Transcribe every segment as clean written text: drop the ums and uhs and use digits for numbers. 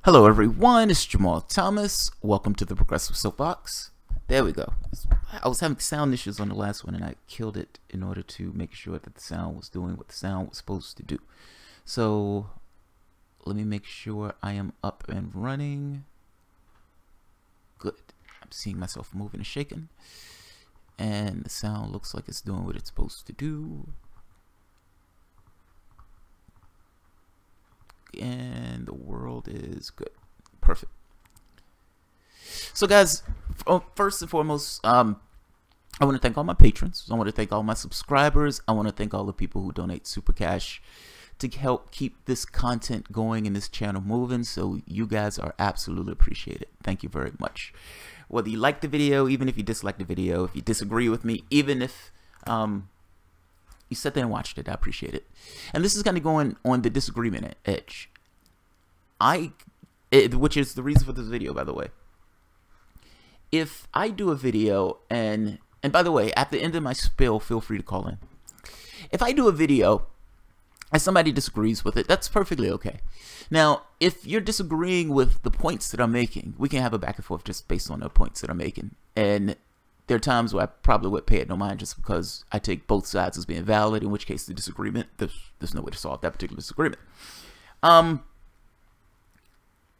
Hello everyone, it's Jamal Thomas. Welcome to the Progressive Soapbox. There we go. I was having sound issues on the last one and I killed it in order to make sure that the sound was doing what the sound was supposed to do. So let me make sure I am up and running. Good. I'm seeing myself moving and shaking. And the sound looks like it's doing what it's supposed to do. And the world is good. Perfect. So guys, first and foremost, I want to thank all my patrons. I want to thank all my subscribers. I want to thank all the people who donate super cash to help keep this content going and this channel moving. So you guys are absolutely appreciated. Thank you very much. Whether you like the video, even if you dislike the video, if you disagree with me, even if you sat there and watched it, I appreciate it. And this is kind of going on the disagreement edge. Which is the reason for this video, by the way. If I do a video, and by the way, at the end of my spiel, feel free to call in. If I do a video and somebody disagrees with it, that's perfectly okay. Now, if you're disagreeing with the points that I'm making, we can have a back and forth just based on the points that I'm making. And there are times where I probably would pay it no mind just because I take both sides as being valid, in which case the disagreement, there's no way to solve that particular disagreement.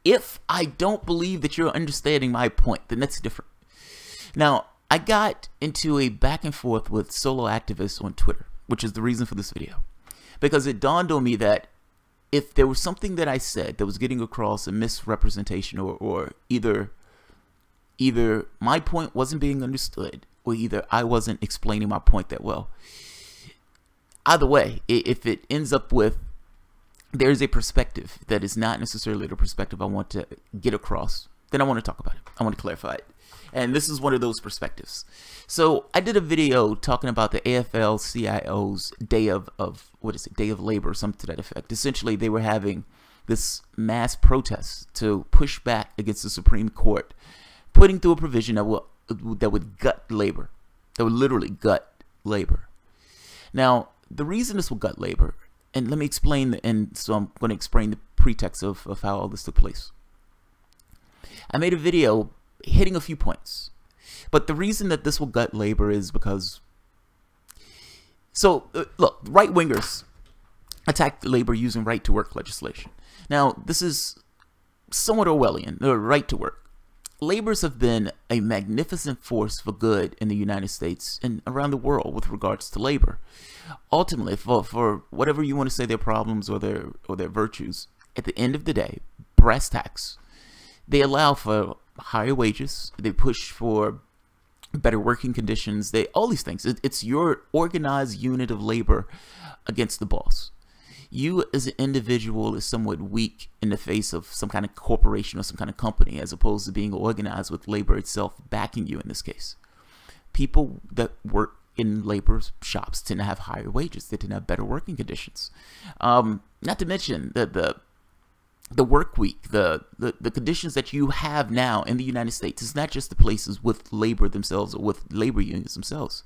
If I don't believe that you're understanding my point, then that's different. Now, I got into a back and forth with solo activists on Twitter, which is the reason for this video. Because it dawned on me that if there was something that I said that was getting across a misrepresentation or either my point wasn't being understood or either I wasn't explaining my point that well. Either way, if it ends up with there's a perspective that is not necessarily the perspective I want to get across, then I want to talk about it. I want to clarify it. And this is one of those perspectives. So I did a video talking about the AFL-CIO's day of labor, or something to that effect. Essentially, they were having this mass protest to push back against the Supreme Court putting through a provision that would gut labor, that would literally gut labor. Now, the reason this will gut labor, and let me explain, and so I'm going to explain the pretext of how all this took place. I made a video hitting a few points, but the reason that this will gut labor is because, so look, right-wingers attack labor using right-to-work legislation. Now, this is somewhat Orwellian, the right to work. Labors have been a magnificent force for good in the United States and around the world with regards to labor. Ultimately, for whatever you want to say their problems or their virtues, at the end of the day, brass tacks, they allow for higher wages, they push for better working conditions, all these things. It's your organized unit of labor against the boss. You as an individual is somewhat weak in the face of some kind of corporation or some kind of company, as opposed to being organized with labor itself backing you in this case. People that work in labor shops tend to have higher wages. They tend to have better working conditions. Not to mention the work week, the conditions that you have now in the United States. It's not just the places with labor themselves or with labor unions themselves.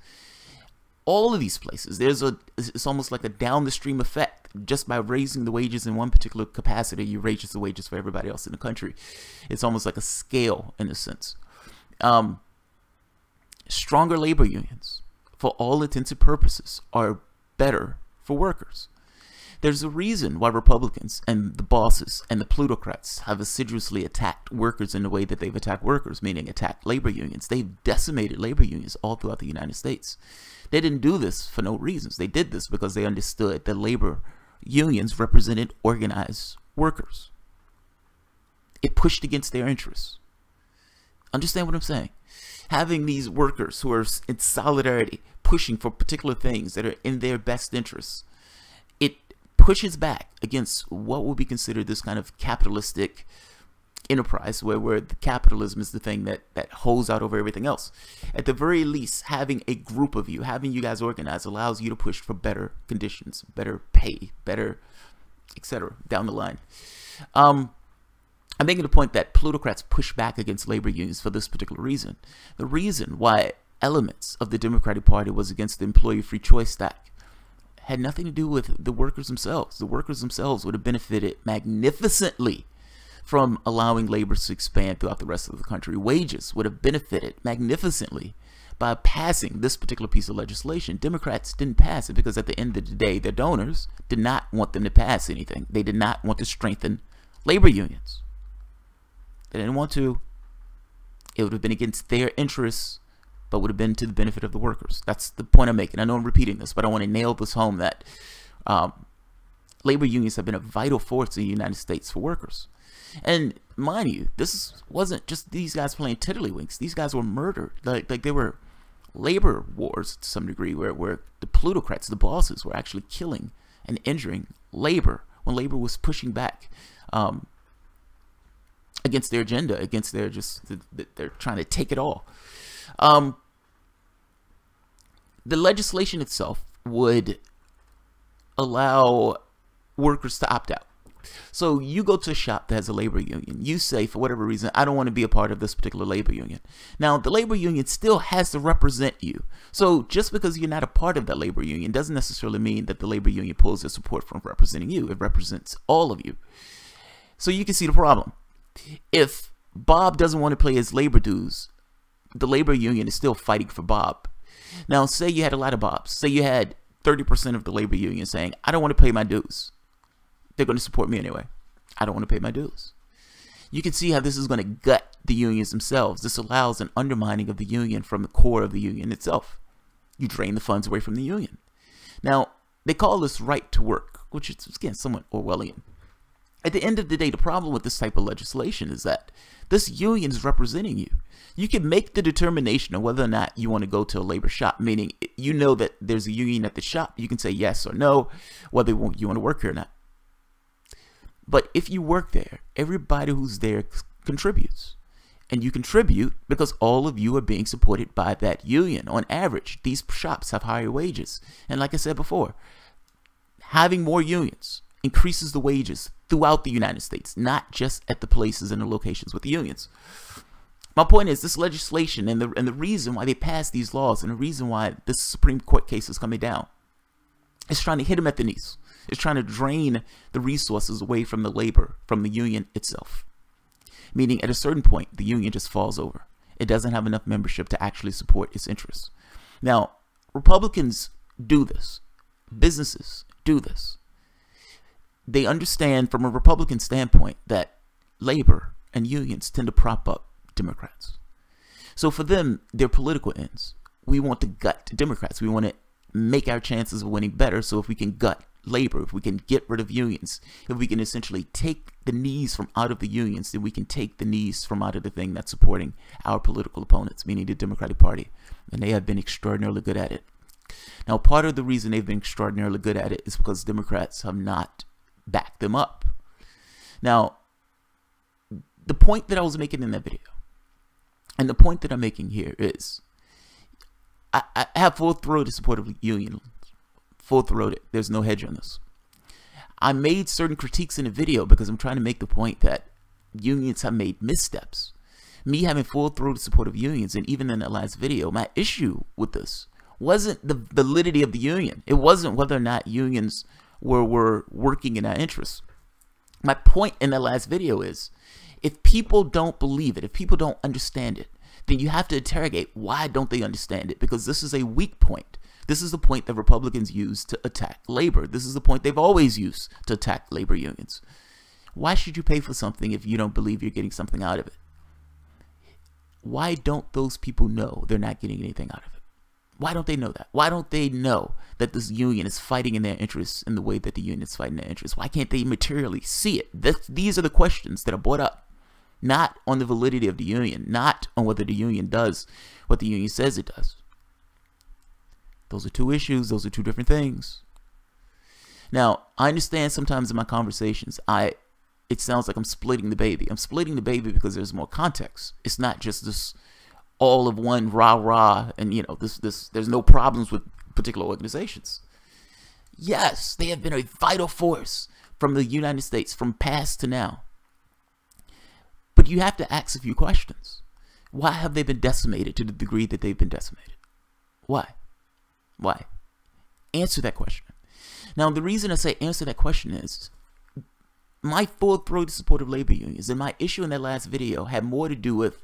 All of these places, it's almost like a down the stream effect. Just by raising the wages in one particular capacity, you raise the wages for everybody else in the country. It's almost like a scale in a sense. Stronger labor unions, for all intents and purposes, are better for workers. There's a reason why Republicans and the bosses and the plutocrats have assiduously attacked workers in the way that they've attacked workers, meaning attacked labor unions. They've decimated labor unions all throughout the United States. They didn't do this for no reasons. They did this because they understood that labor unions represented organized workers. It pushed against their interests. Understand what I'm saying? Having these workers who are in solidarity, pushing for particular things that are in their best interests, it pushes back against what would be considered this kind of capitalistic enterprise where the capitalism is the thing that holds out over everything else. At the very least, having a group of you, having you guys organized, allows you to push for better conditions, better pay, better, etc. down the line. I'm making the point that plutocrats push back against labor unions for this particular reason. The reason why elements of the Democratic Party was against the employee free choice stack had nothing to do with the workers themselves. The workers themselves would have benefited magnificently from allowing labor to expand throughout the rest of the country. Wages would have benefited magnificently by passing this particular piece of legislation. Democrats didn't pass it because at the end of the day, their donors did not want them to pass anything. They did not want to strengthen labor unions. They didn't want to. It would have been against their interests, but would have been to the benefit of the workers. That's the point I'm making. I know I'm repeating this, but I want to nail this home that labor unions have been a vital force in the United States for workers. And mind you, this wasn't just these guys playing tiddlywinks. These guys were murdered. Like they were labor wars to some degree, where the plutocrats, the bosses, were actually killing and injuring labor when labor was pushing back against their agenda, against their they're trying to take it all. The legislation itself would allow workers to opt out. So you go to a shop that has a labor union. You say, for whatever reason, I don't want to be a part of this particular labor union. Now, the labor union still has to represent you. So just because you're not a part of that labor union doesn't necessarily mean that the labor union pulls their support from representing you. It represents all of you. So you can see the problem. If Bob doesn't want to pay his labor dues, the labor union is still fighting for Bob. Now, say you had a lot of Bobs. Say you had 30% of the labor union saying, I don't want to pay my dues. They're going to support me anyway. I don't want to pay my dues. You can see how this is going to gut the unions themselves. This allows an undermining of the union from the core of the union itself. You drain the funds away from the union. Now, they call this right to work, which is, again, somewhat Orwellian. At the end of the day, the problem with this type of legislation is that this union is representing you. You can make the determination of whether or not you want to go to a labor shop, meaning you know that there's a union at the shop. You can say yes or no, whether you want to work here or not. But if you work there, everybody who's there contributes. And you contribute because all of you are being supported by that union. On average, these shops have higher wages. And like I said before, having more unions increases the wages throughout the United States, not just at the places and the locations with the unions. My point is, this legislation and the reason why they passed these laws and the reason why this Supreme Court case is coming down is trying to hit them at the knees. It's trying to drain the resources away from the labor, from the union itself. Meaning at a certain point, the union just falls over. It doesn't have enough membership to actually support its interests. Now, Republicans do this. Businesses do this. They understand from a Republican standpoint that labor and unions tend to prop up Democrats. So for them, their political ends. We want to gut Democrats. We want to make our chances of winning better. So if we can gut labor, if we can get rid of unions, if we can essentially take the knees from out of the unions, then we can take the knees from out of the thing that's supporting our political opponents, meaning the Democratic Party. And they have been extraordinarily good at it. Now, part of the reason they've been extraordinarily good at it is because Democrats have not backed them up. Now, the point that I was making in that video, and the point that I'm making here is, I have full-throated support of unions. Full-throated. There's no hedge on this. I made certain critiques in the video because I'm trying to make the point that unions have made missteps. Me having full-throated support of unions, and even in the last video, my issue with this wasn't the validity of the union. It wasn't whether or not unions were working in our interests. My point in the last video is, if people don't believe it, if people don't understand it, then you have to interrogate why don't they understand it, because this is a weak point. This is the point that Republicans use to attack labor. This is the point they've always used to attack labor unions. Why should you pay for something if you don't believe you're getting something out of it? Why don't those people know they're not getting anything out of it? Why don't they know that? Why don't they know that this union is fighting in their interests in the way that the union is fighting their interests? Why can't they materially see it? These are the questions that are brought up. Not on the validity of the union, not on whether the union does what the union says it does. Those are two issues. Those are two different things. Now, I understand sometimes in my conversations, it sounds like I'm splitting the baby. I'm splitting the baby because there's more context. It's not just this all of one rah-rah and, you know, there's no problems with particular organizations. Yes, they have been a vital force from the United States, from past to now. But you have to ask a few questions. Why have they been decimated to the degree that they've been decimated? Why? Why? Answer that question. Now, the reason I say answer that question is, my full-throated support of labor unions and my issue in that last video had more to do with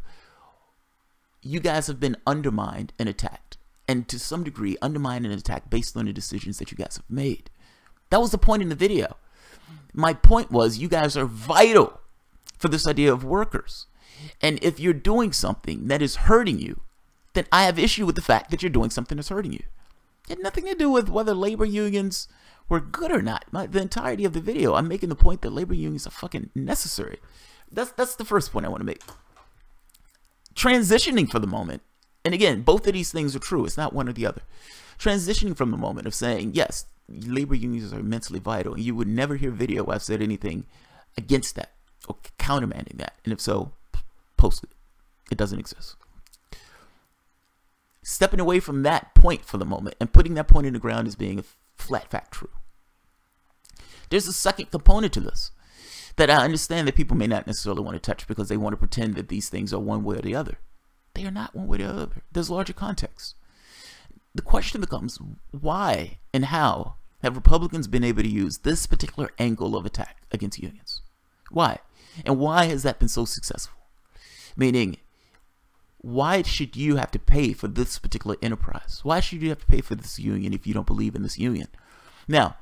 you guys have been undermined and attacked, and to some degree undermined and attacked based on the decisions that you guys have made. That was the point in the video. My point was you guys are vital for this idea of workers, and if you're doing something that is hurting you, then I have issue with the fact that you're doing something that's hurting you. It had nothing to do with whether labor unions were good or not. The entirety of the video, I'm making the point that labor unions are fucking necessary. That's the first point I want to make. Transitioning for the moment, and again, both of these things are true. It's not one or the other. Transitioning from the moment of saying, yes, labor unions are immensely vital, and you would never hear a video where I've said anything against that or countermanding that. And if so, post it. It doesn't exist. Stepping away from that point for the moment and putting that point in the ground as being a flat fact true. There's a second component to this that I understand that people may not necessarily want to touch because they want to pretend that these things are one way or the other. They are not one way or the other. There's larger context. The question becomes, why and how have Republicans been able to use this particular angle of attack against unions? Why? And why has that been so successful? Meaning, why should you have to pay for this particular enterprise? Why should you have to pay for this union if you don't believe in this union? Now,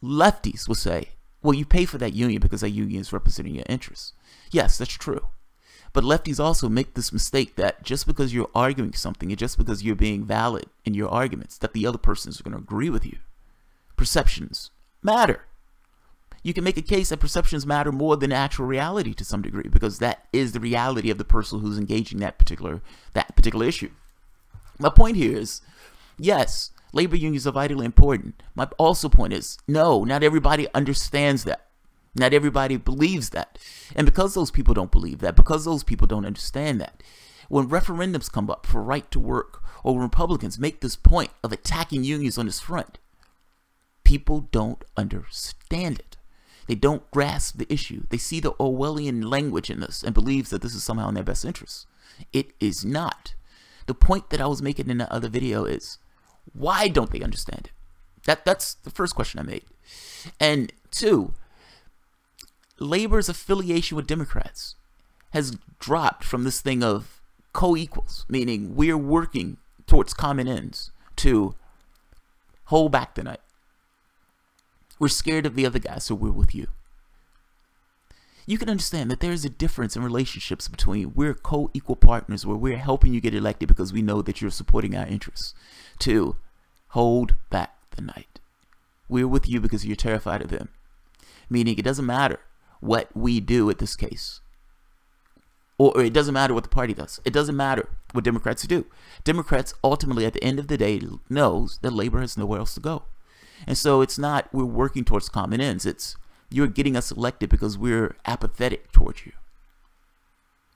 lefties will say, well, you pay for that union because that union is representing your interests. Yes, that's true. But lefties also make this mistake that just because you're arguing something and just because you're being valid in your arguments, that the other person is going to agree with you. Perceptions matter. You can make a case that perceptions matter more than actual reality to some degree, because that is the reality of the person who's engaging that particular issue. My point here is, yes, labor unions are vitally important. My also point is, no, not everybody understands that. Not everybody believes that. And because those people don't believe that, because those people don't understand that, when referendums come up for right to work, or when Republicans make this point of attacking unions on this front, people don't understand it. They don't grasp the issue. They see the Orwellian language in this and believes that this is somehow in their best interest. It is not. The point that I was making in the other video is, why don't they understand it? That's the first question I made. And two, labor's affiliation with Democrats has dropped from this thing of co-equals, meaning we're working towards common ends, to hold back the night. We're scared of the other guy, so we're with you. You can understand that there is a difference in relationships between we're co-equal partners where we're helping you get elected because we know that you're supporting our interests, to hold back the night. We're with you because you're terrified of them. Meaning it doesn't matter what we do at this case. Or it doesn't matter what the party does. It doesn't matter what Democrats do. Democrats ultimately at the end of the day knows that labor has nowhere else to go. And so it's not we're working towards common ends. It's you're getting us elected because we're apathetic towards you.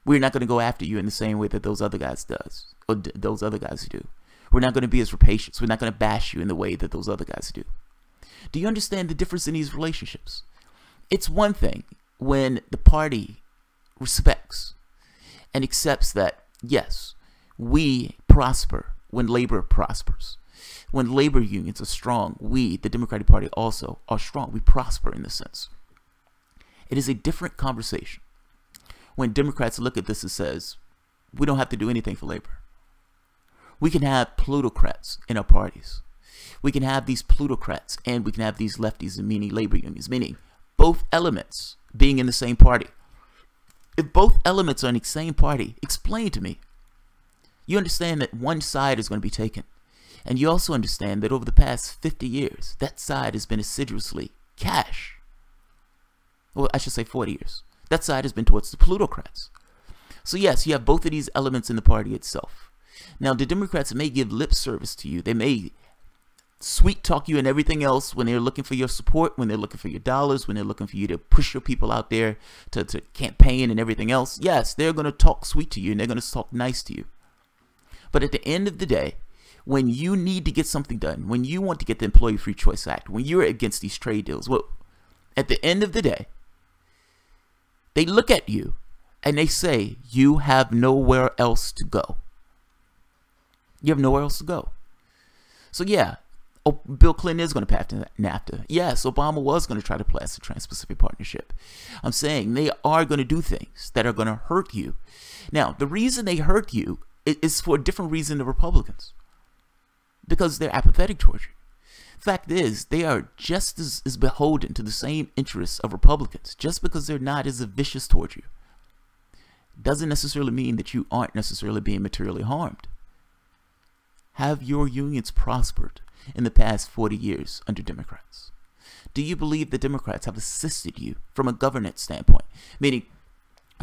We're not going to go after you in the same way that those other guys does, or those other guys do. We're not going to be as rapacious. We're not going to bash you in the way that those other guys do. Do you understand the difference in these relationships? It's one thing when the party respects and accepts that, yes, we prosper when labor prospers. When labor unions are strong, we, the Democratic Party, also are strong. We prosper in this sense. It is a different conversation when Democrats look at this and says, we don't have to do anything for labor. We can have plutocrats in our parties. We can have these plutocrats and we can have these lefties, meaning labor unions, meaning both elements being in the same party. If both elements are in the same party, explain to me. You understand that one side is going to be taken. And you also understand that over the past 50 years, that side has been assiduously cash. Well, I should say 40 years. That side has been towards the plutocrats. So yes, you have both of these elements in the party itself. Now, the Democrats may give lip service to you. They may sweet talk you and everything else when they're looking for your support, when they're looking for your dollars, when they're looking for you to push your people out there to campaign and everything else. Yes, they're going to talk sweet to you and they're going to talk nice to you. But at the end of the day, when you need to get something done, when you want to get the Employee Free Choice Act, when you're against these trade deals, well, at the end of the day, they look at you and they say, you have nowhere else to go. You have nowhere else to go. So yeah, Bill Clinton is going to pass NAFTA. Yes, Obama was going to try to pass the Trans-Pacific Partnership. I'm saying they are going to do things that are going to hurt you. Now, the reason they hurt you is for a different reason than Republicans. Because they're apathetic towards you. Fact is, they are just as beholden to the same interests of Republicans. Just because they're not as vicious towards you doesn't necessarily mean that you aren't necessarily being materially harmed. Have your unions prospered in the past 40 years under Democrats? Do you believe the Democrats have assisted you from a governance standpoint? Meaning,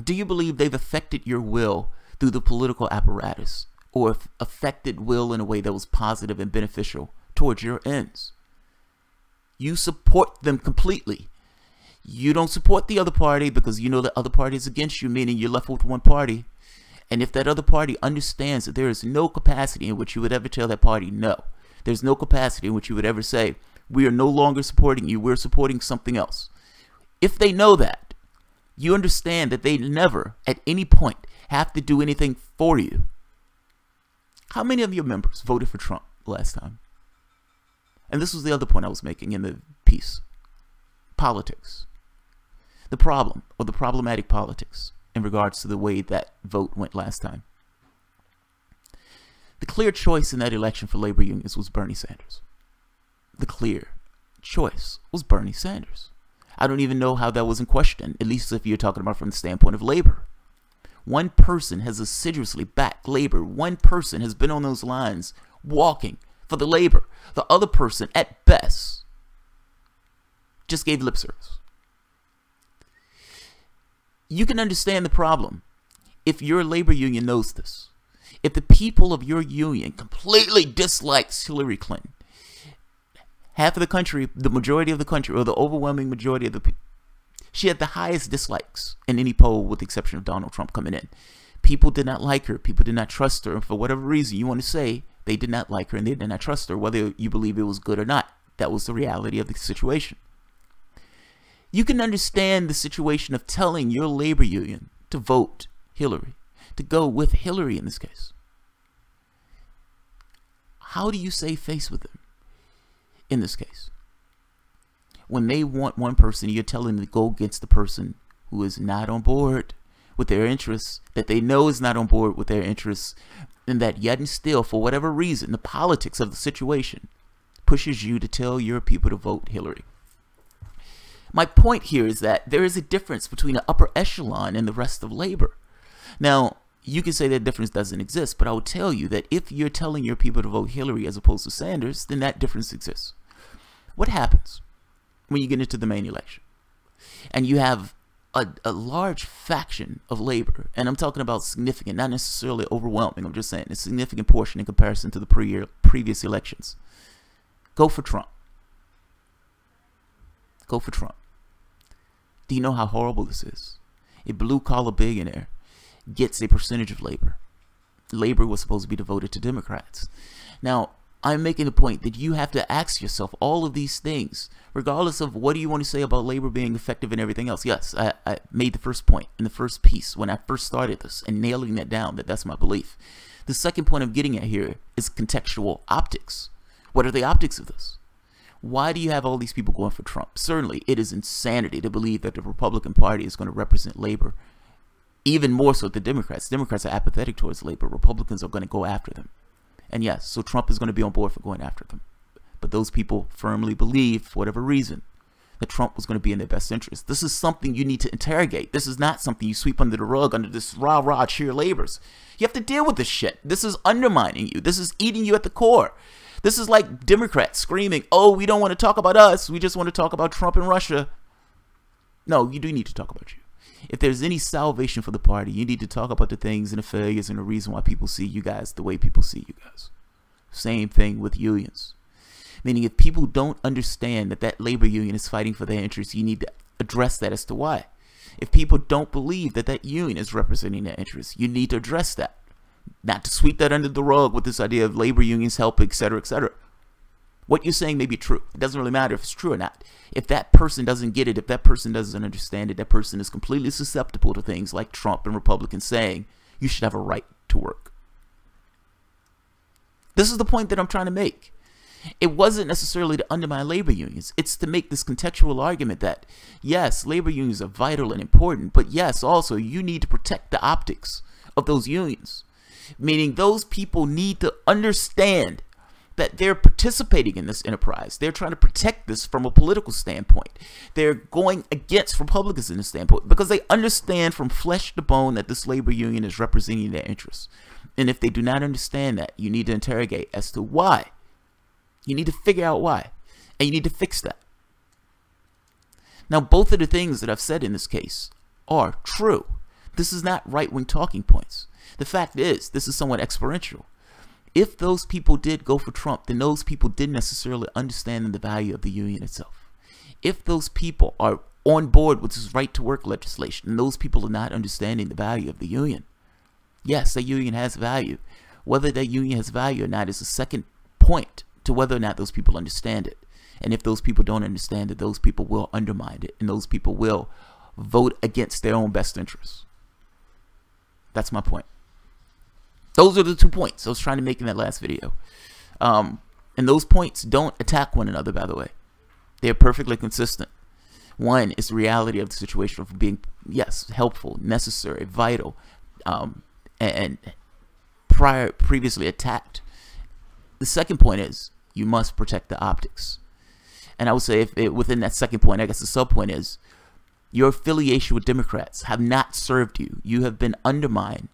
do you believe they've affected your will through the political apparatus, or affected will in a way that was positive and beneficial towards your ends? You support them completely. You don't support the other party because you know the other party is against you, meaning you're left with one party. And if that other party understands that there is no capacity in which you would ever tell that party no, there's no capacity in which you would ever say, we are no longer supporting you, we're supporting something else. If they know that, you understand that they never at any point have to do anything for you. How many of your members voted for Trump last time? And this was the other point I was making in the piece. Politics. The problem, or the problematic politics, in regards to the way that vote went last time. The clear choice in that election for labor unions was Bernie Sanders. The clear choice was Bernie Sanders. I don't even know how that was in question, at least if you're talking about from the standpoint of labor. One person has assiduously backed labor. One person has been on those lines walking for the labor. The other person, at best, just gave lip service. You can understand the problem if your labor union knows this. If the people of your union completely dislikes Hillary Clinton, half of the country, the majority of the country, or the overwhelming majority of the people, she had the highest dislikes in any poll with the exception of Donald Trump coming in. People did not like her. People did not trust her. And for whatever reason you want to say, they did not like her and they did not trust her, whether you believe it was good or not. That was the reality of the situation. You can understand the situation of telling your labor union to vote Hillary, to go with Hillary in this case. How do you save face with them in this case? When they want one person, you're telling them to go against the person who is not on board with their interests, that they know is not on board with their interests, and that yet and still, for whatever reason, the politics of the situation pushes you to tell your people to vote Hillary. My point here is that there is a difference between the upper echelon and the rest of labor. Now, you can say that difference doesn't exist, but I will tell you that if you're telling your people to vote Hillary as opposed to Sanders, then that difference exists. What happens when you get into the main election and you have a large faction of labor, and I'm talking about significant, not necessarily overwhelming, I'm just saying a significant portion in comparison to the previous elections, go for Trump. Go for Trump. Do you know how horrible this is? A blue-collar billionaire gets a percentage of labor. Labor was supposed to be devoted to Democrats. Now, I'm making the point that you have to ask yourself all of these things, regardless of what do you want to say about labor being effective and everything else. Yes, I made the first point in the first piece when I first started this and nailing that down, that's my belief. The second point I'm getting at here is contextual optics. What are the optics of this? Why do you have all these people going for Trump? Certainly, it is insanity to believe that the Republican Party is going to represent labor, even more so than Democrats. Democrats are apathetic towards labor. Republicans are going to go after them. And yes, so Trump is going to be on board for going after them. But those people firmly believe, for whatever reason, that Trump was going to be in their best interest. This is something you need to interrogate. This is not something you sweep under the rug under this rah-rah cheer labors. You have to deal with this shit. This is undermining you. This is eating you at the core. This is like Democrats screaming, oh, we don't want to talk about us. We just want to talk about Trump and Russia. No, you do need to talk about you. If there's any salvation for the party, you need to talk about the things and the failures and the reason why people see you guys the way people see you guys. Same thing with unions. Meaning if people don't understand that that labor union is fighting for their interests, you need to address that as to why. If people don't believe that that union is representing their interests, you need to address that. Not to sweep that under the rug with this idea of labor unions help, etc., etc. What you're saying may be true. It doesn't really matter if it's true or not. If that person doesn't get it, if that person doesn't understand it, that person is completely susceptible to things like Trump and Republicans saying you should have a right to work. This is the point that I'm trying to make. It wasn't necessarily to undermine labor unions. It's to make this contextual argument that, yes, labor unions are vital and important, but yes, also you need to protect the optics of those unions. Meaning those people need to understand that they're participating in this enterprise. They're trying to protect this from a political standpoint. They're going against Republicans in this standpoint because they understand from flesh to bone that this labor union is representing their interests. And if they do not understand that, you need to interrogate as to why. You need to figure out why. And you need to fix that. Now, both of the things that I've said in this case are true. This is not right-wing talking points. The fact is, this is somewhat experiential. If those people did go for Trump, then those people didn't necessarily understand the value of the union itself. If those people are on board with this right-to-work legislation, and those people are not understanding the value of the union, yes, the union has value. Whether that union has value or not is a second point to whether or not those people understand it. And if those people don't understand it, those people will undermine it, and those people will vote against their own best interests. That's my point. Those are the 2 points I was trying to make in that last video. And those points don't attack one another, by the way. They're perfectly consistent. One is the reality of the situation of being, yes, helpful, necessary, vital, and previously attacked. The second point is you must protect the optics. And I would say within that second point, I guess the sub-point is your affiliation with Democrats have not served you. You have been undermined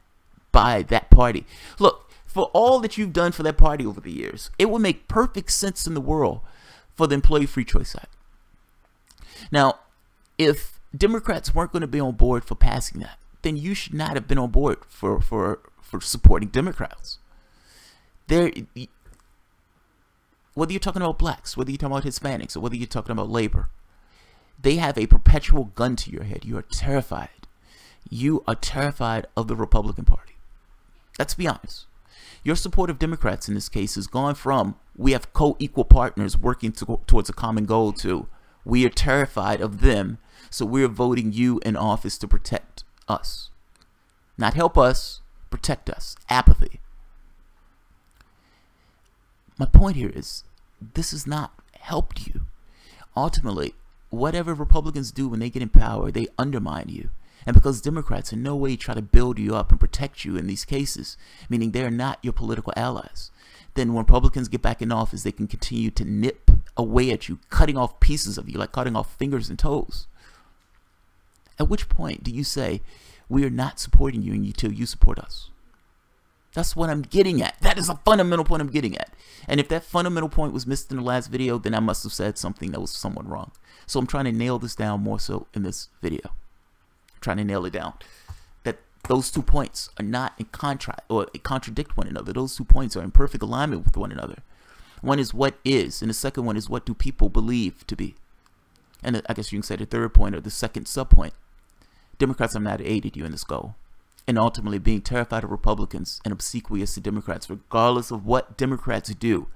by that party. Look, for all that you've done for that party over the years, it would make perfect sense in the world for the Employee Free Choice Act. Now, if Democrats weren't going to be on board for passing that, then you should not have been on board for supporting Democrats. Whether you're talking about blacks, whether you're talking about Hispanics, or whether you're talking about labor, they have a perpetual gun to your head. You are terrified. You are terrified of the Republican Party. Let's be honest. Your support of Democrats in this case has gone from we have co-equal partners working towards a common goal to we are terrified of them, so we're voting you in office to protect us. Not help us, protect us. Apathy. My point here is this has not helped you. Ultimately, whatever Republicans do when they get in power, they undermine you. And because Democrats in no way try to build you up and protect you in these cases, meaning they're not your political allies, then when Republicans get back in office, they can continue to nip away at you, cutting off pieces of you, like cutting off fingers and toes. At which point do you say, we are not supporting you until you support us? That's what I'm getting at. That is a fundamental point I'm getting at. And if that fundamental point was missed in the last video, then I must have said something that was somewhat wrong. So I'm trying to nail this down more so in this video. Trying to nail it down, that those 2 points are not in contrast or contradict one another. Those 2 points are in perfect alignment with one another. One is what is, and the second one is what do people believe to be. And I guess you can say the third point or the second sub-point. Democrats have not aided you in this goal. And ultimately being terrified of Republicans and obsequious to Democrats, regardless of what Democrats do,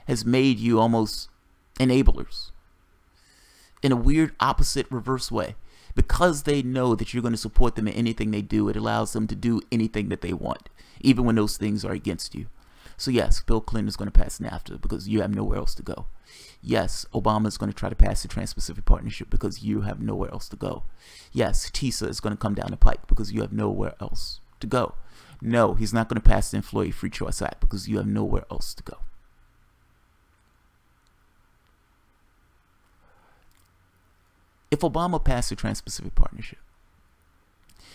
has made you almost enablers. In a weird opposite reverse way. Because they know that you're going to support them in anything they do, it allows them to do anything that they want, even when those things are against you. So yes, Bill Clinton is going to pass NAFTA because you have nowhere else to go. Yes, Obama is going to try to pass the Trans-Pacific Partnership because you have nowhere else to go. Yes, TISA is going to come down the pike because you have nowhere else to go. No, he's not going to pass the Employee Free Choice Act because you have nowhere else to go. If Obama passed the Trans-Pacific Partnership,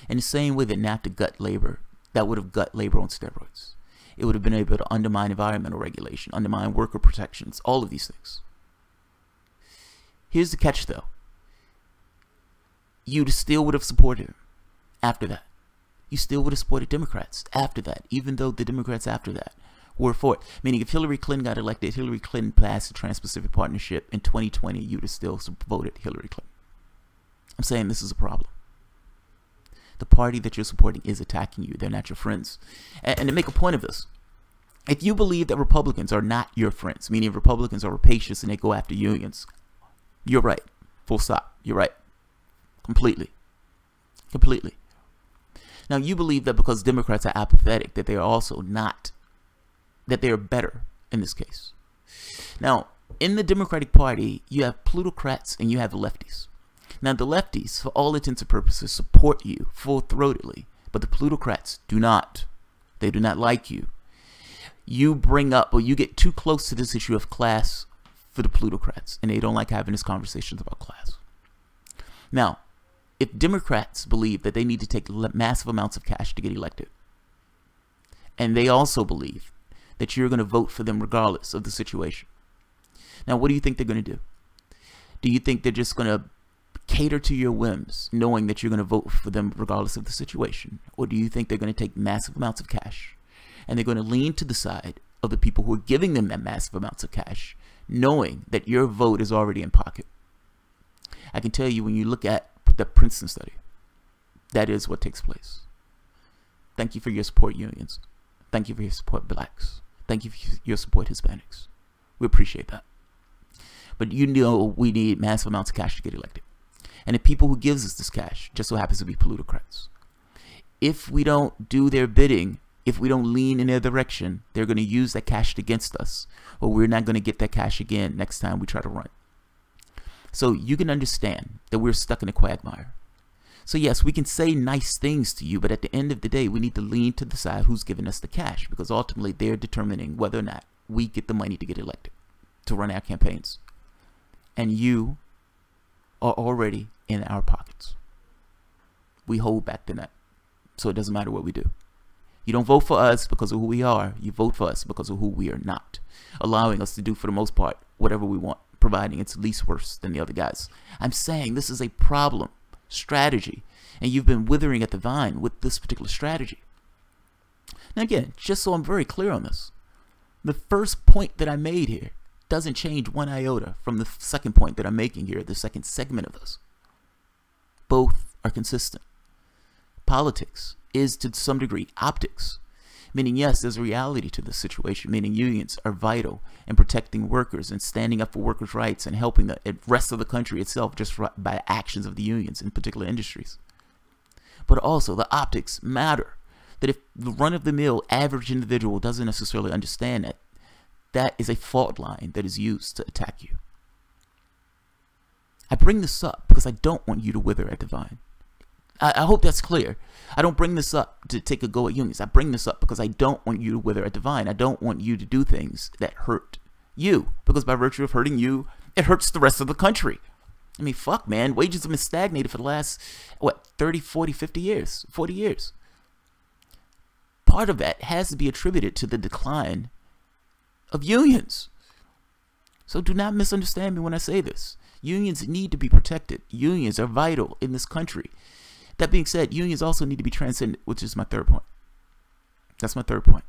in the same way that NAFTA gut labor, that would have gut labor on steroids. It would have been able to undermine environmental regulation, undermine worker protections, all of these things. Here's the catch though. You still would have supported him after that. You still would have supported Democrats after that, even though the Democrats after that were for it. Meaning if Hillary Clinton got elected, Hillary Clinton passed the Trans-Pacific Partnership in 2020, you would have still voted Hillary Clinton. I'm saying this is a problem. The party that you're supporting is attacking you. They're not your friends. And to make a point of this, if you believe that Republicans are not your friends, meaning Republicans are rapacious and they go after unions, you're right. Full stop. You're right. Completely. Completely. Now, you believe that because Democrats are apathetic, that they are also not, that they are better in this case. Now, in the Democratic Party, you have plutocrats and you have lefties. Now, the lefties, for all intents and purposes, support you full-throatedly, but the plutocrats do not. They do not like you. You bring up, or you get too close to this issue of class for the plutocrats, and they don't like having these conversations about class. Now, if Democrats believe that they need to take massive amounts of cash to get elected, and they also believe that you're going to vote for them regardless of the situation, now what do you think they're going to do? Do you think they're just going to cater to your whims, knowing that you're going to vote for them regardless of the situation? Or do you think they're going to take massive amounts of cash and they're going to lean to the side of the people who are giving them that massive amounts of cash, knowing that your vote is already in pocket? I can tell you, when you look at the Princeton study, that is what takes place. Thank you for your support, unions. Thank you for your support, blacks. Thank you for your support, Hispanics. We appreciate that. But you know we need massive amounts of cash to get elected. And the people who gives us this cash just so happens to be plutocrats. If we don't do their bidding, if we don't lean in their direction, they're going to use that cash against us, or we're not going to get that cash again next time we try to run. So you can understand that we're stuck in a quagmire. So yes, we can say nice things to you, but at the end of the day, we need to lean to the side who's giving us the cash, because ultimately they're determining whether or not we get the money to get elected, to run our campaigns. And you are already in our pockets. We hold back the net, so it doesn't matter what we do. You don't vote for us because of who we are. You vote for us because of who we are not, allowing us to do, for the most part, whatever we want, providing it's least worse than the other guys. I'm saying this is a problem strategy, and you've been withering at the vine with this particular strategy. Now again, just so I'm very clear on this, the first point that I made here doesn't change one iota from the second point that I'm making here, the second segment of this. Both are consistent. Politics is, to some degree, optics, meaning yes, there's a reality to this situation, meaning unions are vital in protecting workers and standing up for workers' rights and helping the rest of the country itself just by actions of the unions in particular industries. But also the optics matter, that if the run-of-the-mill average individual doesn't necessarily understand it, that is a fault line that is used to attack you. I bring this up because I don't want you to wither at the vine. I hope that's clear. I don't bring this up to take a go at unions. I bring this up because I don't want you to wither at the vine. I don't want you to do things that hurt you, because by virtue of hurting you, it hurts the rest of the country. I mean, fuck, man. Wages have been stagnated for the last, 30, 40, 50 years, 40 years. Part of that has to be attributed to the decline of unions. So do not misunderstand me when I say this. Unions need to be protected. Unions are vital in this country. That being said, unions also need to be transcended, which is my third point. That's my third point.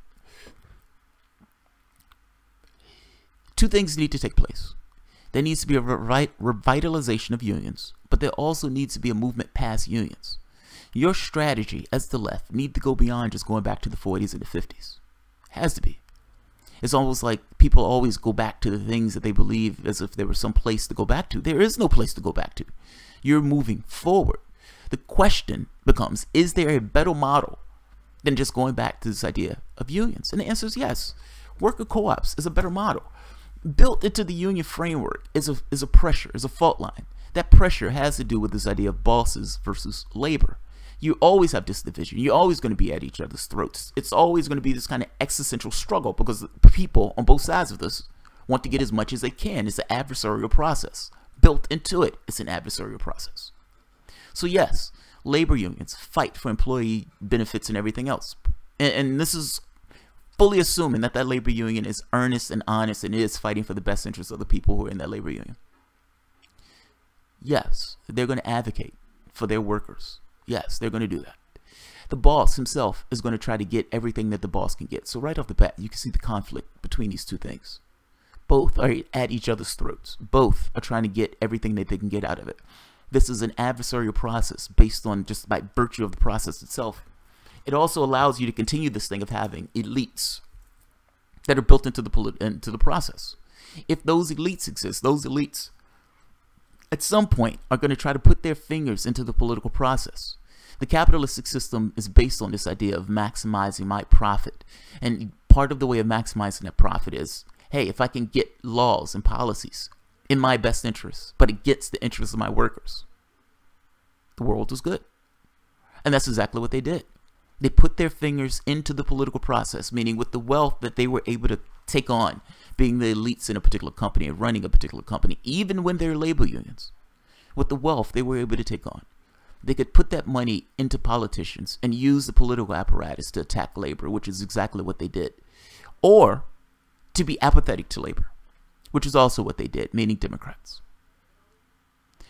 Two things need to take place. There needs to be a revitalization of unions, but there also needs to be a movement past unions. Your strategy as the left need to go beyond just going back to the 40s and the 50s. Has to be. It's almost like people always go back to the things that they believe as if there was some place to go back to. There is no place to go back to. You're moving forward. The question becomes, is there a better model than just going back to this idea of unions? And the answer is yes. Worker co-ops is a better model. Built into the union framework is a pressure, is a fault line. That pressure has to do with this idea of bosses versus labor. You always have this division. You're always going to be at each other's throats. It's always going to be this kind of existential struggle, because people on both sides of this want to get as much as they can. It's an adversarial process. Built into it, it's an adversarial process. So yes, labor unions fight for employee benefits and everything else. And this is fully assuming that that labor union is earnest and honest and is fighting for the best interests of the people who are in that labor union. Yes, they're going to advocate for their workers. Yes, they're going to do that. The boss himself is going to try to get everything that the boss can get. So right off the bat, you can see the conflict between these two things. Both are at each other's throats. Both are trying to get everything that they can get out of it. This is an adversarial process based on just by virtue of the process itself. It also allows you to continue this thing of having elites that are built into the process. If those elites exist, those elites at some point are going to try to put their fingers into the political process. The capitalistic system is based on this idea of maximizing my profit. And part of the way of maximizing that profit is hey, if I can get laws and policies in my best interest, but it gets the interests of my workers, the world was good. And that's exactly what they did. They put their fingers into the political process, meaning with the wealth that they were able to take on, being the elites in a particular company and running a particular company, even when they're labor unions, with the wealth they were able to take on, they could put that money into politicians and use the political apparatus to attack labor, which is exactly what they did. Or to be apathetic to labor, which is also what they did, meaning Democrats.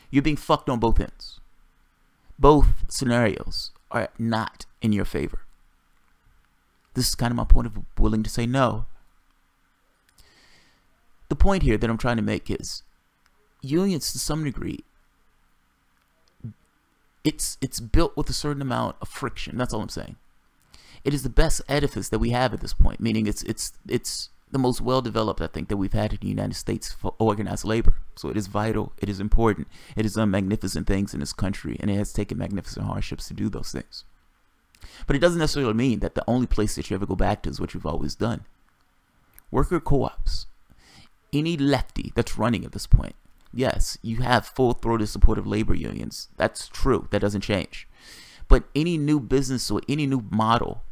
You're being fucked on both ends. Both scenarios are not in your favor. This is kind of my point of willing to say no. The point here that I'm trying to make is unions, to some degree, it's built with a certain amount of friction. That's all I'm saying. It is the best edifice that we have at this point, meaning it's the most well-developed, I think, that we've had in the United States for organized labor. So it is vital, it is important, it has done magnificent things in this country, and it has taken magnificent hardships to do those things. But it doesn't necessarily mean that the only place that you ever go back to is what you've always done. Worker co-ops, any lefty that's running at this point, yes, you have full-throated support of labor unions. That's true, that doesn't change. But any new business or any new model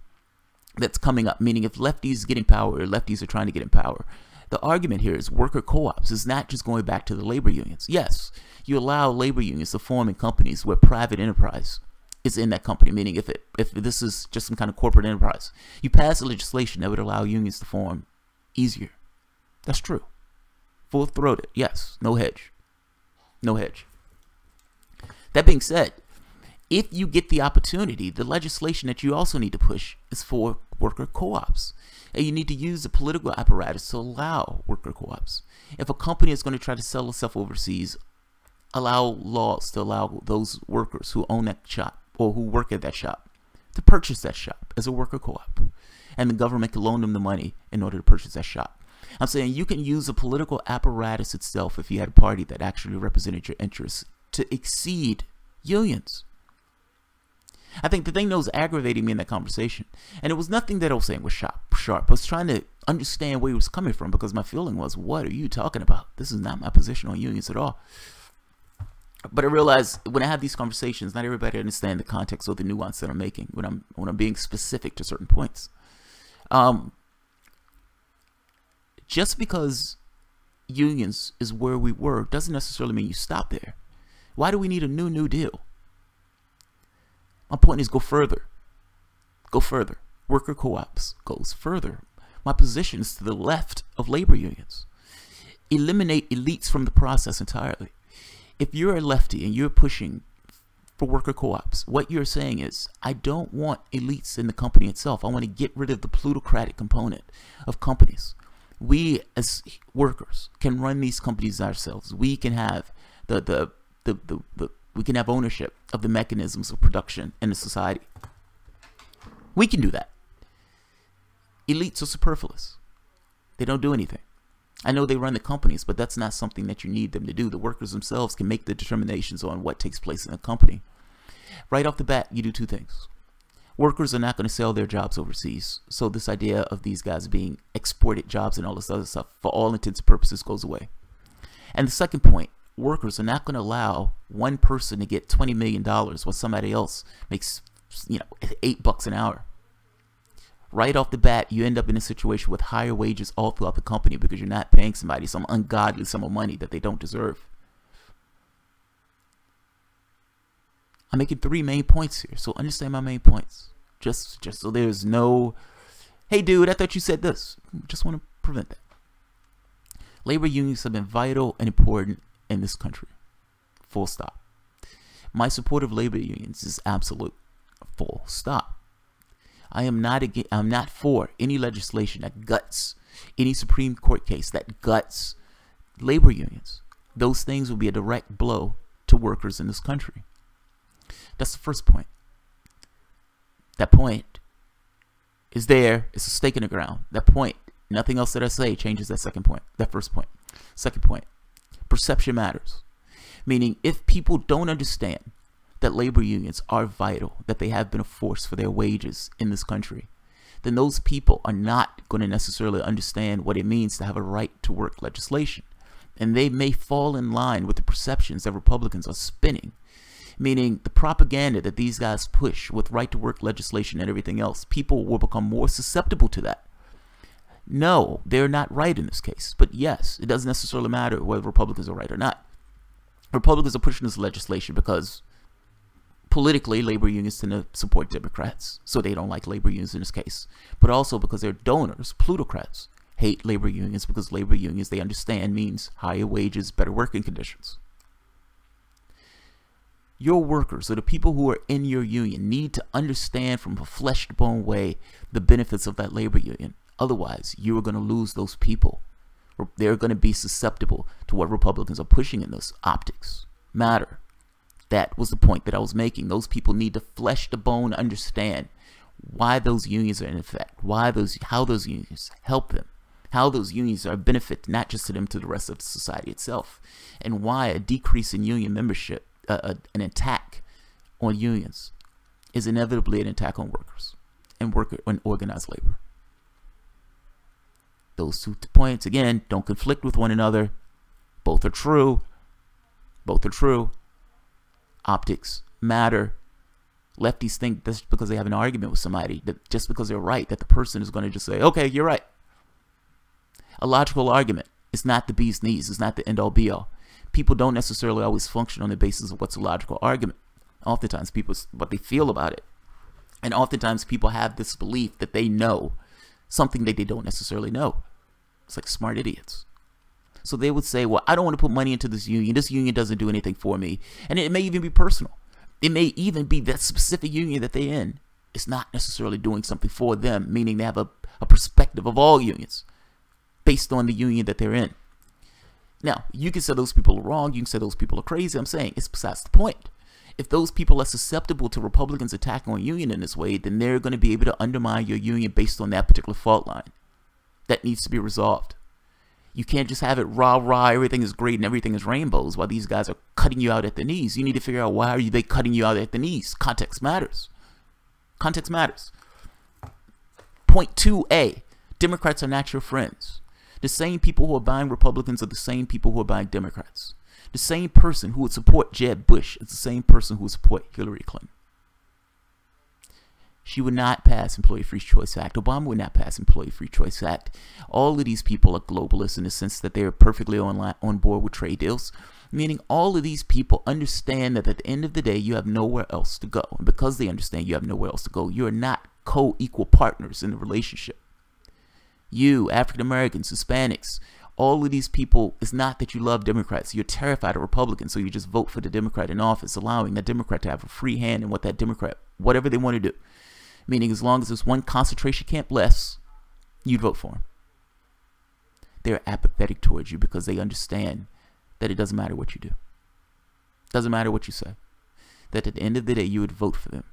that's coming up, meaning if lefties get in power or lefties are trying to get in power, the argument here is worker co-ops is not just going back to the labor unions. Yes, you allow labor unions to form in companies where private enterprise is in that company, meaning if this is just some kind of corporate enterprise, you pass legislation that would allow unions to form easier. That's true. Full-throated, yes, no hedge. No hedge. That being said, if you get the opportunity, the legislation that you also need to push is for worker co-ops. And you need to use the political apparatus to allow worker co-ops. If a company is going to try to sell itself overseas, allow laws to allow those workers who own that shop or who work at that shop to purchase that shop as a worker co-op. And the government can loan them the money in order to purchase that shop. I'm saying you can use the political apparatus itself, if you had a party that actually represented your interests, to exceed unions. I think the thing that was aggravating me in that conversation, and it was nothing that I was saying was sharp. I was trying to understand where he was coming from, because my feeling was, what are you talking about? This is not my position on unions at all. But I realized when I have these conversations, not everybody understands the context or the nuance that I'm making when I'm being specific to certain points. Just because unions is where we were doesn't necessarily mean you stop there. Why do we need a New Deal? My point is, go further. Go further. Worker co-ops goes further. My position is to the left of labor unions. Eliminate elites from the process entirely. If you're a lefty and you're pushing for worker co-ops, what you're saying is, I don't want elites in the company itself. I want to get rid of the plutocratic component of companies. We as workers can run these companies ourselves. We can have we can have ownership of the mechanisms of production in a society. We can do that. Elites are superfluous. They don't do anything. I know they run the companies, but that's not something that you need them to do. The workers themselves can make the determinations on what takes place in a company. Right off the bat, you do two things. Workers are not going to sell their jobs overseas. So this idea of these guys being exported jobs and all this other stuff, for all intents and purposes, goes away. And the second point, workers are not going to allow one person to get $20 million while somebody else makes, $8 an hour. Right off the bat, you end up in a situation with higher wages all throughout the company because you're not paying somebody some ungodly sum of money that they don't deserve. I'm making three main points here, so understand my main points. Just so there's no, hey dude, I thought you said this. Just want to prevent that. Labor unions have been vital and important in this country. Full stop. My support of labor unions is absolute. Full stop. I'm not for any legislation that guts any Supreme Court case that guts labor unions. Those things will be a direct blow to workers in this country. That's the first point. That point is there. It's a stake in the ground. That point, nothing else that I say changes that second point. That first point. Second point, perception matters. Meaning, if people don't understand that labor unions are vital, that they have been a force for their wages in this country, then those people are not going to necessarily understand what it means to have a right to work legislation. And they may fall in line with the perceptions that Republicans are spinning, meaning the propaganda that these guys push with right to work legislation and everything else. People will become more susceptible to that. No, they're not right in this case. But yes, it doesn't necessarily matter whether Republicans are right or not. Republicans are pushing this legislation because politically, labor unions tend to support Democrats, so they don't like labor unions in this case. But also because their donors, plutocrats, hate labor unions because labor unions, they understand, means higher wages, better working conditions. Your workers, or the people who are in your union, need to understand from a flesh-to-bone way the benefits of that labor union. Otherwise, you are going to lose those people. They're going to be susceptible to what Republicans are pushing in those optics. Matter. That was the point that I was making. Those people need to flesh-to-bone understand why those unions are in effect, how those unions help them, how those unions are a benefit not just to them, to the rest of society itself, and why a decrease in union membership, an attack on unions, is inevitably an attack on workers and organized labor. Those 2 points, again, don't conflict with one another. Both are true. Both are true. Optics matter. Lefties think just because they have an argument with somebody, that just because they're right, that the person is going to just say, okay, you're right. A logical argument is not the bee's knees. It's not the end-all be-all. People don't necessarily always function on the basis of what's a logical argument. Oftentimes, people, what they feel about it. And oftentimes, people have this belief that they know something that they don't necessarily know. It's like smart idiots. So they would say, well, I don't want to put money into this union. This union doesn't do anything for me. And it may even be personal. It may even be that specific union that they're in. It's not necessarily doing something for them, meaning they have a perspective of all unions based on the union that they're in. Now, you can say those people are wrong. You can say those people are crazy. I'm saying it's besides the point. If those people are susceptible to Republicans attacking on union in this way, then they're going to be able to undermine your union based on that particular fault line. That needs to be resolved. You can't just have it rah-rah, everything is great and everything is rainbows while these guys are cutting you out at the knees. You need to figure out, why are they cutting you out at the knees? Context matters. Context matters. Point 2A, Democrats are not your friends. The same people who are buying Republicans are the same people who are buying Democrats. The same person who would support Jeb Bush is the same person who would support Hillary Clinton. She would not pass Employee Free Choice Act. Obama would not pass Employee Free Choice Act. All of these people are globalists in the sense that they are perfectly on board with trade deals. Meaning all of these people understand that at the end of the day, you have nowhere else to go. And because they understand you have nowhere else to go, you are not co-equal partners in the relationship. You, African Americans, Hispanics, all of these people, it's not that you love Democrats. You're terrified of Republicans, so you just vote for the Democrat in office, allowing that Democrat to have a free hand in what that Democrat, whatever they want to do. Meaning as long as there's one concentration camp less, you'd vote for them. They're apathetic towards you because they understand that it doesn't matter what you do. It doesn't matter what you say. That at the end of the day, you would vote for them.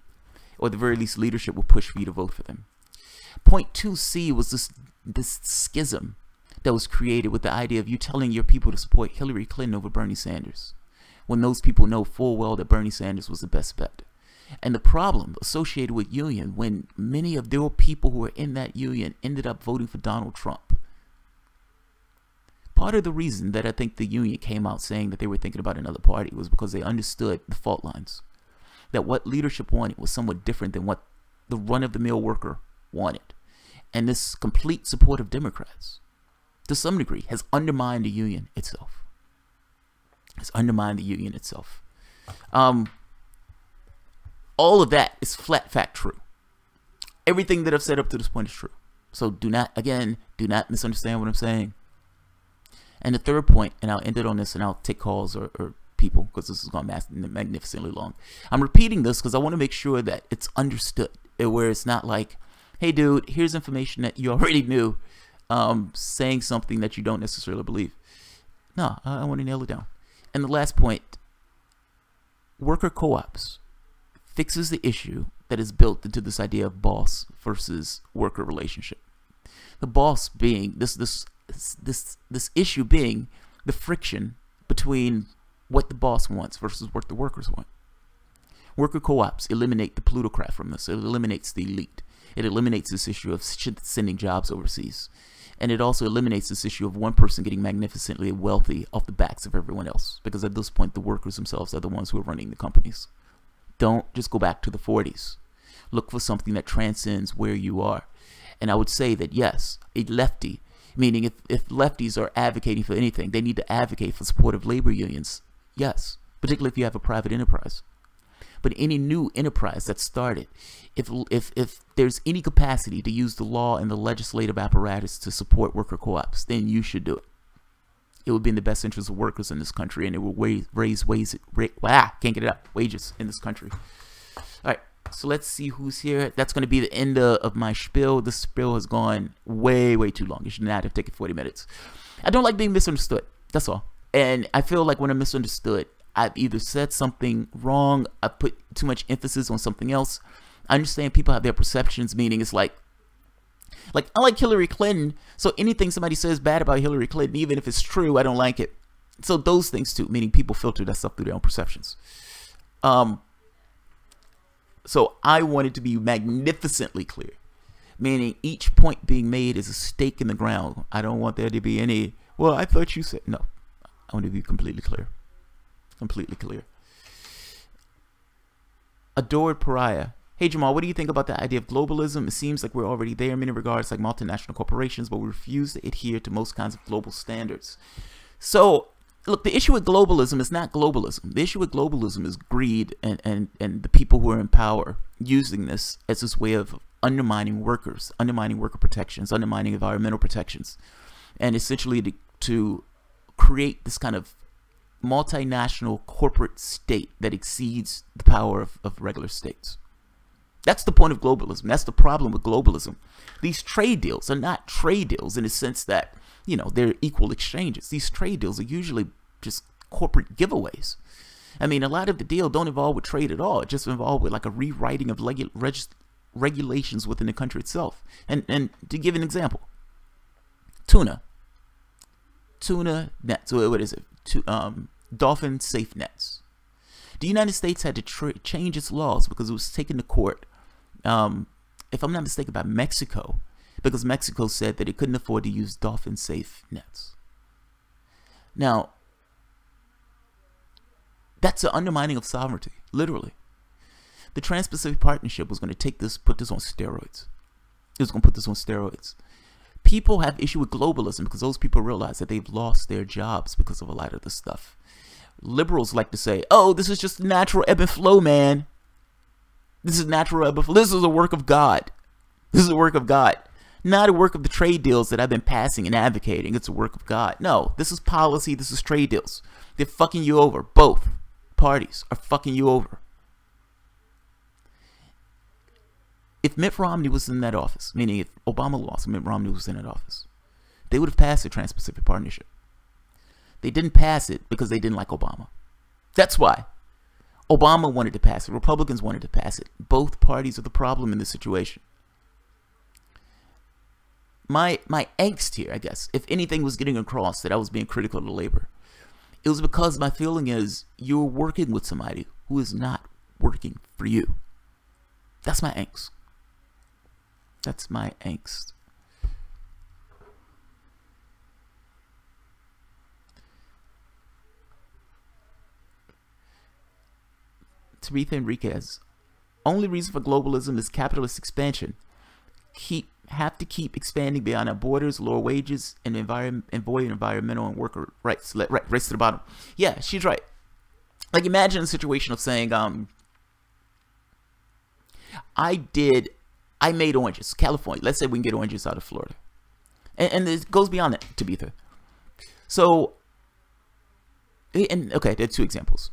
Or at the very least, leadership will push for you to vote for them. Point 2C was this schism that was created with the idea of you telling your people to support Hillary Clinton over Bernie Sanders, when those people know full well that Bernie Sanders was the best bet. And the problem associated with union, when many of their people who were in that union ended up voting for Donald Trump. Part of the reason that I think the union came out saying that they were thinking about another party was because they understood the fault lines. That what leadership wanted was somewhat different than what the run-of-the-mill worker wanted. And this complete support of Democrats, to some degree, has undermined the union itself. Has undermined the union itself. All of that is flat fact true. Everything that I've said up to this point is true. So do not misunderstand what I'm saying. And the third point, and I'll end it on this and I'll take calls or people because this is going magnificently long. I'm repeating this because I want to make sure that it's understood, where it's not like, hey dude, here's information that you already knew, saying something that you don't necessarily believe. No, I want to nail it down. And the last point, worker co-ops fixes the issue that is built into this idea of boss versus worker relationship. The boss being this issue being the friction between what the boss wants versus what the workers want. Worker co-ops eliminate the plutocrat from this. It eliminates the elite. It eliminates this issue of sending jobs overseas. And it also eliminates this issue of one person getting magnificently wealthy off the backs of everyone else. Because at this point, the workers themselves are the ones who are running the companies. Don't just go back to the 40s. Look for something that transcends where you are. And I would say that, yes, a lefty, meaning if lefties are advocating for anything, they need to advocate for support of labor unions. Yes, particularly if you have a private enterprise. But any new enterprise that's started, if there's any capacity to use the law and the legislative apparatus to support worker co-ops, then you should do it. It would be in the best interest of workers in this country, and it will raise wages in this country. All right, so let's see who's here. That's going to be the end of my spiel. This spiel has gone way, way too long. You should not have taken 40 minutes. I don't like being misunderstood. That's all. And I feel like when I'm misunderstood, I've either said something wrong, I put too much emphasis on something else. I understand people have their perceptions, meaning it's like I like Hillary Clinton, so anything somebody says bad about Hillary Clinton, even if it's true, I don't like it. So those things too, meaning people filter that stuff through their own perceptions. So I want it to be magnificently clear, meaning each point being made is a stake in the ground. I don't want there to be any, well, I thought you said, no. I want to be completely clear. Completely clear. Adored Pariah. Hey Jamal, what do you think about the idea of globalism? It seems like we're already there in many regards, like multinational corporations, but we refuse to adhere to most kinds of global standards. So, look, the issue with globalism is not globalism. The issue with globalism is greed and the people who are in power using this as this way of undermining workers, undermining worker protections, undermining environmental protections, and essentially to create this kind of multinational corporate state that exceeds the power of regular states. That's the point of globalism. That's the problem with globalism. These trade deals are not trade deals in the sense that, you know, they're equal exchanges. These trade deals are usually just corporate giveaways. I mean, a lot of the deal don't involve with trade at all. It just involved with like a rewriting of regulations within the country itself. And to give an example, tuna nets. What is it? Dolphin safe nets. The United States had to change its laws because it was taken to court, if I'm not mistaken, by Mexico, because Mexico said that it couldn't afford to use dolphin safe nets. Now, that's an undermining of sovereignty, literally. The Trans-Pacific Partnership was going to put this on steroids. It was going to put this on steroids. People have issue with globalism because those people realize that they've lost their jobs because of a lot of this stuff. Liberals like to say, oh, this is just natural ebb and flow, man. This is natural ebb and flow. This is a work of God. This is a work of God. Not a work of the trade deals that I've been passing and advocating. It's a work of God. No, this is policy. This is trade deals. They're fucking you over. Both parties are fucking you over. If Mitt Romney was in that office, meaning if Obama lost and Mitt Romney was in that office, they would have passed the Trans-Pacific Partnership. They didn't pass it because they didn't like Obama. That's why. Obama wanted to pass it. Republicans wanted to pass it. Both parties are the problem in this situation. My angst here, I guess, if anything was getting across that I was being critical of labor, it was because my feeling is you're working with somebody who is not working for you. That's my angst. That's my angst. Teresa Enriquez. Only reason for globalism is capitalist expansion. Have to keep expanding beyond our borders, lower wages, and avoid environmental and worker rights. Race to the bottom. Yeah, she's right. Like, imagine a situation of saying, I made oranges, California. Let's say we can get oranges out of Florida. And it goes beyond that, Tabitha. So, okay, there are two examples.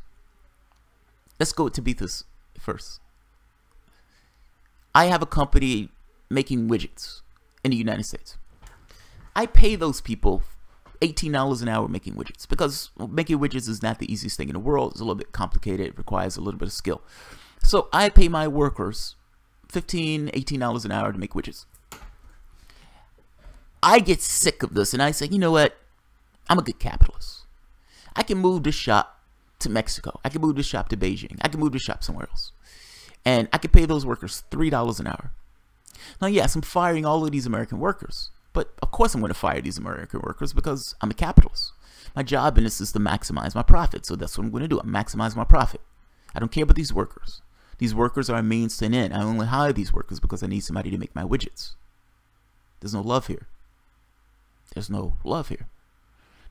Let's go with Tabitha's first. I have a company making widgets in the United States. I pay those people $18 an hour making widgets because making widgets is not the easiest thing in the world. It's a little bit complicated. It requires a little bit of skill. So I pay my workers $15, $18 an hour to make widgets. I get sick of this and I say, you know what? I'm a good capitalist. I can move this shop to Mexico. I can move this shop to Beijing. I can move this shop somewhere else. And I can pay those workers $3 an hour. Now, yes, I'm firing all of these American workers, but of course I'm going to fire these American workers because I'm a capitalist. My job in this is to maximize my profit, so that's what I'm going to do. I maximize my profit. I don't care about these workers. These workers are a means to an end. I only hire these workers because I need somebody to make my widgets. There's no love here. There's no love here.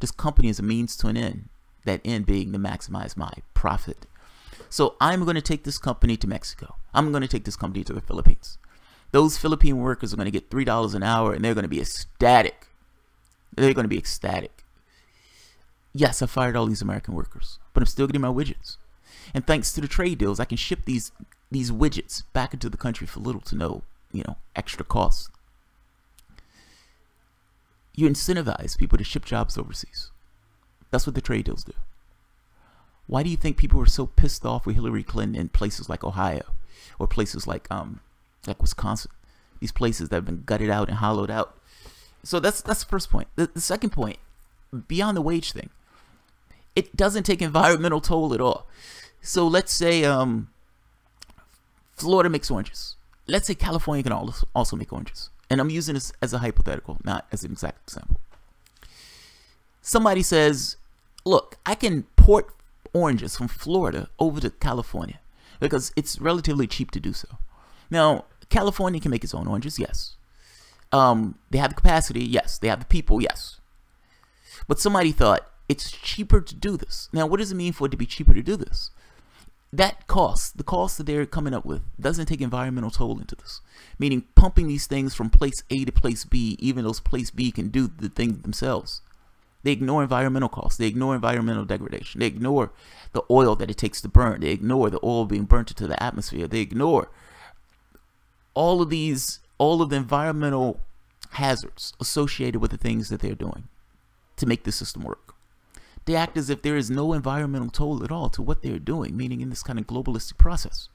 This company is a means to an end, that end being to maximize my profit. So I'm going to take this company to Mexico. I'm going to take this company to the Philippines. Those Philippine workers are going to get $3 an hour, and they're going to be ecstatic. They're going to be ecstatic. Yes, I fired all these American workers, but I'm still getting my widgets. And thanks to the trade deals, I can ship these widgets back into the country for little to no, extra cost. You incentivize people to ship jobs overseas. That's what the trade deals do. Why do you think people were so pissed off with Hillary Clinton in places like Ohio or places like Wisconsin? These places that have been gutted out and hollowed out. So that's the first point. The second point, beyond the wage thing, it doesn't take environmental toll at all. So let's say Florida makes oranges. Let's say California can also make oranges. And I'm using this as a hypothetical, not as an exact example. Somebody says, look, I can port oranges from Florida over to California because it's relatively cheap to do so. Now, California can make its own oranges, yes. They have the capacity, yes. They have the people, yes. But somebody thought it's cheaper to do this. Now, what does it mean for it to be cheaper to do this? That cost, the cost that they're coming up with, doesn't take environmental toll into this. Meaning pumping these things from place A to place B, even though place B can do the thing themselves. They ignore environmental costs. They ignore environmental degradation. They ignore the oil that it takes to burn. They ignore the oil being burnt into the atmosphere. They ignore all of the environmental hazards associated with the things that they're doing to make the system work. They act as if there is no environmental toll at all to what they're doing, meaning in this kind of globalistic process.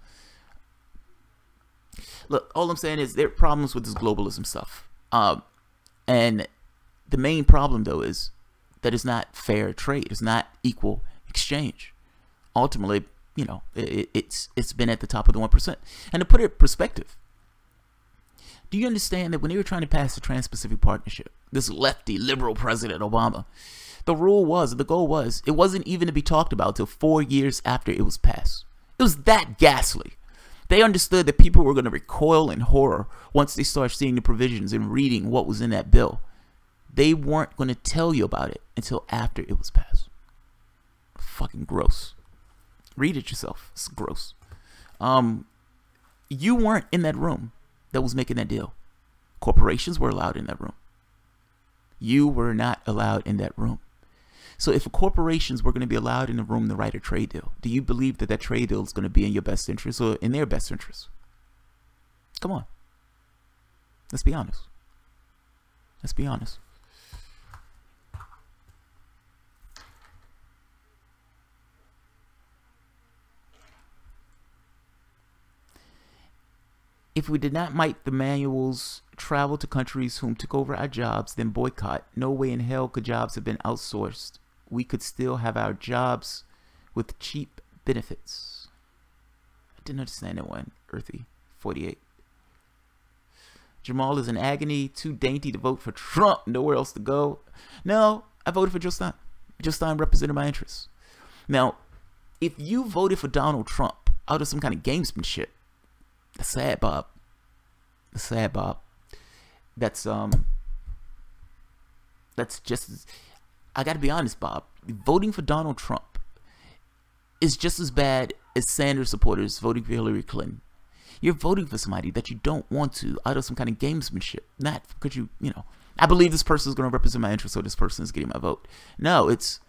Look, all I'm saying is there are problems with this globalism stuff. And the main problem, though, is that it's not fair trade. It's not equal exchange. Ultimately, it's been at the top of the 1%. And to put it in perspective, do you understand that when they were trying to pass the Trans-Pacific Partnership, this lefty liberal President Obama, the goal was, it wasn't even to be talked about until 4 years after it was passed. It was that ghastly. They understood that people were going to recoil in horror once they started seeing the provisions and reading what was in that bill. They weren't going to tell you about it until after it was passed. Fucking gross. Read it yourself. It's gross. You weren't in that room that was making that deal. Corporations were allowed in that room. You were not allowed in that room. So if corporations were going to be allowed in the room to write a trade deal, do you believe that that trade deal is going to be in your best interest or in their best interest? Come on. Let's be honest. Let's be honest. If we did not make the manuals travel to countries whom took over our jobs, then boycott, no way in hell could jobs have been outsourced. We could still have our jobs with cheap benefits. I didn't understand that one, Earthy 48. Jamal is in agony, too dainty to vote for Trump, nowhere else to go. No, I voted for Joe Stein. Joe Stein represented my interests. Now, if you voted for Donald Trump out of some kind of gamesmanship, that's sad, Bob. That's sad, Bob. That's just, I gotta be honest, Bob. Voting for Donald Trump is just as bad as Sanders supporters voting for Hillary Clinton. You're voting for somebody that you don't want to out of some kind of gamesmanship. Not because I believe this person is going to represent my interests, so this person is getting my vote. No, it's,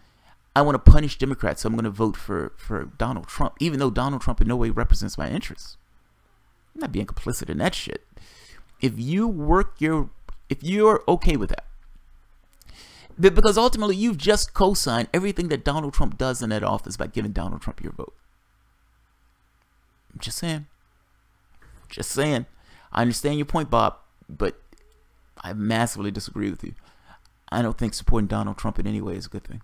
I want to punish Democrats, so I'm going to vote for Donald Trump, even though Donald Trump in no way represents my interests. I'm not being complicit in that shit. If you're okay with that, because ultimately you've just co-signed everything that Donald Trump does in that office by giving Donald Trump your vote. I'm just saying. Just saying. I understand your point, Bob, but I massively disagree with you. I don't think supporting Donald Trump in any way is a good thing.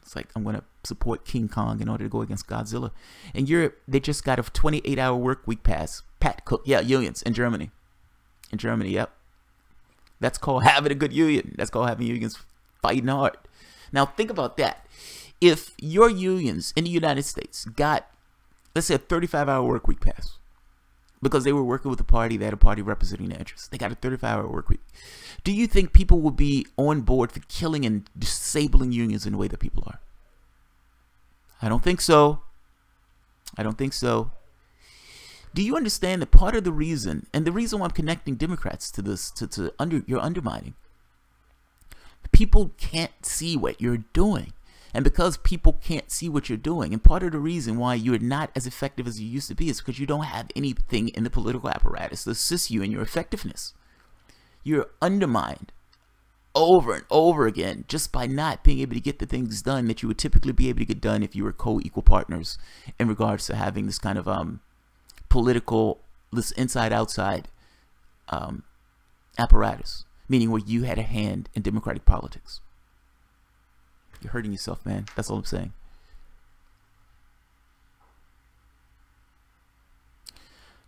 It's like I'm going to support King Kong in order to go against Godzilla. And Europe, they just got a 28-hour work week pass. Pat Cook. Yeah, unions in Germany. In Germany, yep. That's called having a good union. That's called having unions fighting hard. Now think about that. If your unions in the United States got, let's say, a 35-hour work week pass because they were working with a party that had a party representing their interests. They got a 35-hour work week. Do you think people would be on board for killing and disabling unions in the way that people are? I don't think so. I don't think so. Do you understand that part of the reason, and the reason why I'm connecting Democrats to this, your undermining, people can't see what you're doing. And because people can't see what you're doing, and part of the reason why you're not as effective as you used to be is because you don't have anything in the political apparatus to assist you in your effectiveness. You're undermined over and over again just by not being able to get the things done that you would typically be able to get done if you were co-equal partners in regards to having this kind of political, this inside-outside apparatus, meaning where you had a hand in democratic politics. You're hurting yourself, man. That's all I'm saying.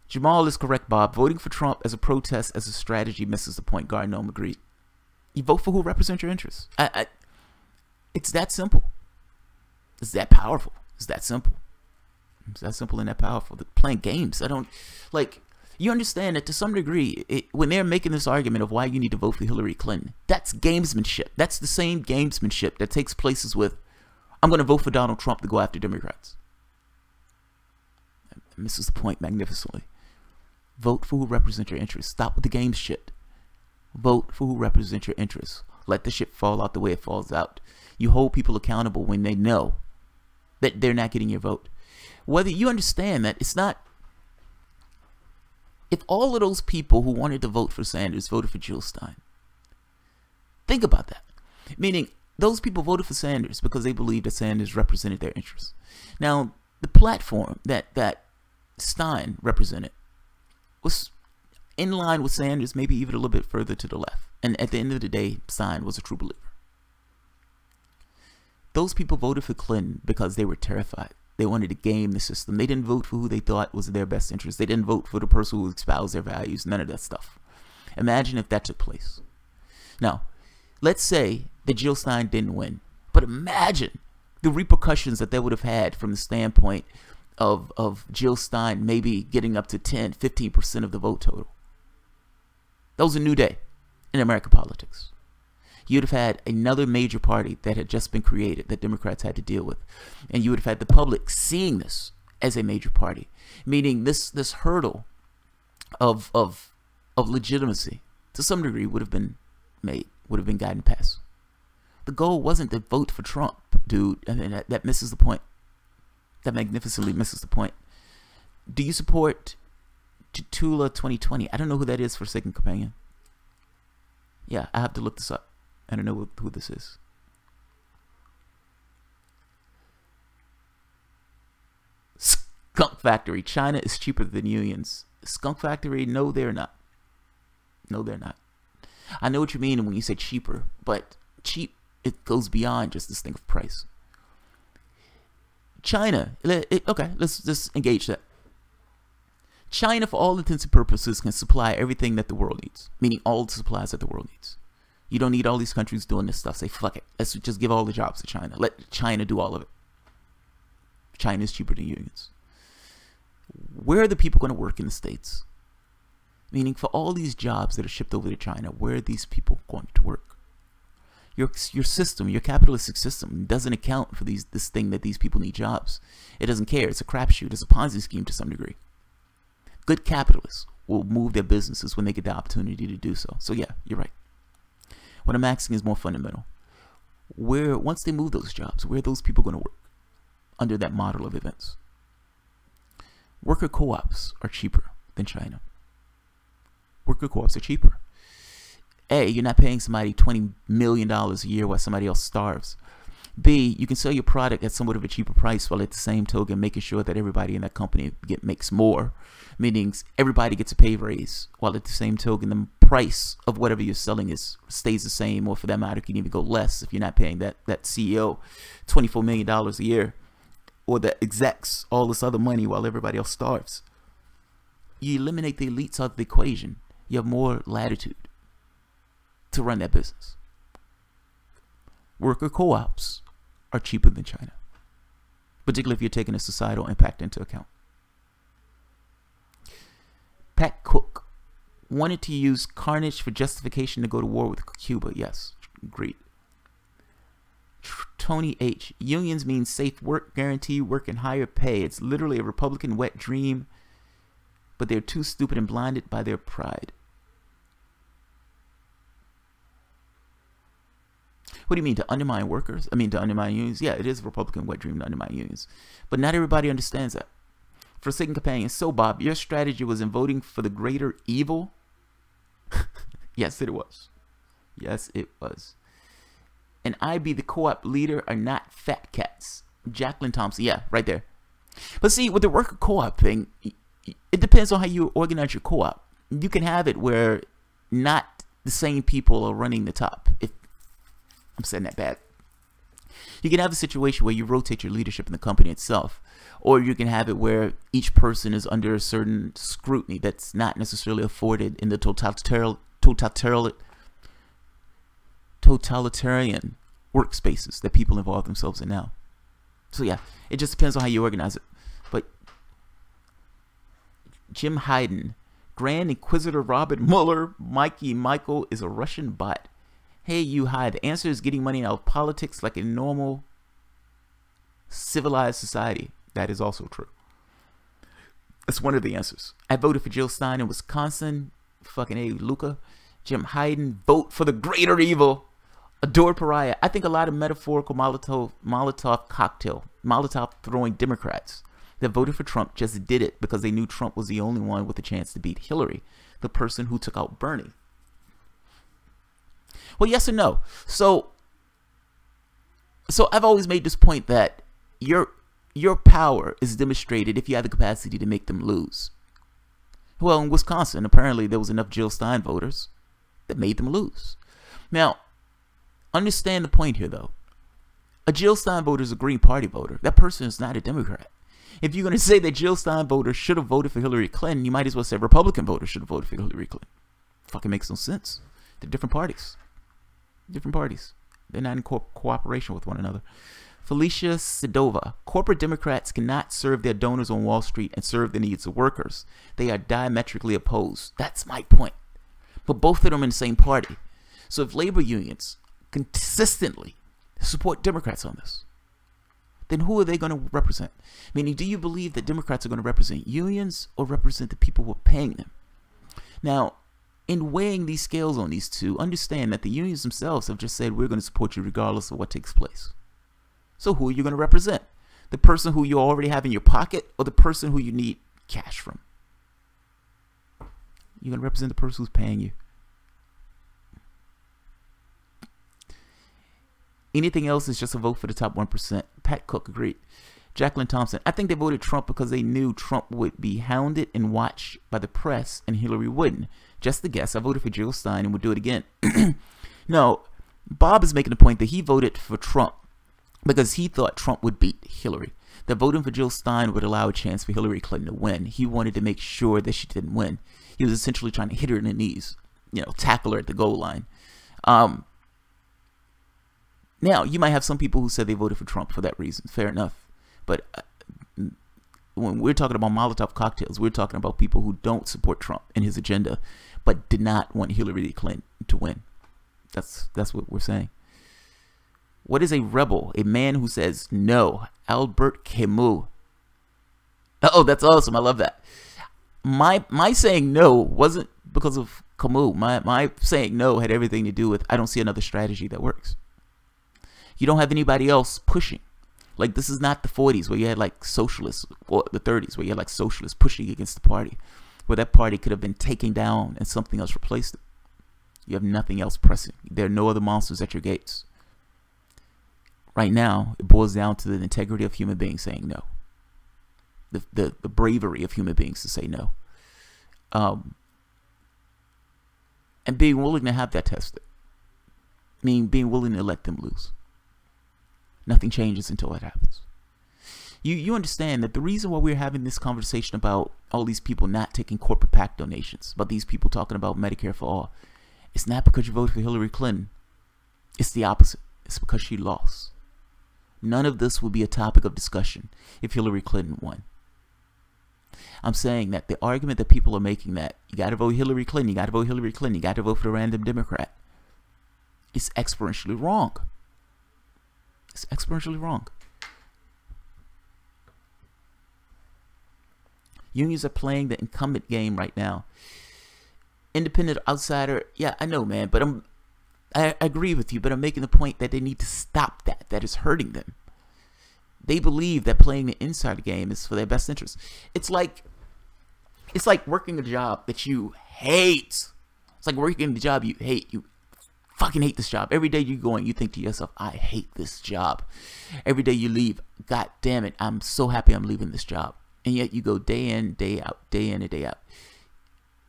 Jamal is correct, Bob. Voting for Trump as a protest, as a strategy, misses the point. Garnome agreed. You vote for who represents your interests. It's that simple. It's that powerful. It's that simple. It's that simple and that powerful. They're playing games. I don't, like, you understand that to some degree, when they're making this argument of why you need to vote for Hillary Clinton, that's gamesmanship. That's the same gamesmanship that takes places with, I'm going to vote for Donald Trump to go after Democrats. It misses the point magnificently. Vote for who represents your interests. Stop with the game shit. Vote for who represents your interests. Let the shit fall out the way it falls out. You hold people accountable when they know that they're not getting your vote. Whether you understand that it's not, if all of those people who wanted to vote for Sanders voted for Jill Stein, think about that. Meaning, those people voted for Sanders because they believed that Sanders represented their interests. Now, the platform that Stein represented was in line with Sanders, maybe even a little bit further to the left. And at the end of the day, Stein was a true believer. Those people voted for Clinton because they were terrified. They wanted to game the system. They didn't vote for who they thought was in their best interest. They didn't vote for the person who espoused their values. None of that stuff. Imagine if that took place. Now, let's say that Jill Stein didn't win. But imagine the repercussions that would have had from the standpoint of Jill Stein maybe getting up to 10, 15% of the vote total. That was a new day in American politics. You'd have had another major party that had just been created that Democrats had to deal with. And you would have had the public seeing this as a major party. Meaning this hurdle of legitimacy, to some degree, would have been gotten past. The goal wasn't to vote for Trump, dude. I mean, that misses the point. That magnificently misses the point. Do you support Tula 2020? I don't know who that is for Second Companion. Yeah, I have to look this up. I don't know who this is. Skunk Factory. China is cheaper than unions. Skunk Factory, no, they're not. No, they're not. I know what you mean when you say cheaper, but cheap, it goes beyond just this thing of price. China, okay, let's just engage that. China, for all intents and purposes, can supply everything that the world needs, meaning all the supplies that the world needs. You don't need all these countries doing this stuff. Say, fuck it. Let's just give all the jobs to China. Let China do all of it. China is cheaper than unions. Where are the people going to work in the States? Meaning, for all these jobs that are shipped over to China, where are these people going to work? Your system, your capitalistic system, doesn't account for this thing that these people need jobs. It doesn't care. It's a crapshoot. It's a Ponzi scheme to some degree. Good capitalists will move their businesses when they get the opportunity to do so. So yeah, you're right. What I'm asking is more fundamental. Once they move those jobs, where are those people going to work under that model of events? Worker co-ops are cheaper than China. Worker co-ops are cheaper. A, you're not paying somebody $20 million a year while somebody else starves. B, you can sell your product at somewhat of a cheaper price while at the same token making sure that everybody in that company makes more. Meaning everybody gets a pay raise while at the same token the price of whatever you're selling stays the same, or for that matter can even go less if you're not paying that CEO $24 million a year, or the execs all this other money while everybody else starves. you eliminate the elites out of the equation, you have more latitude to run that business. Worker co-ops are cheaper than China, particularly if you're taking a societal impact into account. Pat Cook wanted to use carnage for justification to go to war with Cuba. Yes, agreed. Tony H. Unions mean safe work, guarantee work, and higher pay. It's literally a Republican wet dream, but they're too stupid and blinded by their pride. What do you mean, to undermine workers? I mean, to undermine unions? Yeah, it is a Republican wet dream to undermine unions. But not everybody understands that. Forsaken Companion. So, Bob, your strategy was in voting for the greater evil? Yes, it was. Yes, it was. And I be the co-op leader are not fat cats. Jacqueline Thompson. Yeah, right there. But see, with the worker co-op thing, it depends on how you organize your co-op. You can have it where not the same people are running the top. If I'm saying that bad. You can have a situation where you rotate your leadership in the company itself, or you can have it where each person is under a certain scrutiny that's not necessarily afforded in the totalitarian workspaces that people involve themselves in now. So yeah, it just depends on how you organize it. But Jim Hayden, Grand Inquisitor Robert Mueller, Mikey Michael is a Russian bot. Hey, you hide. The answer is getting money out of politics like a normal, civilized society. That is also true. That's one of the answers. I voted for Jill Stein in Wisconsin. Fucking A, Luca. Jim Hayden, vote for the greater evil. Adored Pariah. I think a lot of metaphorical Molotov throwing Democrats that voted for Trump just did it because they knew Trump was the only one with a chance to beat Hillary, the person who took out Bernie. Well, yes and no. So I've always made this point that your power is demonstrated if you have the capacity to make them lose. Well, in Wisconsin, apparently there was enough Jill Stein voters that made them lose. Now, understand the point here, though. A Jill Stein voter is a Green Party voter. That person is not a Democrat. If you're going to say that Jill Stein voters should have voted for Hillary Clinton, you might as well say Republican voters should have voted for Hillary Clinton. Fucking makes no sense. They're different parties. Different parties. They're not in cooperation with one another. Felicia Sedova. Corporate Democrats cannot serve their donors on Wall Street and serve the needs of workers. They are diametrically opposed. That's my point. But both of them in the same party. So if labor unions consistently support Democrats on this, then who are they going to represent? Meaning, do you believe that Democrats are going to represent unions or represent the people who are paying them? Now, in weighing these scales on these two, understand that the unions themselves have just said, we're going to support you regardless of what takes place. So who are you going to represent? The person who you already have in your pocket or the person who you need cash from? You're going to represent the person who's paying you. Anything else is just a vote for the top 1%. Pat Cook agreed. Jacqueline Thompson. I think they voted Trump because they knew Trump would be hounded and watched by the press and Hillary wouldn't. Just a guess. I voted for Jill Stein and would do it again. No, Bob is making the point that he voted for Trump because he thought Trump would beat Hillary. That voting for Jill Stein would allow a chance for Hillary Clinton to win. He wanted to make sure that she didn't win. He was essentially trying to hit her in the knees, tackle her at the goal line. Now, you might have some people who said they voted for Trump for that reason. Fair enough. But when we're talking about Molotov cocktails, we're talking about people who don't support Trump and his agenda, but did not want Hillary Clinton to win. That's what we're saying. What is a rebel? A man who says no. Albert Camus. Oh, that's awesome. I love that. My saying no wasn't because of Camus. My saying no had everything to do with I don't see another strategy that works. You don't have anybody else pushing. Like, this is not the 40s where you had like socialists, or the 30s where you had like socialists pushing against the party, where that party could have been taken down and something else replaced it. You have nothing else pressing. There are no other monsters at your gates. Right now, it boils down to the integrity of human beings saying no. The bravery of human beings to say no. And being willing to have that tested. Meaning being willing to let them lose. Nothing changes until it happens. You understand that the reason why we're having this conversation about all these people not taking corporate PAC donations, about these people talking about Medicare for all, it's not because you voted for Hillary Clinton. It's the opposite. It's because she lost. None of this would be a topic of discussion if Hillary Clinton won. I'm saying that the argument that people are making that you got to vote Hillary Clinton, you got to vote Hillary Clinton, you got to vote for the random Democrat, is exponentially wrong. It's exponentially wrong. Unions are playing the incumbent game right now. Independent outsider, yeah, I know, man, but I agree with you, but I'm making the point that they need to stop that. That is hurting them. They believe that playing the insider game is for their best interest. It's like working a job that you hate. It's like working a job you hate. You fucking hate this job. Every day you go and you think to yourself, I hate this job. Every day you leave, God damn it, I'm so happy I'm leaving this job. And yet you go day in, day out, day in and day out.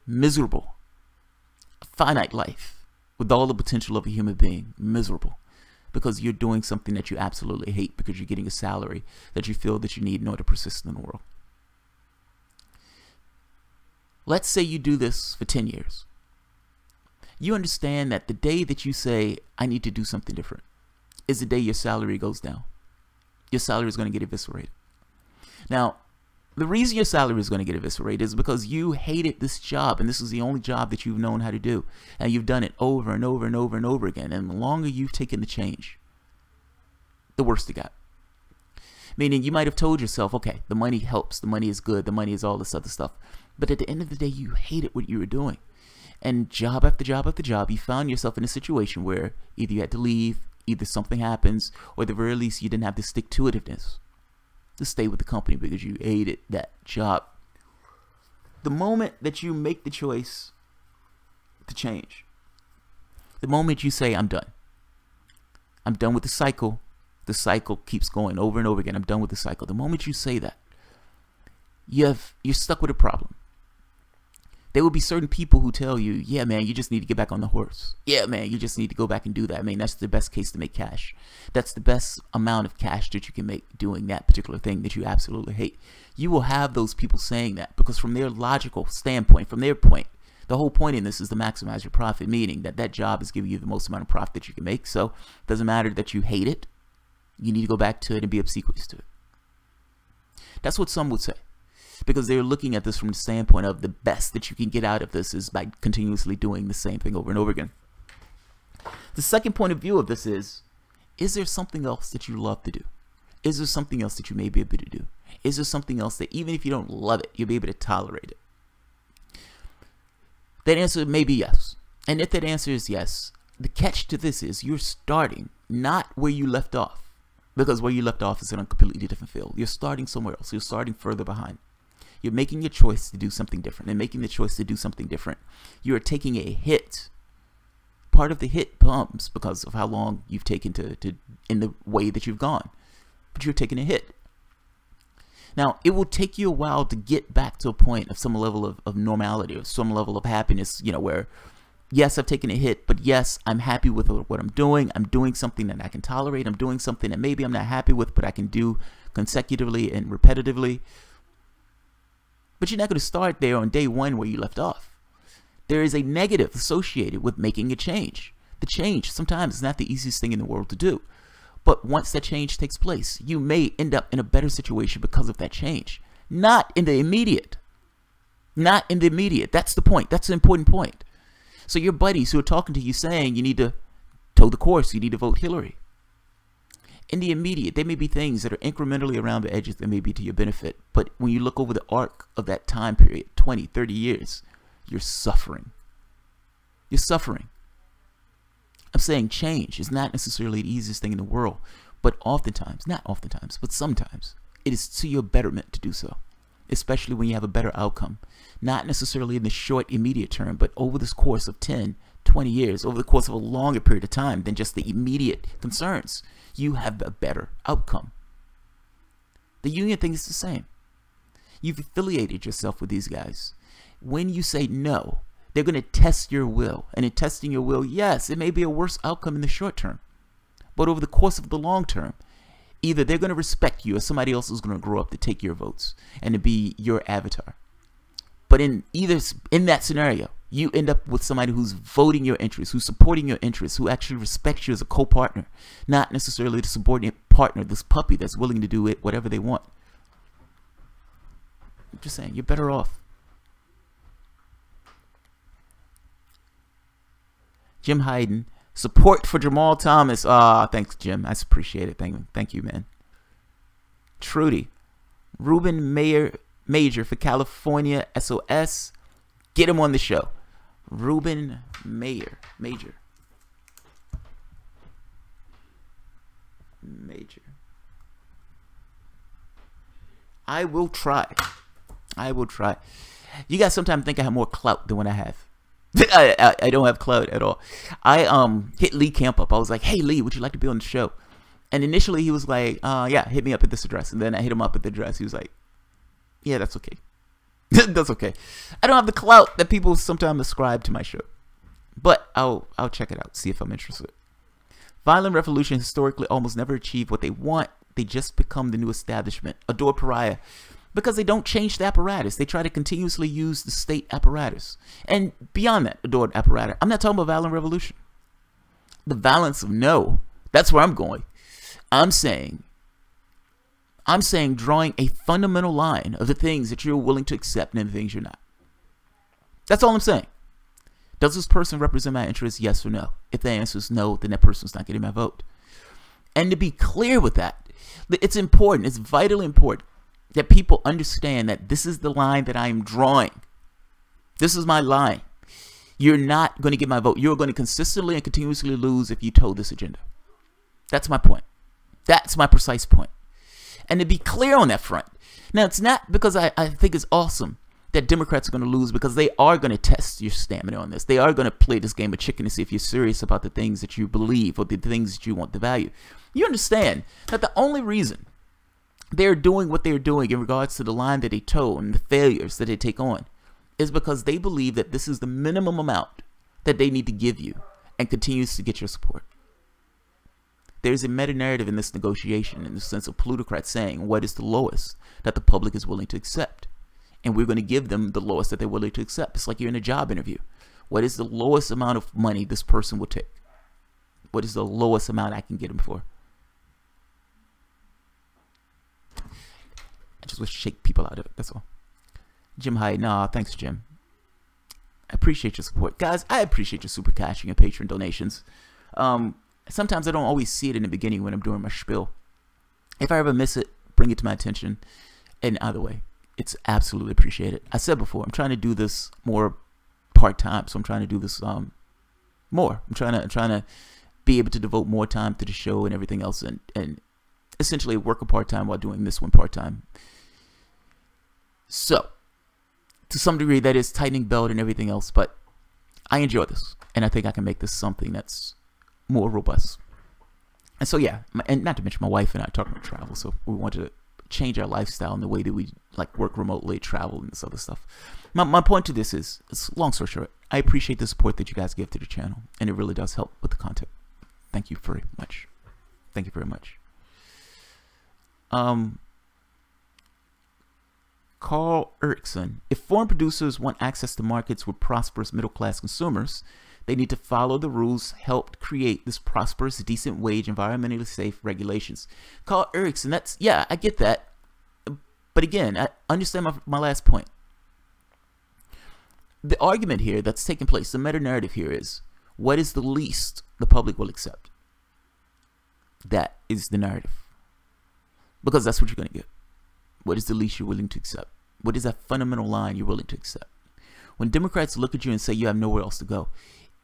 Miserable. A finite life with all the potential of a human being. Miserable. Because you're doing something that you absolutely hate because you're getting a salary that you feel that you need in order to persist in the world. Let's say you do this for 10 years. You understand that the day that you say, I need to do something different, is the day your salary goes down. Your salary is going to get eviscerated. Now, the reason your salary is going to get eviscerated is because you hated this job, and this is the only job that you've known how to do, and you've done it over and over and over and over again, and the longer you've taken the change, the worse it got. Meaning you might have told yourself, okay, the money helps, the money is good, the money is all this other stuff, but at the end of the day, you hated what you were doing. And job after job after job, you found yourself in a situation where either you had to leave, either something happens, or at the very least, you didn't have the stick-to-itiveness to stay with the company because you hated that job. The moment that you make the choice to change, the moment you say, I'm done with the cycle keeps going over and over again, I'm done with the cycle. The moment you say that, you're stuck with a problem. There will be certain people who tell you, yeah, man, you just need to get back on the horse. Yeah, man, you just need to go back and do that. I mean, that's the best case to make cash. That's the best amount of cash that you can make doing that particular thing that you absolutely hate. You will have those people saying that because from their logical standpoint, from their point, the whole point in this is to maximize your profit, meaning that that job is giving you the most amount of profit that you can make. So it doesn't matter that you hate it. You need to go back to it and be obsequious to it. That's what some would say, because they're looking at this from the standpoint of the best that you can get out of this is by continuously doing the same thing over and over again. The second point of view of this is there something else that you love to do? Is there something else that you may be able to do? Is there something else that even if you don't love it, you'll be able to tolerate it? That answer may be yes. And if that answer is yes, the catch to this is you're starting not where you left off, because where you left off is in a completely different field. You're starting somewhere else. You're starting further behind. You're making your choice to do something different, and making the choice to do something different, you are taking a hit. Part of the hit comes because of how long you've taken to in the way that you've gone, but you're taking a hit. Now, it will take you a while to get back to a point of some level of normality, or some level of happiness, you know, where, yes, I've taken a hit, but yes, I'm happy with what I'm doing. I'm doing something that I can tolerate. I'm doing something that maybe I'm not happy with, but I can do consecutively and repetitively. But you're not going to start there on day one where you left off. There is a negative associated with making a change. The change sometimes is not the easiest thing in the world to do. But once that change takes place, you may end up in a better situation because of that change. Not in the immediate. Not in the immediate. That's the point. That's the important point. So your buddies who are talking to you saying you need to toe the course, you need to vote Hillary. In the immediate, there may be things that are incrementally around the edges that may be to your benefit. But when you look over the arc of that time period, 20, 30 years, you're suffering. You're suffering. I'm saying change is not necessarily the easiest thing in the world, but oftentimes, not oftentimes, but sometimes, it is to your betterment to do so, especially when you have a better outcome. Not necessarily in the short, immediate term, but over this course of 10, 20 years, over the course of a longer period of time than just the immediate concerns, you have a better outcome. The union thing is the same. You've affiliated yourself with these guys. When you say no, they're going to test your will. And in testing your will, yes, it may be a worse outcome in the short term. But over the course of the long term, Either they're going to respect you or somebody else is going to grow up to take your votes and to be your avatar. But in that scenario, you end up with somebody who's voting your interests, who's supporting your interests, who actually respects you as a co-partner, not necessarily the subordinate partner, this puppy that's willing to do it whatever they want. I'm just saying, you're better off. Jim Hayden, support for Jamal Thomas. Thanks, Jim. I appreciate it. Thank you, man. Trudy, Ruben Major for California SOS. Get him on the show. Ruben Major. I will try. You guys sometimes think I have more clout than what I have. I don't have clout at all. I hit Lee Camp up. I was like, hey Lee, would you like to be on the show? And initially he was like, yeah, hit me up at this address. And then I hit him up at the address. He was like, yeah, that's okay. That's okay. I don't have the clout that people sometimes ascribe to my show. But I'll check it out, see if I'm interested. Violent revolution historically almost never achieve what they want. They just become the new establishment. Adore pariah. Because they don't change the apparatus. They try to continuously use the state apparatus. And beyond that, adored apparatus. I'm not talking about violent revolution. The violence of no. That's where I'm going. I'm saying drawing a fundamental line of the things that you're willing to accept and the things you're not. That's all I'm saying. Does this person represent my interests? Yes or no? If the answer is no, then that person's not getting my vote. And to be clear with that, it's important, it's vitally important that people understand that this is the line that I am drawing. This is my line. You're not going to get my vote. You're going to consistently and continuously lose if you toe this agenda. That's my point. That's my precise point. And to be clear on that front. Now, it's not because I think it's awesome that Democrats are going to lose, because they are going to test your stamina on this. They are going to play this game of chicken to see if you're serious about the things that you believe or the things that you want to value. You understand that the only reason they're doing what they're doing in regards to the line that they toe and the failures that they take on is because they believe that this is the minimum amount that they need to give you and continues to get your support. There's a meta-narrative in this negotiation in the sense of plutocrats saying what is the lowest that the public is willing to accept. And we're going to give them the lowest that they're willing to accept. It's like you're in a job interview. What is the lowest amount of money this person will take? What is the lowest amount I can get them for? I just wish to shake people out of it. That's all. Jim Hyde. Nah, thanks, Jim. I appreciate your support. Guys, I appreciate your super cashing and Patreon donations. Sometimes I don't always see it in the beginning when I'm doing my spiel. If I ever miss it, bring it to my attention. And either way, it's absolutely appreciated. I said before, I'm trying to do this more part-time, so I'm trying to do this more. I'm trying to be able to devote more time to the show and everything else, and essentially work a part-time while doing this one part-time. So, to some degree, that is tightening belt and everything else, but I enjoy this, and I think I can make this something that's more robust. And so, yeah, and not to mention my wife and I are talking about travel, so we want to change our lifestyle in the way that we like work remotely, travel, and this other stuff. My point to this is, it's long story short, I appreciate the support that you guys give to the channel, and it really does help with the content. Thank you very much. Thank you very much. Carl Erickson, if foreign producers want access to markets with prosperous middle-class consumers, they need to follow the rules helped create this prosperous, decent wage, environmentally safe regulations. Carl Erickson, that's, yeah, I get that. But again, I understand my last point. The argument here that's taking place, the meta-narrative here is, what is the least the public will accept? That is the narrative. Because that's what you're going to get. What is the least you're willing to accept? What is that fundamental line you're willing to accept? When Democrats look at you and say you have nowhere else to go,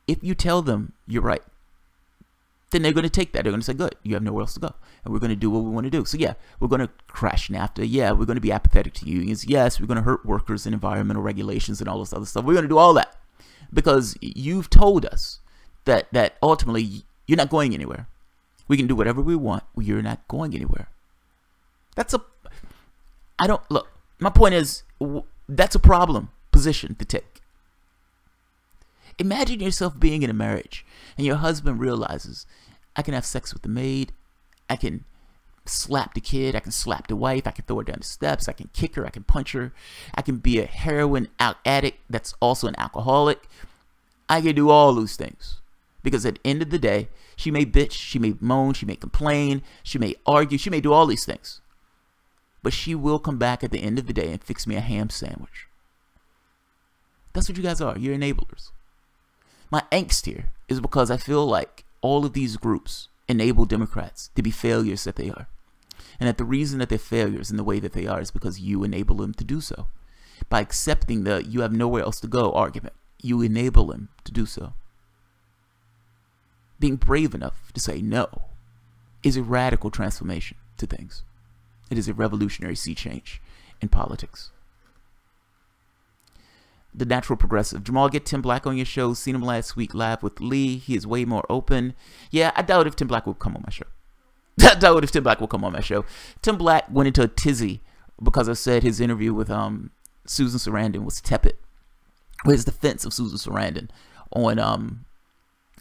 if you tell them you're right, then they're going to take that. They're going to say, good, you have nowhere else to go. And we're going to do what we want to do. So yeah, we're going to crash NAFTA. Yeah, we're going to be apathetic to unions. Yes, we're going to hurt workers and environmental regulations and all this other stuff. We're going to do all that because you've told us that ultimately you're not going anywhere. We can do whatever we want. You're not going anywhere. Look, my point is, that's a problem position to take. Imagine yourself being in a marriage and your husband realizes, I can have sex with the maid, I can slap the kid, I can slap the wife, I can throw her down the steps, I can kick her, I can punch her, I can be a heroin addict that's also an alcoholic. I can do all those things. Because at the end of the day, she may bitch, she may moan, she may complain, she may argue, she may do all these things. But she will come back at the end of the day and fix me a ham sandwich. That's what you guys are. You're enablers. My angst here is because I feel like all of these groups enable Democrats to be failures that they are. And that the reason that they're failures in the way that they are is because you enable them to do so. By accepting the "you have nowhere else to go" argument, you enable them to do so. Being brave enough to say no is a radical transformation to things. It is a revolutionary sea change in politics. The Natural Progressive. Jamal, get Tim Black on your show. Seen him last week live with Lee. He is way more open. Yeah, I doubt if Tim Black will come on my show. I doubt if Tim Black will come on my show. Tim Black went into a tizzy because I said his interview with Susan Sarandon was tepid. His defense of Susan Sarandon on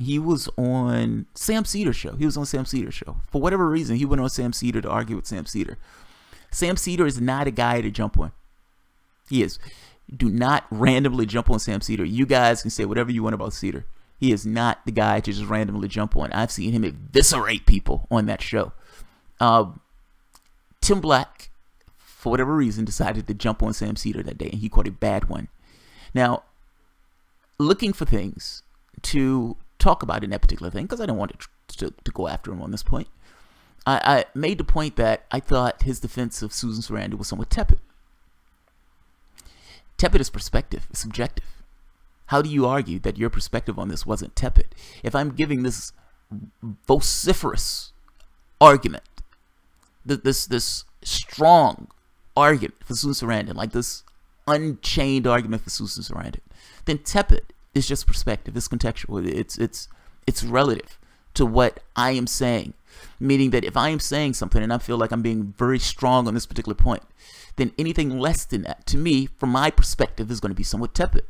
he was on Sam Cedar's show. He was on Sam Cedar's show. For whatever reason, he went on Sam Cedar to argue with Sam Cedar. Sam Cedar is not a guy to jump on. He is. Do not randomly jump on Sam Cedar. You guys can say whatever you want about Cedar. He is not the guy to just randomly jump on. I've seen him eviscerate people on that show. Tim Black, for whatever reason, decided to jump on Sam Cedar that day, and he caught a bad one. Now, looking for things to talk about in that particular thing, because I don't want to go after him on this point, I made the point that I thought his defense of Susan Sarandon was somewhat tepid. Tepid is perspective. It's subjective. How do you argue that your perspective on this wasn't tepid? If I'm giving this vociferous argument, this strong argument for Susan Sarandon, like this unchained argument for Susan Sarandon, then tepid is just perspective. It's contextual. It's relative to what I am saying. Meaning that if I am saying something and I feel like I'm being very strong on this particular point, then anything less than that, to me, from my perspective, is going to be somewhat tepid.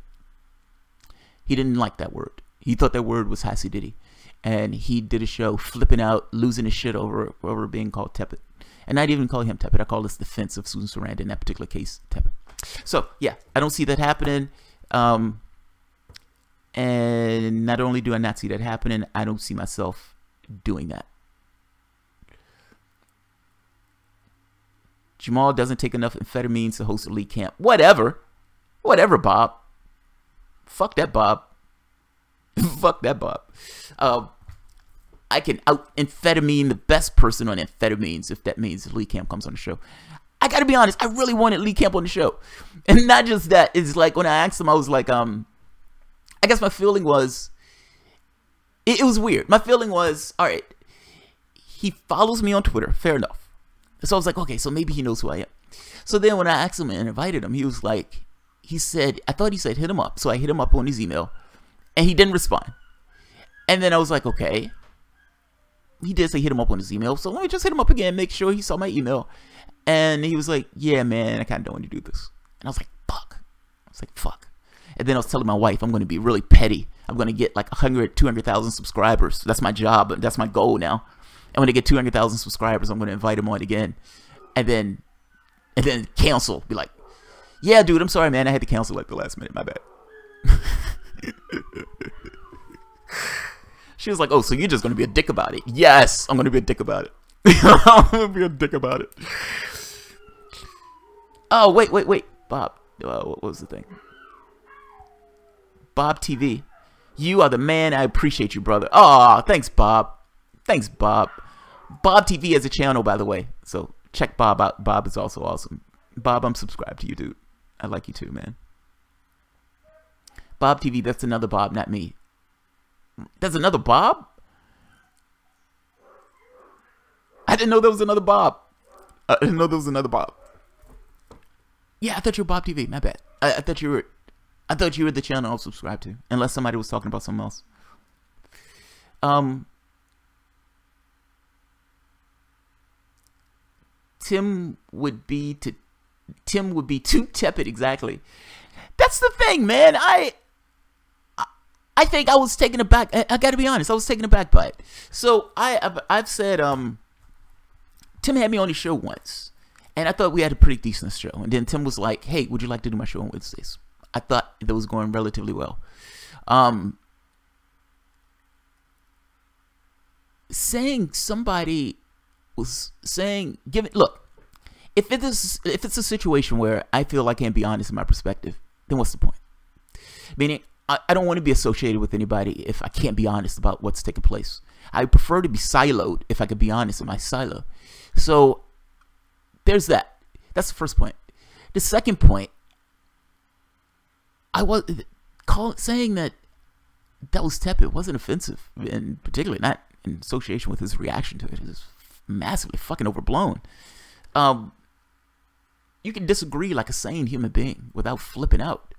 He didn't like that word. He thought that word was hasidity. And he did a show flipping out, losing his shit over being called tepid. And I didn't even call him tepid. I call this defense of Susan Sarandon, in that particular case, tepid. So, yeah, I don't see that happening. And not only do I not see that happening, I don't see myself doing that. Jamal doesn't take enough amphetamines to host elite camp. Whatever. Whatever, Bob. Fuck that, Bob. Fuck that, Bob. I can out-amphetamine the best person on amphetamines if that means Lee Camp comes on the show. I gotta be honest, I really wanted Lee Camp on the show. And not just that, it's like when I asked him, I was like, I guess my feeling was, it was weird. My feeling was, all right, he follows me on Twitter, fair enough. So I was like, okay, so maybe he knows who I am. So then when I asked him and invited him, he was like, I thought he said hit him up. So I hit him up on his email and he didn't respond. And then I was like, okay, he did say hit him up on his email. So let me just hit him up again, make sure he saw my email. And he was like, yeah, man, I kind of don't want to do this. And I was like, fuck. And then I was telling my wife, I'm going to be really petty. I'm going to get like 100, 200,000 subscribers. That's my job. That's my goal now. And when I get 200,000 subscribers, I'm going to invite him on again. And then cancel. Be like, yeah, dude, I'm sorry, man. I had to cancel at the last minute. My bad. She was like, oh, so you're just going to be a dick about it. Yes, I'm going to be a dick about it. I'm going to be a dick about it. Oh, wait. Bob. What was the thing? Bob TV. You are the man. I appreciate you, brother. Oh, thanks, Bob. Thanks, Bob. Bob TV has a channel, by the way. So check Bob out. Bob is also awesome. Bob, I'm subscribed to you, dude. I like you too, man. Bob TV, that's another Bob, not me. That's another Bob? I didn't know there was another Bob. Yeah, I thought you were Bob TV. My bad. I thought you were the channel I was subscribed to. Unless somebody was talking about something else. Tim would be too tepid. Exactly. That's the thing, man. I think I was taken aback. I got to be honest. I was taken aback by it. So I've said Tim had me on his show once, and I thought we had a pretty decent show. And then Tim was like, "Hey, would you like to do my show on Wednesdays?" I thought that was going relatively well. Saying somebody was saying, look, if it's a situation where I feel I can't be honest in my perspective, then what's the point? Meaning, I don't want to be associated with anybody if I can't be honest about what's taking place. I prefer to be siloed if I could be honest in my silo. So there's that. That's the first point. The second point, I was saying that was tepid wasn't offensive, and particularly not in association with his reaction to it. It is massively fucking overblown. You can disagree like a sane human being without flipping out.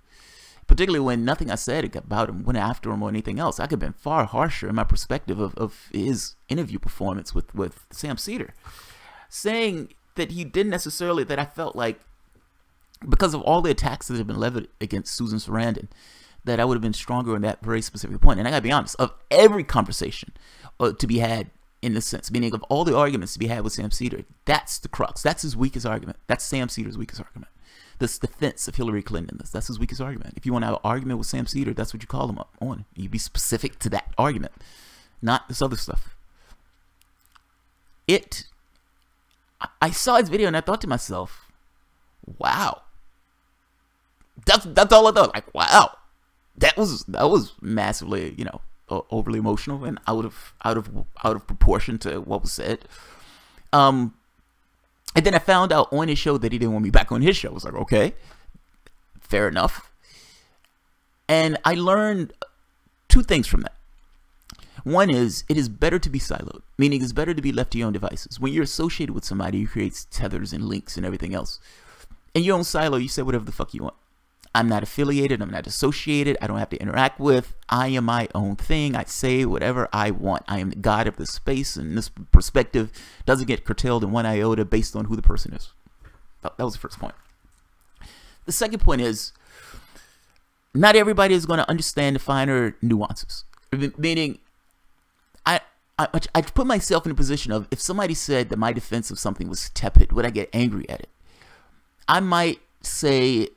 Particularly when nothing I said about him went after him or anything else. I could have been far harsher in my perspective of his interview performance with Sam Cedar. Saying that he didn't necessarily, that I felt like, because of all the attacks that have been levied against Susan Sarandon, that I would have been stronger on that very specific point. And I gotta be honest, of every conversation to be had in this sense, meaning of all the arguments to be had with Sam Cedar, that's the crux. That's his weakest argument. That's Sam Cedar's weakest argument. This defense of Hillary Clinton, that's his weakest argument. If you want to have an argument with Sam Cedar, that's what you call him up on. You be specific to that argument, not this other stuff. I saw his video and I thought to myself, wow. That's all I thought. Like, wow. That was massively, overly emotional and out of proportion to what was said. And then I found out on his show that he didn't want me back on his show. I was like, okay, fair enough. And I learned two things from that. One is, it is better to be siloed, meaning it's better to be left to your own devices. When you're associated with somebody, you create tethers and links and everything else. In your own silo, you say whatever the fuck you want. I'm not affiliated. I'm not associated. I don't have to interact with. I am my own thing. I say whatever I want. I am the god of this space, and this perspective doesn't get curtailed in one iota based on who the person is. That was the first point. The second point is, not everybody is going to understand the finer nuances. Meaning, I put myself in a position of, if somebody said that my defense of something was tepid, would I get angry at it? I might say,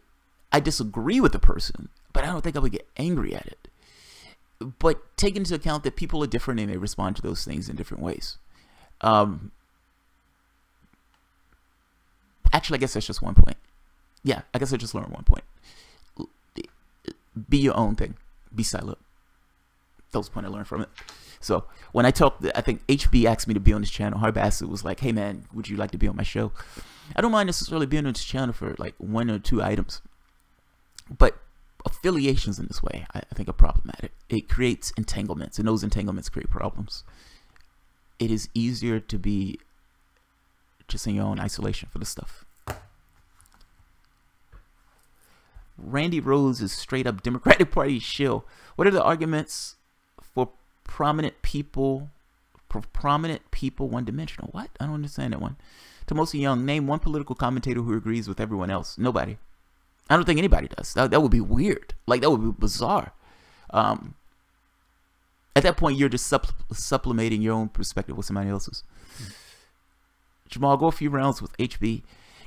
I disagree with the person, but I don't think I would get angry at it. But take into account that people are different and they respond to those things in different ways. Actually, I guess that's just one point. Yeah, I guess I just learned one point. Be your own thing. Be siloed. That was the point I learned from it. So when I talked, I think HB asked me to be on his channel. Harbasset was like, hey man, would you like to be on my show? I don't mind necessarily being on his channel for like 1 or 2 items. But affiliations in this way, I think, are problematic. It creates entanglements, and those entanglements create problems. It is easier to be just in your own isolation for this stuff. Randy Rose is straight up Democratic Party shill. What are the arguments for prominent people one-dimensional? What? I don't understand that one. To Tomosi Young, name one political commentator who agrees with everyone else. Nobody. I don't think anybody does. That would be weird. Like, that would be bizarre. At that point, you're just supplementing your own perspective with somebody else's. Jamal, go a few rounds with HB.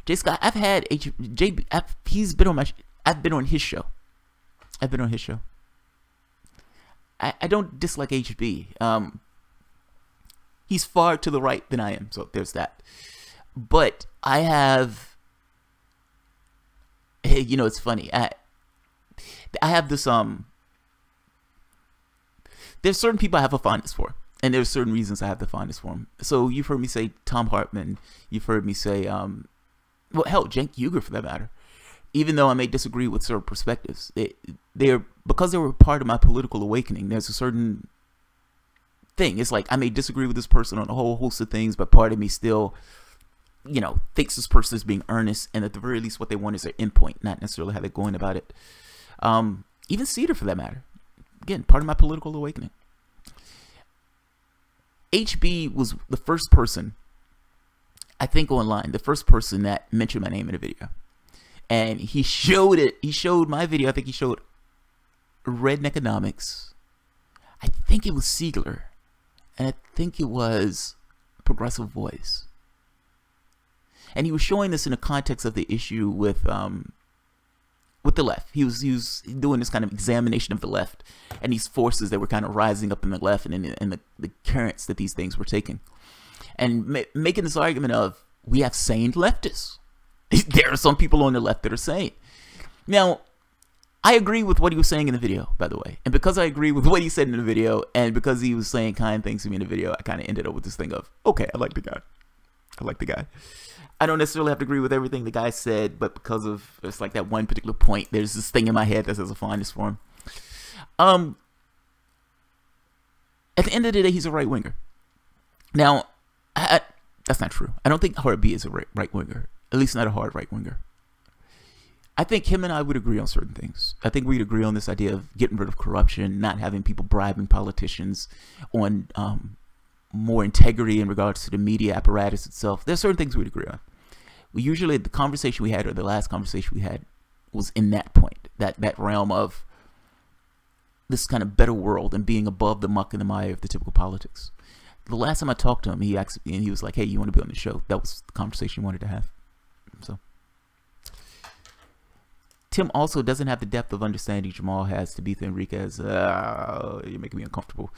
J Scott, I've had JB. He's been on my. I've been on his show. I don't dislike HB. He's far to the right than I am, so there's that. But I have. It's funny. I have this there's certain people I have a fondness for, and there's certain reasons I have the fondness for them. So you've heard me say Tom Hartman. You've heard me say well, hell, Cenk Uygur for that matter. Even though I may disagree with certain perspectives, because they were part of my political awakening. There's a certain thing. It's like I may disagree with this person on a whole host of things, but part of me still, thinks this person is being earnest, and at the very least what they want is their endpoint, not necessarily how they're going about it. Even Cedar for that matter. Again, part of my political awakening. HB was the first person, I think online, the first person that mentioned my name in a video. And he showed it. He showed my video. I think he showed Redneckonomics. I think it was Siegler. And I think it was Progressive Voice. And he was showing this in the context of the issue with the left. He was doing this kind of examination of the left and these forces that were kind of rising up in the left and the currents that these things were taking. And making this argument of, we have sane leftists. There are some people on the left that are sane. Now, I agree with what he was saying in the video, by the way. And because I agree with what he said in the video, and because he was saying kind things to me in the video, I kind of ended up with this thing of, okay, I like the guy. I like the guy. I don't necessarily have to agree with everything the guy said, but because of, it's like that one particular point, there's this thing in my head that says a fondness for him. At the end of the day, he's a right-winger. Now, that's not true. I don't think Hard B is a right-winger, at least not a hard right-winger. I think him and I would agree on certain things. I think we'd agree on this idea of getting rid of corruption, not having people bribing politicians, on more integrity in regards to the media apparatus itself. There's certain things we'd agree on. We usually, the conversation we had, or the last conversation we had, was in that point, that realm of this kind of better world and being above the muck and the mire of the typical politics. The last time I talked to him, he asked me, and he was like, "Hey, you want to be on the show?" That was the conversation he wanted to have. So Tim also doesn't have the depth of understanding Jamal has to beat Enriquez. You're making me uncomfortable.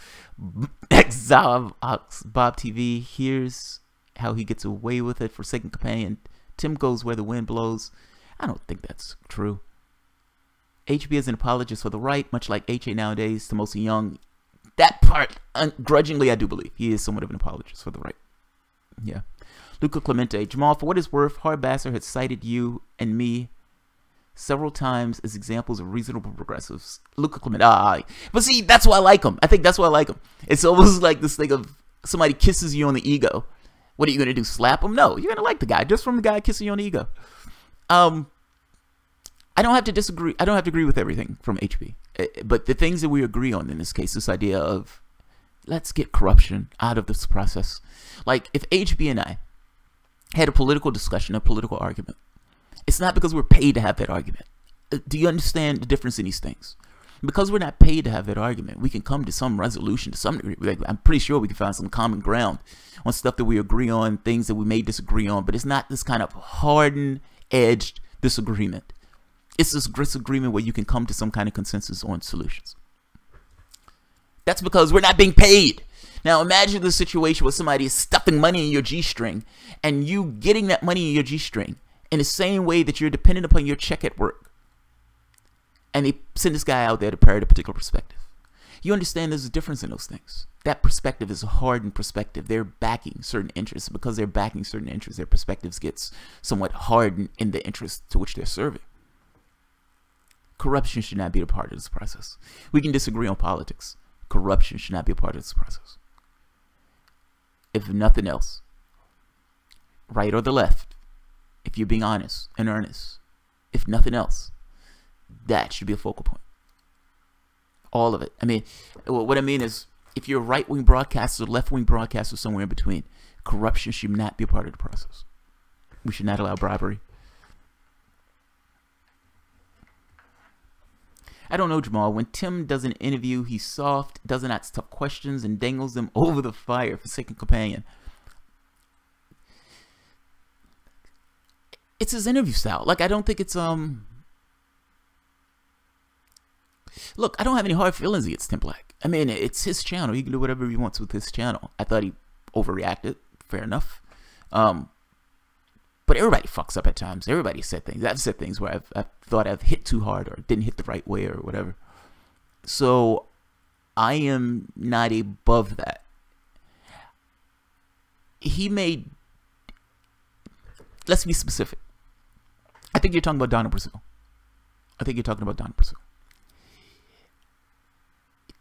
Bob TV, here's how he gets away with it for second companion. Tim goes where the wind blows. I don't think that's true. HB is an apologist for the right, much like HA nowadays to most young. That part, grudgingly, I do believe. He is somewhat of an apologist for the right. Yeah. Luca Clemente. Jamal, for what it's worth, Hard Bastard has cited you and me several times as examples of reasonable progressives. Luca Clemente. But see, that's why I like him. I think that's why I like him. It's almost like this thing of somebody kisses you on the ego. What are you going to do? Slap him? No. You're going to like the guy just from the guy kissing you on the ego. I don't have to disagree. I don't have to agree with everything from HB. But the things that we agree on in this case, this idea of let's get corruption out of this process. Like if HB and I had a political discussion, a political argument, it's not because we're paid to have that argument. Do you understand the difference in these things? Because we're not paid to have that argument, we can come to some resolution to some degree. Like, I'm pretty sure we can find some common ground on stuff that we agree on, things that we may disagree on, but it's not this kind of hardened, edged disagreement. It's this disagreement where you can come to some kind of consensus on solutions. That's because we're not being paid. Now imagine the situation where somebody is stuffing money in your G-string and you getting that money in your G-string in the same way that you're dependent upon your check at work. And they send this guy out there to parrot a particular perspective. You understand there's a difference in those things. That perspective is a hardened perspective. They're backing certain interests. Because they're backing certain interests, their perspectives gets somewhat hardened in the interests to which they're serving. Corruption should not be a part of this process. We can disagree on politics. Corruption should not be a part of this process. If nothing else, right or the left, if you're being honest and earnest, if nothing else, that should be a focal point. All of it. I mean, what I mean is, if you're a right-wing broadcaster, left-wing broadcaster, somewhere in between, corruption should not be a part of the process. We should not allow bribery. I don't know, Jamal. When Tim does an interview, he's soft, doesn't ask tough questions, and dangles them over the fire for second companion. It's his interview style. Like, I don't think it's, Look, I don't have any hard feelings against Tim Black. I mean, it's his channel. He can do whatever he wants with his channel. I thought he overreacted. Fair enough. But everybody fucks up at times. Everybody said things. I've said things where I've thought I've hit too hard or didn't hit the right way or whatever. So I am not above that. He made... Let's be specific. I think you're talking about Donna Brazil. I think you're talking about Donna Brazil.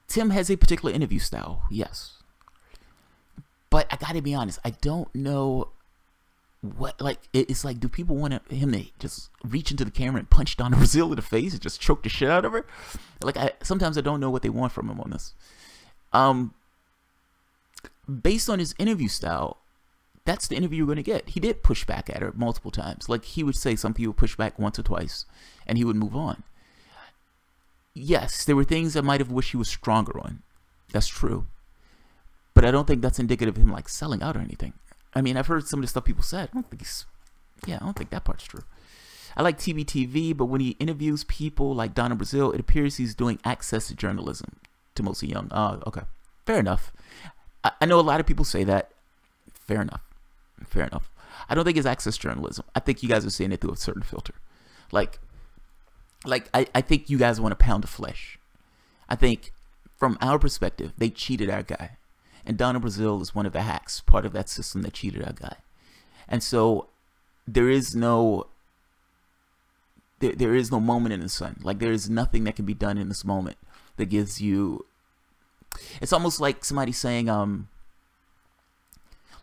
Tim has a particular interview style, yes. But I gotta be honest, I don't know what, like, it's like, do people want him to just reach into the camera and punch Donna Brazil in the face and just choke the shit out of her? Like, sometimes I don't know what they want from him on this. Based on his interview style, that's the interview you're going to get. He did push back at her multiple times. Like, he would say something, he would push back once or twice, and he would move on. Yes, there were things I might have wished he was stronger on. That's true. But I don't think that's indicative of him, like, selling out or anything. I mean, I've heard some of the stuff people said. I don't think he's Yeah, I don't think that part's true. I like TBTV, but when he interviews people like Donna Brazile, it appears he's doing access to journalism to mostly young. Okay. Fair enough. I know a lot of people say that. Fair enough. Fair enough. I don't think it's access journalism. I think you guys are seeing it through a certain filter. Like I think you guys want a pound of flesh. I think from our perspective, they cheated our guy. And Donna Brazile is one of the hacks, part of that system that cheated our guy. And so there is no moment in the sun. Like, there is nothing that can be done in this moment that gives you. It's almost like somebody saying,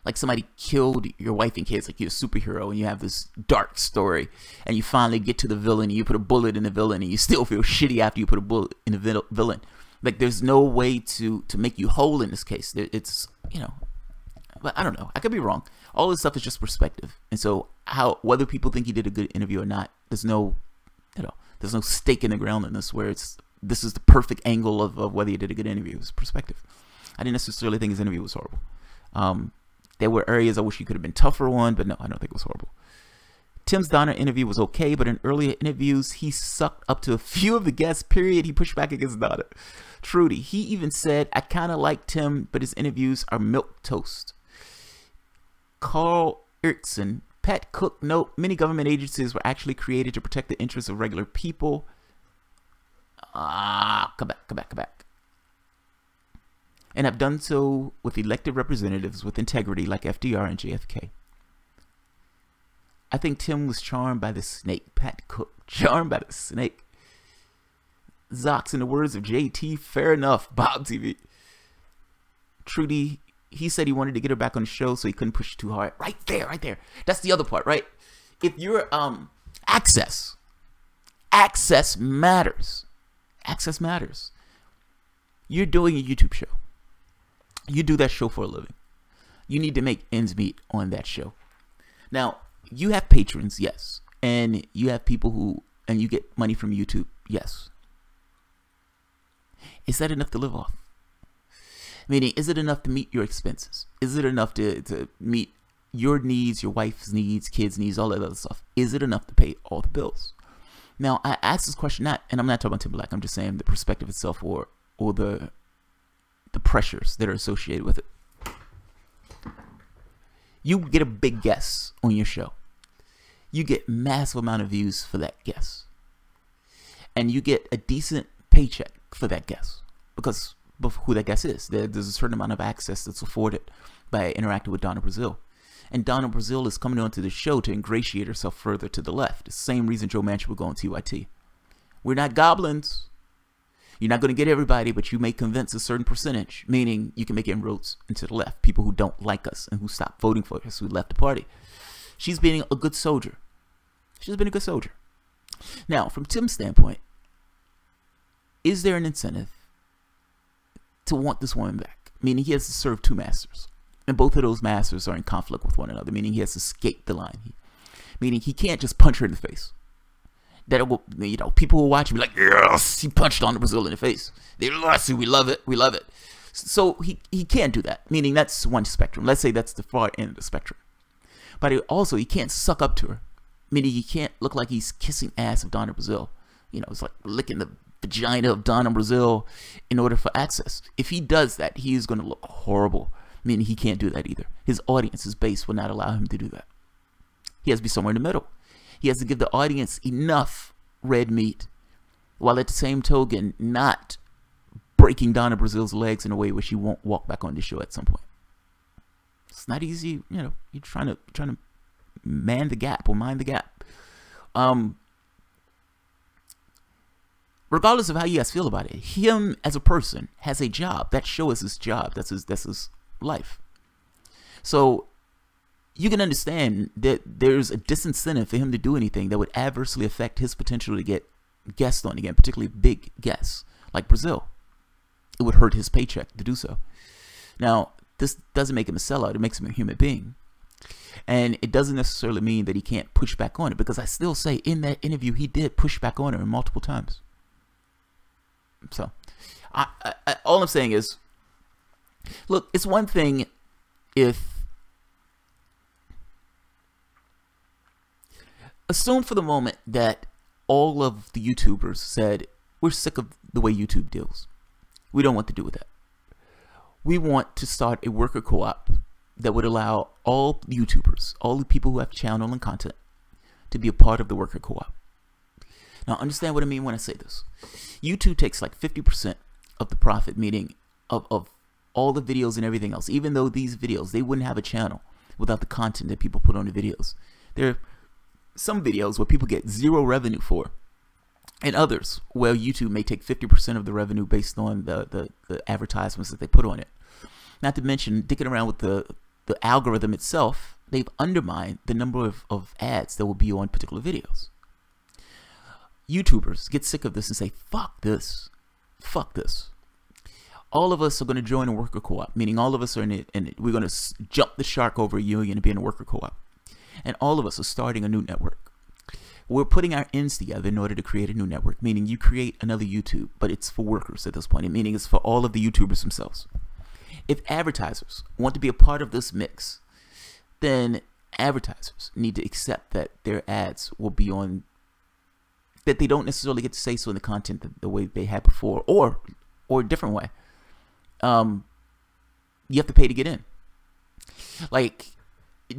like somebody killed your wife and kids, like you're a superhero and you have this dark story, and you finally get to the villain and you put a bullet in the villain and you still feel shitty after you put a bullet in the villain. Like, there's no way to make you whole in this case. It's, but I don't know. I could be wrong. All this stuff is just perspective. And so whether people think he did a good interview or not, there's no stake in the ground in this where this is the perfect angle of whether he did a good interview. It's perspective. I didn't necessarily think his interview was horrible. There were areas I wish he could have been tougher on, but no, I don't think it was horrible. Tim's Donna interview was okay, but in earlier interviews, he sucked up to a few of the guests, period. He pushed back against Donna. Trudy, he even said, I kind of like Tim, but his interviews are milk toast. Carl Erickson, Pat Cook, note, many government agencies were actually created to protect the interests of regular people. Come back. And have done so with elected representatives with integrity like FDR and JFK. I think Tim was charmed by the snake. Pat Cook, charmed by the snake. Zox, in the words of JT, fair enough. Bob TV. Trudy, he said he wanted to get her back on the show so he couldn't push it too hard. Right there. That's the other part, right? If you're, access matters. Access matters. You're doing a YouTube show. You do that show for a living. You need to make ends meet on that show. Now, you have patrons, yes. And you have people and you get money from YouTube, yes. Is that enough to live off? Meaning, is it enough to meet your expenses? Is it enough to meet your needs, your wife's needs, kids' needs, all that other stuff? Is it enough to pay all the bills? Now, I asked this question, and I'm not talking about Tim Black, I'm just saying the perspective itself or the pressures that are associated with it. You get a big guest on your show. You get massive amount of views for that guest. And you get a decent paycheck for that guest because of who that guest is. There's a certain amount of access that's afforded by interacting with Donna Brazile. And Donna Brazile is coming onto the show to ingratiate herself further to the left. The same reason Joe Manchin would go on TYT. We're not goblins. You're not going to get everybody, but you may convince a certain percentage, meaning you can make inroads into the left. People who don't like us and who stopped voting for us, who left the party. She's being a good soldier. She's been a good soldier. Now, from Tim's standpoint, is there an incentive to want this woman back? Meaning he has to serve two masters. And both of those masters are in conflict with one another, meaning he has to skate the line. Meaning he can't just punch her in the face. That will, people will watch and be like, yes, he punched Donna Brazile in the face. They love it, we love it. So he can't do that. Meaning that's one spectrum. Let's say that's the far end of the spectrum. But he can't suck up to her. Meaning he can't look like he's kissing ass of Donna Brazile. It's like licking the vagina of Donna Brazile in order for access. If he does that, he is going to look horrible. Meaning he can't do that either. His audience, his base will not allow him to do that. He has to be somewhere in the middle. He has to give the audience enough red meat, while at the same token not breaking Donna Brazile's legs in a way where she won't walk back on the show at some point. It's not easy, you're trying to man the gap or mind the gap. Regardless of how you guys feel about it, him as a person has a job. That show is his job. That's his life. So you can understand that there's a disincentive for him to do anything that would adversely affect his potential to get guests on again, particularly big guests like Brazile. It would hurt his paycheck to do so. Now, this doesn't make him a sellout. It makes him a human being. And it doesn't necessarily mean that he can't push back on it, because I still say in that interview he did push back on her multiple times. So, all I'm saying is, look, it's one thing if Assume for the moment that all of the YouTubers said, we're sick of the way YouTube deals. We don't want to do with that. We want to start a worker co-op that would allow all YouTubers, all the people who have channel and content, to be a part of the worker co-op. Now, understand what I mean when I say this. YouTube takes like 50% of the profit, meaning of all the videos and everything else. Even though these videos, they wouldn't have a channel without the content that people put on the videos. There are some videos where people get zero revenue for, and others where YouTube may take 50% of the revenue based on the advertisements that they put on it. Not to mention, dicking around with the algorithm itself, they've undermined the number of ads that will be on particular videos. YouTubers get sick of this and say, fuck this. Fuck this. All of us are going to join a worker co-op, meaning all of us are in it, and we're going to jump the shark over a union and be in a worker co-op. And all of us are starting a new network. We're putting our ends together in order to create a new network, meaning you create another YouTube, but it's for workers at this point, meaning it's for all of the YouTubers themselves. If advertisers want to be a part of this mix, then advertisers need to accept that their ads will be on, that they don't necessarily get to say so in the content the way they had before, or a different way. You have to pay to get in. Like,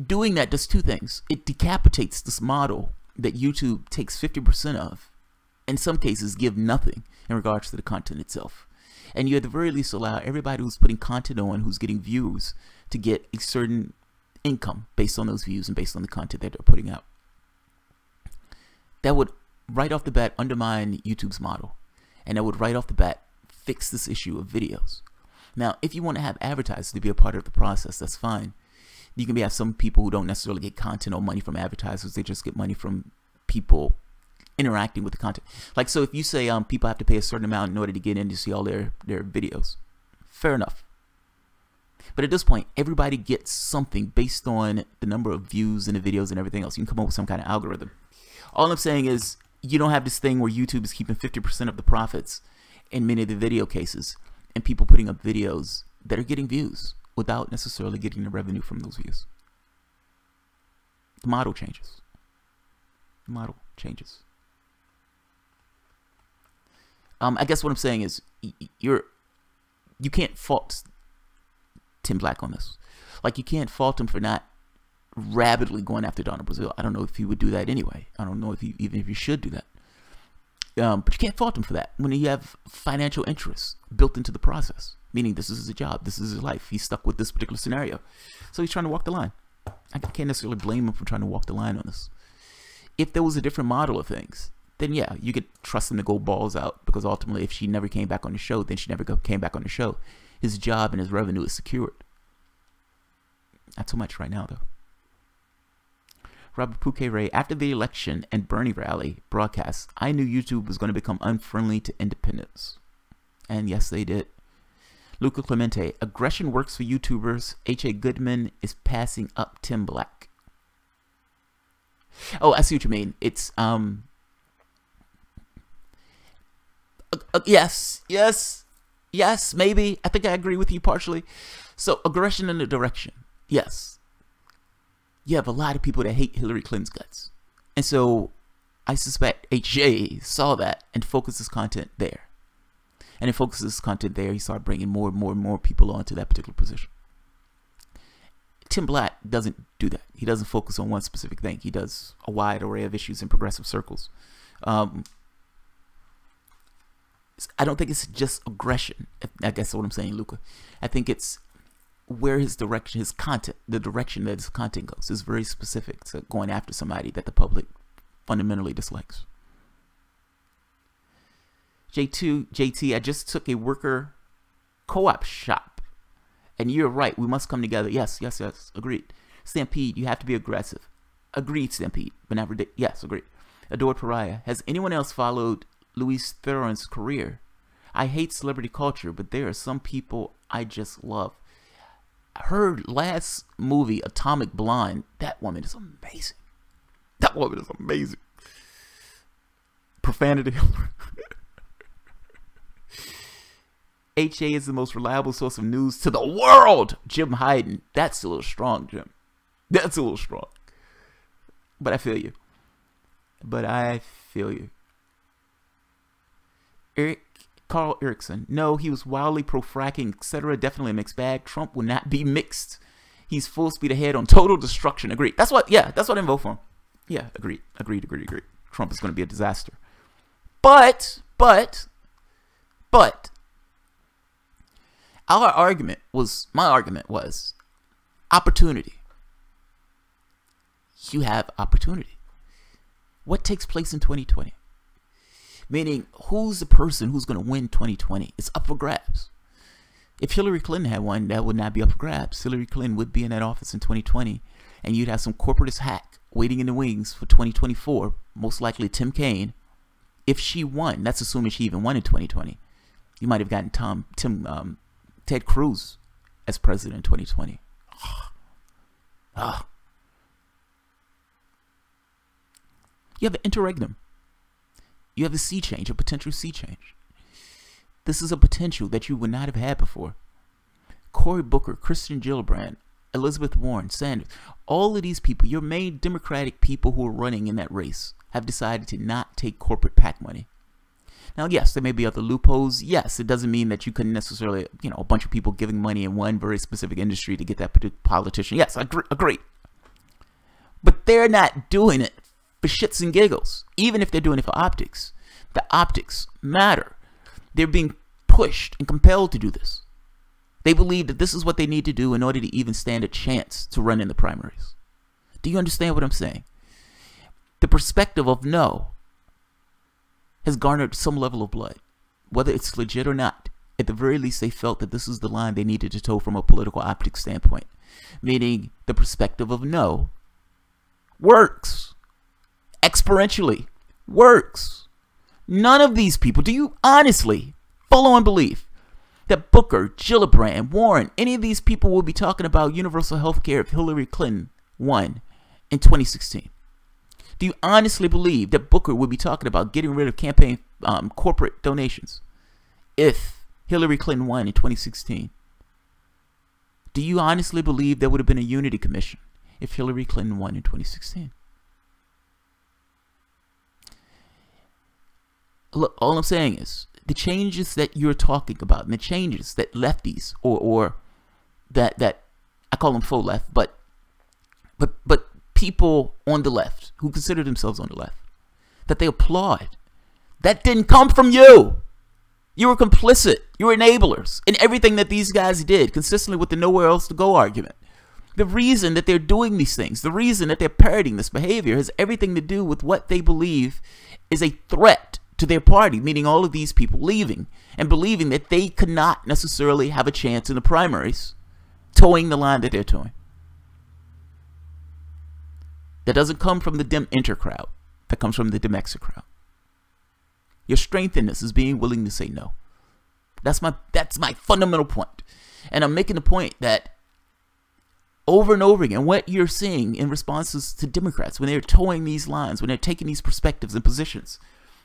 doing that does two things. It decapitates this model that YouTube takes 50% of, in some cases give nothing in regards to the content itself. And you at the very least allow everybody who's putting content on, who's getting views, to get a certain income based on those views and based on the content that they're putting out. That would right off the bat undermine YouTube's model, and that would right off the bat fix this issue of videos. Now, if you want to have advertisers to be a part of the process, that's fine. You can have some people who don't necessarily get content or money from advertisers. They just get money from people interacting with the content. Like, so if you say people have to pay a certain amount in order to get in to see all their videos, fair enough. But at this point, everybody gets something based on the number of views in the videos and everything else. You can come up with some kind of algorithm. All I'm saying is, you don't have this thing where YouTube is keeping 50% of the profits in many of the video cases, and people putting up videos that are getting views without necessarily getting the revenue from those views. The model changes. The model changes. I guess what I'm saying is, you can't fault Tim Black on this. Like, you can't fault him for not rabidly going after Donna Brazile. I don't know if he would do that anyway. I don't know if he, even if he should do that. But you can't fault him for that when you have financial interests built into the process, meaning this is his job, this is his life. He's stuck with this particular scenario, so he's trying to walk the line. I can't necessarily blame him for trying to walk the line on this. If there was a different model of things, then yeah, you could trust him to go balls out, because ultimately, if she never came back on the show, then she never came back on the show. His job and his revenue is secured. Not so much right now, though. Robert Pouquet-Ray, after the election and Bernie rally broadcast, I knew YouTube was going to become unfriendly to independents. And yes, they did. Luca Clemente, aggression works for YouTubers. H.A. Goodman is passing up Tim Black. Oh, I see what you mean. It's, yes, maybe. I think I agree with you partially. So, aggression in the direction. Yes. You have a lot of people that hate Hillary Clinton's guts. And so I suspect H.J. saw that and focused his content there. And it focuses his content there. He started bringing more and more people onto that particular position. Tim Black doesn't do that. He doesn't focus on one specific thing. He does a wide array of issues in progressive circles. I don't think it's just aggression. I guess that's what I'm saying, Luca. I think it's where his direction, his content, the direction that his content goes is very specific to going after somebody that the public fundamentally dislikes. JT, I just took a worker co-op shop, and you're right, we must come together. Yes, agreed. Stampede, you have to be aggressive. Agreed, Stampede, but not ridiculous. Yes, agreed. Adored Pariah, has anyone else followed Louis Theron's career? I hate celebrity culture, but there are some people I just love. Her last movie, Atomic Blonde, that woman is amazing. That woman is amazing. Profanity. HA is the most reliable source of news to the world. Jim Hayden. That's a little strong, Jim. That's a little strong. But I feel you. but I feel you. Carl Erickson. No, he was wildly pro-fracking, etc. Definitely a mixed bag. Trump will not be mixed. He's full speed ahead on total destruction. Agreed. That's what I vote for him. Yeah, agreed. Trump is going to be a disaster. But, my argument was opportunity. You have opportunity. What takes place in 2020? Meaning, who's the person who's going to win 2020? It's up for grabs. If Hillary Clinton had won, that would not be up for grabs. Hillary Clinton would be in that office in 2020, and you'd have some corporatist hack waiting in the wings for 2024, most likely Tim Kaine. If she won, that's assuming she even won in 2020. You might have gotten Ted Cruz as president in 2020. You have an interregnum. You have a sea change, a potential sea change. This is a potential that you would not have had before. Cory Booker, Kirsten Gillibrand, Elizabeth Warren, Sanders, all of these people, your main Democratic people who are running in that race, have decided to not take corporate PAC money. Now, yes, there may be other loopholes. Yes, it doesn't mean that you couldn't necessarily, a bunch of people giving money in one very specific industry to get that particular politician. Yes, I agree. But they're not doing it for shits and giggles, even if they're doing it for optics. The optics matter. They're being pushed and compelled to do this. They believe that this is what they need to do in order to even stand a chance to run in the primaries. Do you understand what I'm saying? The perspective of no has garnered some level of blood, whether it's legit or not. At the very least, they felt that this is the line they needed to toe from a political optics standpoint, meaning the perspective of no works exponentially. Works. None of these people, do you honestly, full on believe that Booker, Gillibrand, Warren, any of these people will be talking about universal health care if Hillary Clinton won in 2016? Do you honestly believe that Booker would be talking about getting rid of campaign corporate donations if Hillary Clinton won in 2016? Do you honestly believe there would have been a unity commission if Hillary Clinton won in 2016? Look, all I'm saying is the changes that you're talking about and the changes that lefties or that I call them faux left, but people on the left who consider themselves on the left, that they applaud, that didn't come from you. You were complicit. You were enablers in everything that these guys did, consistently with the nowhere else to go argument. The reason that they're doing these things, the reason that they're parroting this behavior has everything to do with what they believe is a threat to their party, meaning all of these people leaving and believing that they could not necessarily have a chance in the primaries, towing the line that they're towing. That doesn't come from the Dem Enter crowd. That comes from the Dem Exit crowd. Your strength in this is being willing to say no. That's my fundamental point. And I'm making the point that over and over again, what you're seeing in responses to Democrats when they're towing these lines, when they're taking these perspectives and positions,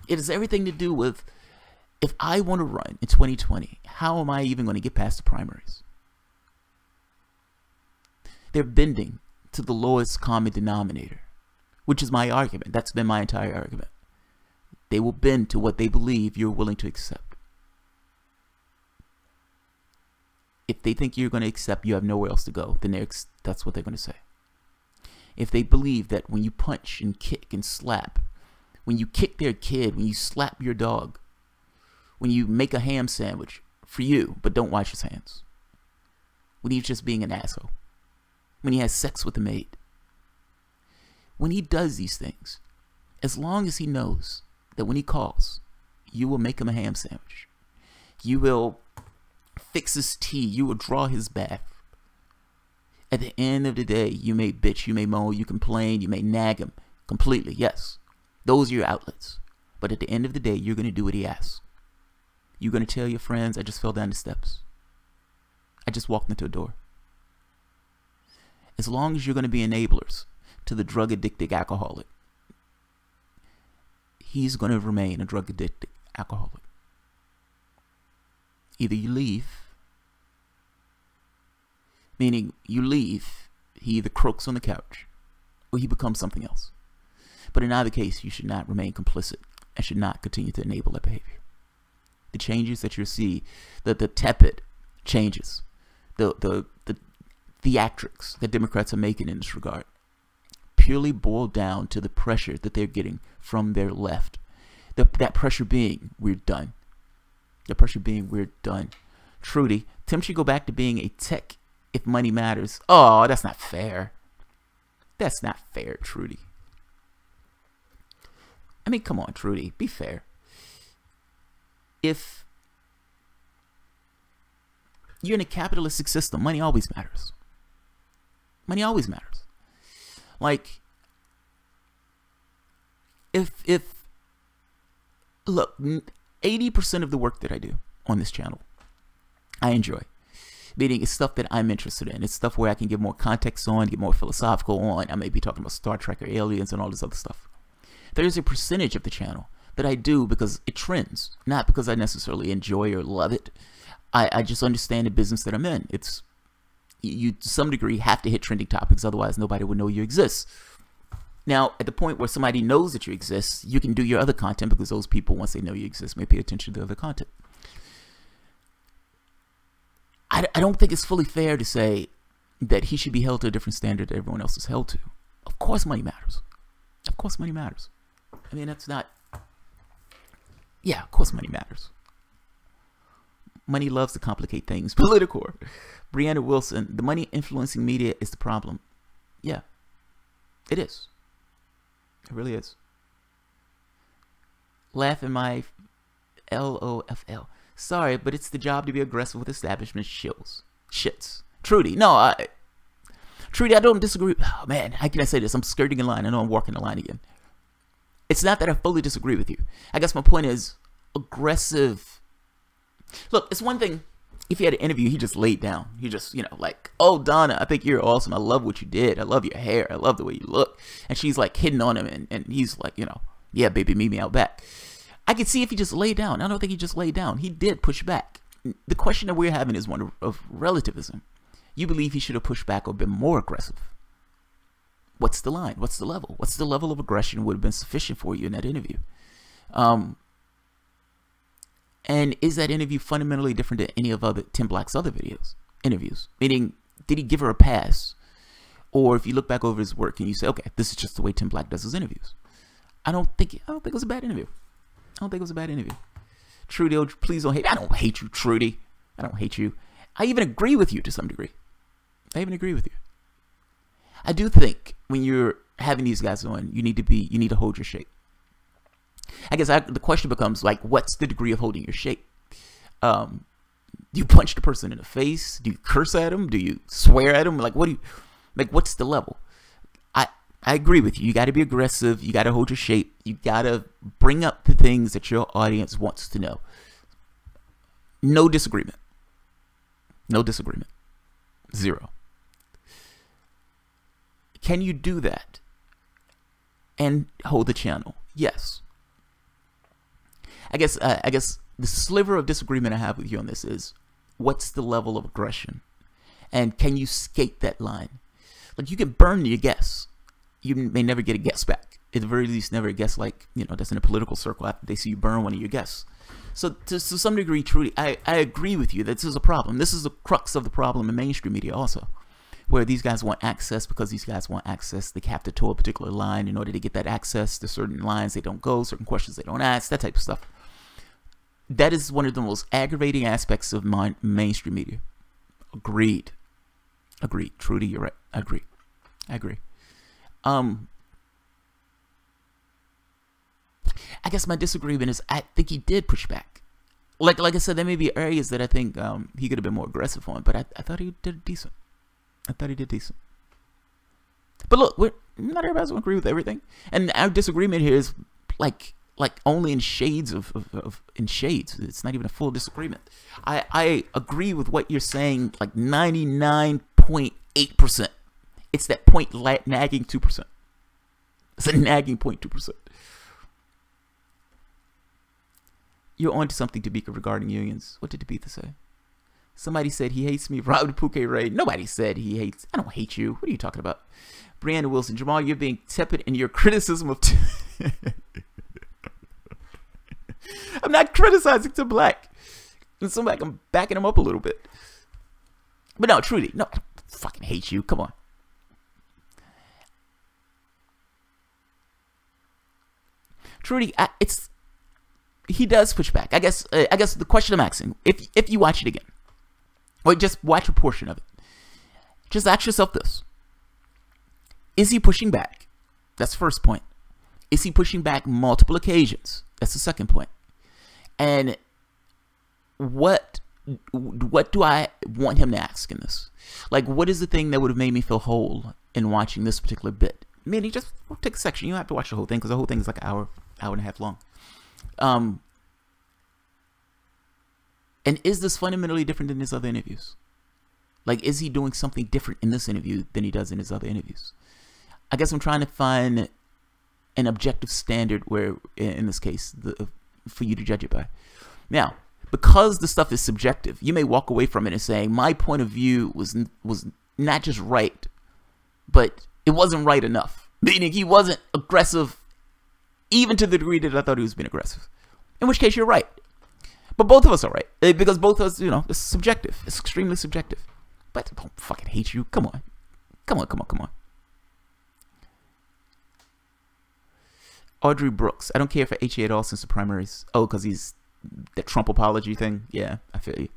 it has everything to do with, if I want to run in 2020, how am I even going to get past the primaries? They're bending to the lowest common denominator, which is my argument. That's been my entire argument. They will bend to what they believe you're willing to accept. If they think you're going to accept you have nowhere else to go, then that's what they're going to say. If they believe that when you punch and kick and slap, when you kick their kid, when you slap your dog, when you make a ham sandwich for you but don't wash his hands, when he's just being an asshole, when he has sex with the maid, when he does these things, as long as he knows that when he calls, you will make him a ham sandwich, you will fix his tea, you will draw his bath. At the end of the day, you may bitch, you may moan, you complain, you may nag him completely, yes. Those are your outlets. But at the end of the day, you're going to do what he asks. You're going to tell your friends, I just fell down the steps. I just walked into a door. As long as you're going to be enablers to the drug-addicted alcoholic, he's going to remain a drug-addicted alcoholic. Either you leave, meaning you leave, he either croaks on the couch, or he becomes something else. But in either case, you should not remain complicit and should not continue to enable that behavior. The changes that you'll see, the tepid changes, the theatrics that Democrats are making in this regard, purely boil down to the pressure that they're getting from their left. That pressure being, we're done. The pressure being, we're done. Trudy, Tim should go back to being a tech if money matters. Oh, that's not fair. That's not fair, Trudy. I mean, come on, Trudy, be fair. If you're in a capitalistic system, money always matters. Money always matters. Like, look, 80% of the work that I do on this channel, I enjoy. Meaning it's stuff that I'm interested in. It's stuff where I can give more context on, get more philosophical on. I may be talking about Star Trek or aliens and all this other stuff. There's a percentage of the channel that I do because it trends, not because I necessarily enjoy or love it. I just understand the business that I'm in. It's, you to some degree have to hit trending topics, otherwise nobody would know you exist. Now, at the point where somebody knows that you exist, you can do your other content because those people, once they know you exist, may pay attention to the other content. I don't think it's fully fair to say that he should be held to a different standard that everyone else is held to. Of course money matters. Of course money matters. I mean, that's not... Yeah, of course money matters. Money loves to complicate things. Political. Brianna Wilson, the money influencing media is the problem. Yeah, it is. It really is. Laugh in my LOFL. Sorry, but it's the job to be aggressive with establishment shits. Trudy, no, Trudy, I don't disagree. Oh, man, how can I say this? I'm skirting a line. I know I'm walking the line again. It's not that I fully disagree with you. I guess my point is aggressive. Look, it's one thing if he had an interview, he just laid down. He just, you know, like, oh, Donna, I think you're awesome. I love what you did. I love your hair. I love the way you look. And she's like hitting on him, and he's like, you know, yeah, baby, meet me out back. I could see if he just laid down. I don't think he just laid down. He did push back. The question that we're having is one of relativism. You believe he should have pushed back or been more aggressive. What's the line? What's the level? What's the level of aggression would have been sufficient for you in that interview? And is that interview fundamentally different than any of Tim Black's other interviews? Meaning, did he give her a pass? Or if you look back over his work and you say, okay, this is just the way Tim Black does his interviews. I don't think it was a bad interview. I don't think it was a bad interview. Trudy, please don't hate me. I don't hate you, Trudy. I don't hate you. I even agree with you to some degree. I even agree with you. I do think when you're having these guys on, you need to hold your shape. I guess the question becomes, like, what's the degree of holding your shape? Do you punch the person in the face? Do you curse at him? Do you swear at him? Like, what's the level? I agree with you. You got to be aggressive. You got to hold your shape. You got to bring up the things that your audience wants to know. No disagreement. No disagreement. Zero. Can you do that and hold the channel? Yes. I guess the sliver of disagreement I have with you on this is, what's the level of aggression? And can you skate that line? Like, you can burn your guess. You may never get a guess back. At the very least, never a guess, like, you know, that's in a political circle after they see you burn one of your guests. So to some degree, Trudy, I agree with you that this is a problem. This is the crux of the problem in mainstream media also, where these guys want access. Because these guys want access, they have to toe a particular line in order to get that access. There's certain lines they don't go, certain questions they don't ask, that type of stuff. That is one of the most aggravating aspects of mainstream media. Agreed. Agreed. Trudy, you're right. I agree. I agree. I guess my disagreement is, I think he did push back. Like I said, there may be areas that I think he could have been more aggressive on, but I thought he did decent. I thought he did decent. But look, not everybody's gonna agree with everything, and our disagreement here is like only in shades in shades. It's not even a full disagreement. I agree with what you're saying, like 99.8%. It's that nagging 2%. It's a nagging 0.2%. You're on to something, Tabitha, regarding unions. What did Tabitha say? Somebody said he hates me. Robert Pouquet Ray. Nobody said he hates. I don't hate you. What are you talking about? Brianna Wilson. Jamal, you're being tepid in your criticism of... I'm not criticizing Tim Black. And so like I'm backing him up a little bit. But no, Trudy. No, I don't fucking hate you. Come on. Trudy, he does push back. I guess the question I'm asking, if you watch it again, or just watch a portion of it, just ask yourself this: is he pushing back? That's the first point. Is he pushing back multiple occasions? That's the second point. And what do I want him to ask in this? Like, what is the thing that would have made me feel whole in watching this particular bit? Meaning, just take a section. You don't have to watch the whole thing because the whole thing is like an hour and a half long. And is this fundamentally different than his other interviews? Like, is he doing something different in this interview than he does in his other interviews? I guess I'm trying to find an objective standard where, in this case, for you to judge it by. Now, because the stuff is subjective, you may walk away from it and saying, my point of view was not just right, but it wasn't right enough. Meaning he wasn't aggressive even to the degree that I thought he was being aggressive. In which case, you're right. But both of us are right. Because both of us, it's subjective. It's extremely subjective. But I don't fucking hate you. Come on. Come on. Audrey Brooks. I don't care for HA at all since the primaries. Oh, because he's the Trump apology thing. Yeah, I feel you.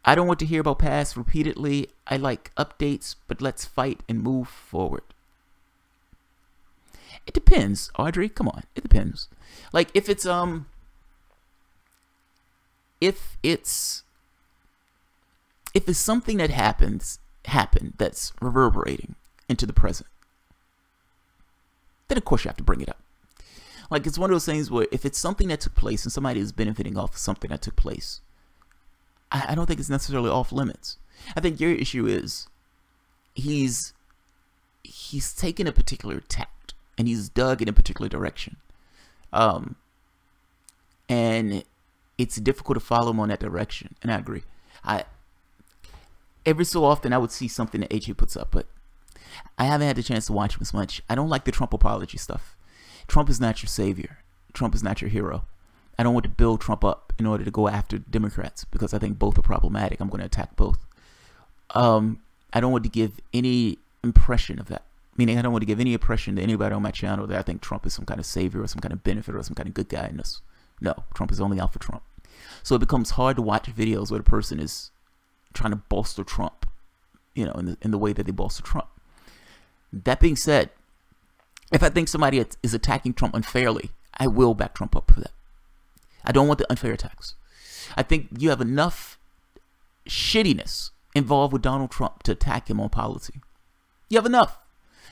I don't want to hear about past repeatedly. I like updates, but let's fight and move forward. It depends, Audrey. Come on. It depends. Like, if it's something that happened that's reverberating into the present, then of course you have to bring it up. Like, it's one of those things where if it's something that took place and somebody is benefiting off of something that took place, I don't think it's necessarily off limits. I think your issue is he's taken a particular tact and he's dug in a particular direction. And it's difficult to follow him on that direction. And I agree. Every so often I would see something that AJ puts up, but I haven't had the chance to watch him as much. I don't like the Trump apology stuff. Trump is not your savior. Trump is not your hero. I don't want to build Trump up in order to go after Democrats because I think both are problematic. I'm going to attack both. I don't want to give any impression of that. Meaning I don't want to give any impression to anybody on my channel that I think Trump is some kind of savior or some kind of benefit or some kind of good guy in this. No, Trump is only out for Trump. So it becomes hard to watch videos where the person is trying to bolster Trump, in the way that they bolster Trump. That being said, if I think somebody is attacking Trump unfairly, I will back Trump up for that. I don't want the unfair attacks. I think you have enough shittiness involved with Donald Trump to attack him on policy. You have enough.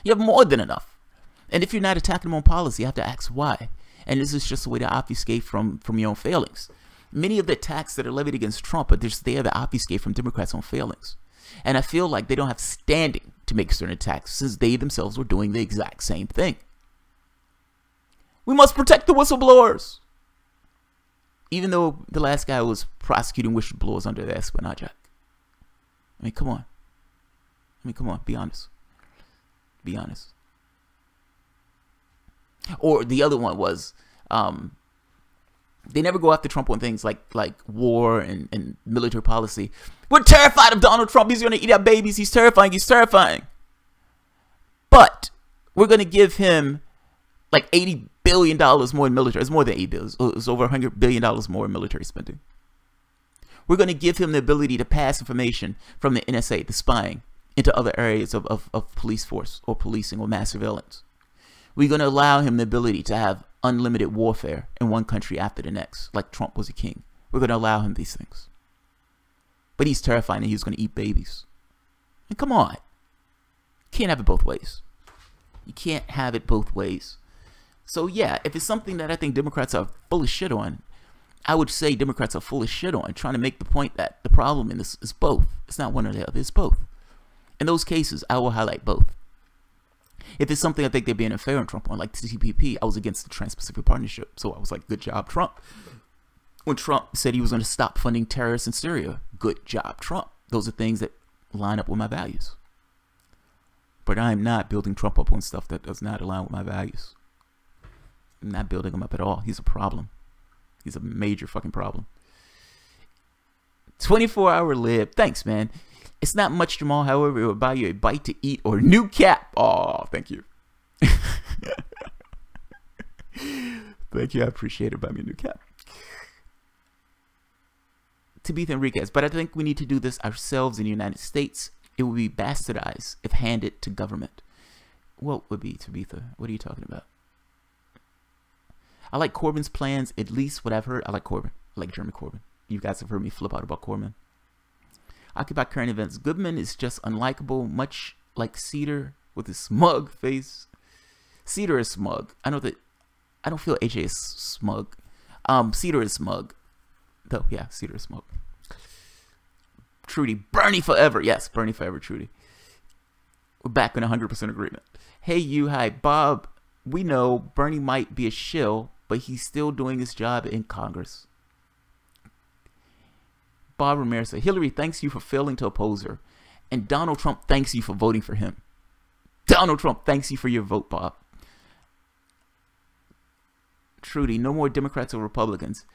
You have more than enough. And if you're not attacking him on policy, you have to ask why. And this is just a way to obfuscate from your own failings. Many of the attacks that are levied against Trump are just there to obfuscate from Democrats' own failings. And I feel like they don't have standing to make certain attacks since they themselves were doing the exact same thing. We must protect the whistleblowers. Even though the last guy was prosecuting whistleblowers under the Espionage Act. I mean, come on. Be honest. Be honest. Or the other one was, they never go after Trump on things like war and military policy. We're terrified of Donald Trump. He's going to eat our babies. He's terrifying. But we're going to give him like $80 billion more in military. It's more than $80 billion. It's over $100 billion more in military spending. We're going to give him the ability to pass information from the NSA, the spying, into other areas of police force or policing or mass surveillance. We're going to allow him the ability to have unlimited warfare in one country after the next, like Trump was a king. We're going to allow him these things. But he's terrifying and he's going to eat babies. And come on. You can't have it both ways. You can't have it both ways. So yeah, if it's something that I think Democrats are full of shit on, I would say Democrats are full of shit on, trying to make the point that the problem in this is both. It's not one or the other, it's both. In those cases, I will highlight both. If it's something I think they're being unfair on Trump on, like TPP, I was against the Trans-Pacific Partnership. So I was like, good job, Trump. when Trump said he was going to stop funding terrorists in Syria. Good job, Trump. Those are things that line up with my values. But I am not building Trump up on stuff that does not align with my values. I'm not building him up at all. He's a problem. He's a major fucking problem. 24-hour lib. Thanks, man. It's not much, Jamal. However, it will buy you a bite to eat or a new cap. Oh, thank you. Thank you. I appreciate it. Buy me a new cap. Tabitha Enriquez. But I think we need to do this ourselves in the United States. It would be bastardized if handed to government. What would be, Tabitha? What are you talking about? I like Corbyn's plans, at least what I've heard. I like Corbyn. I like Jeremy Corbyn. You guys have heard me flip out about Corbyn. Occupy current events. Goodman is just unlikable, much like Cedar with his smug face. Cedar is smug. I don't feel AJ is smug. Cedar is smug. Though, yeah, Cedar is smug. Trudy, Bernie forever. Yes, Bernie forever, Trudy. We're back in 100% agreement. Hey, you, hi, Bob. We know Bernie might be a shill, but he's still doing his job in Congress. Bob Ramirez said, Hillary thanks you for failing to oppose her, and Donald Trump thanks you for voting for him. Donald Trump thanks you for your vote, Bob. Trudy, no more Democrats or Republicans.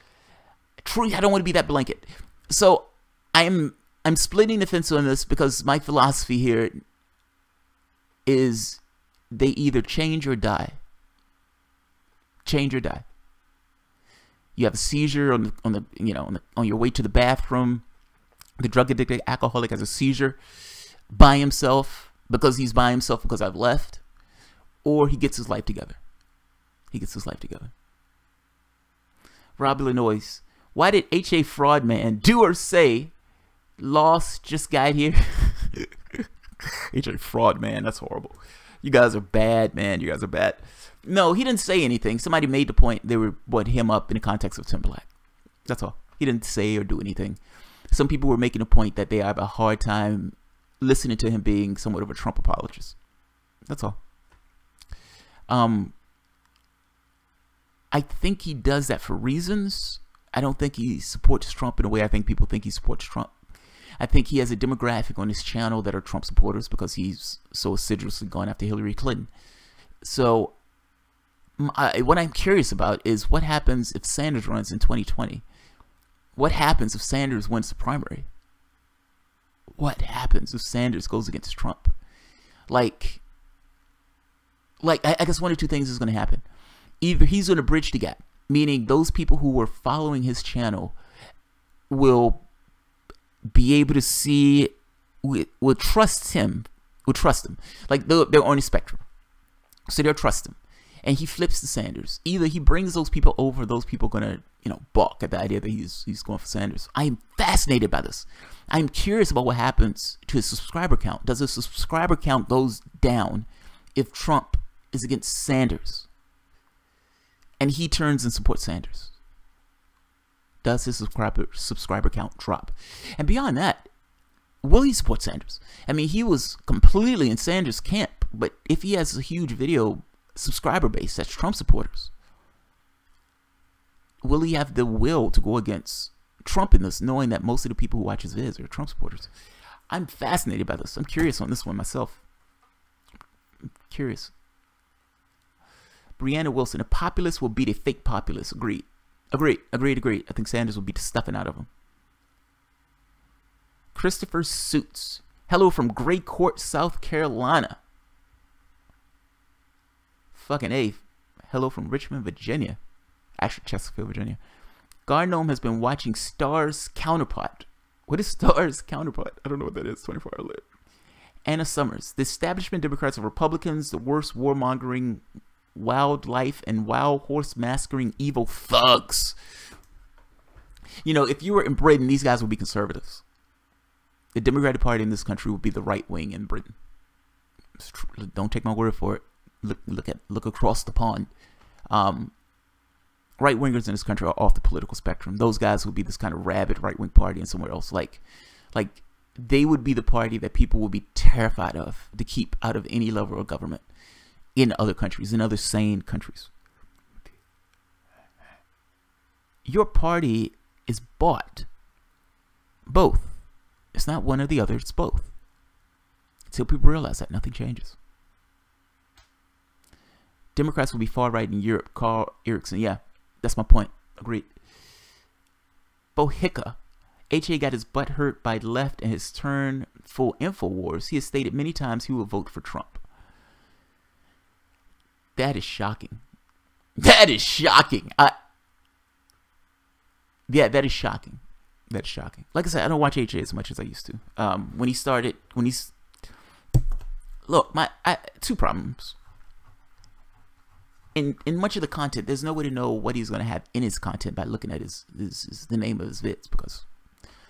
Trudy, I don't want to be that blanket. So I'm splitting the fence on this because my philosophy here is they either change or die. Change or die. You have a seizure on your way to the bathroom. The drug addicted alcoholic has a seizure by himself because he's by himself because I've left, or he gets his life together. He gets his life together. Rob Illinois, why did H.A. Fraudman do or say lost just got here? H.A. Fraudman, that's horrible. You guys are bad, man. You guys are bad. No, he didn't say anything. Somebody made the point. They were him up in the context of Timberlake. That's all. He didn't say or do anything. Some people were making a point that they have a hard time listening to him being somewhat of a Trump apologist. That's all. I think he does that for reasons. I don't think he supports Trump in a way I think people think he supports Trump. I think he has a demographic on his channel that are Trump supporters because he's so assiduously gone after Hillary Clinton. So what I'm curious about is what happens if Sanders runs in 2020? What happens if Sanders wins the primary? What happens if Sanders goes against Trump? I guess one or two things is going to happen. Either he's going to bridge the gap, meaning those people who were following his channel will be able to see, will trust him, like they're on the spectrum, so they'll trust him, and he flips to Sanders. Either he brings those people over, those people are gonna balk at the idea that he's going for Sanders. I am fascinated by this. I'm curious about what happens to his subscriber count. Does his subscriber count goes down if Trump is against Sanders and he turns and supports Sanders? Does his subscriber count drop? And beyond that, will he support Sanders? I mean, he was completely in Sanders' camp, but if he has a huge video subscriber base that's Trump supporters, will he have the will to go against Trump in this, knowing that most of the people who watch his vids are Trump supporters? I'm fascinated by this. I'm curious on this one myself. I'm curious. Brianna Wilson, a populist will beat a fake populist. Agreed. Agreed. I think Sanders will beat the stuffing out of him. Christopher Suits. Hello from Gray Court, South Carolina. Fucking A. Hello from Richmond, Virginia. Actually, Chesterfield, Virginia. Garnome has been watching Star's Counterpart. What is Star's Counterpart? I don't know what that is. 24-hour lit. Anna Summers. The establishment Democrats and Republicans, the worst warmongering, wildlife and wild horse massacring evil thugs. If you were in Britain, these guys would be conservatives. The Democratic Party in this country would be the right wing in Britain. Don't take my word for it. Look across the pond. Right wingers in this country are off the political spectrum. Those guys would be this kind of rabid right wing party, and somewhere else, like they would be the party that people would be terrified of to keep out of any level of government in other countries, in other sane countries. Your party is bought. Both. It's not one or the other, it's both. Until people realize that, nothing changes. Democrats will be far right in Europe. Carl Erickson, yeah, that's my point. Agreed. Bohica. HA got his butt hurt by the left in his turn full InfoWars. He has stated many times he will vote for Trump. That is shocking. That is shocking. Yeah, that is shocking. That's shocking. Like I said, I don't watch HA as much as I used to. Look, two problems. In much of the content, there's no way to know what he's going to have in his content by looking at the name of his vids, because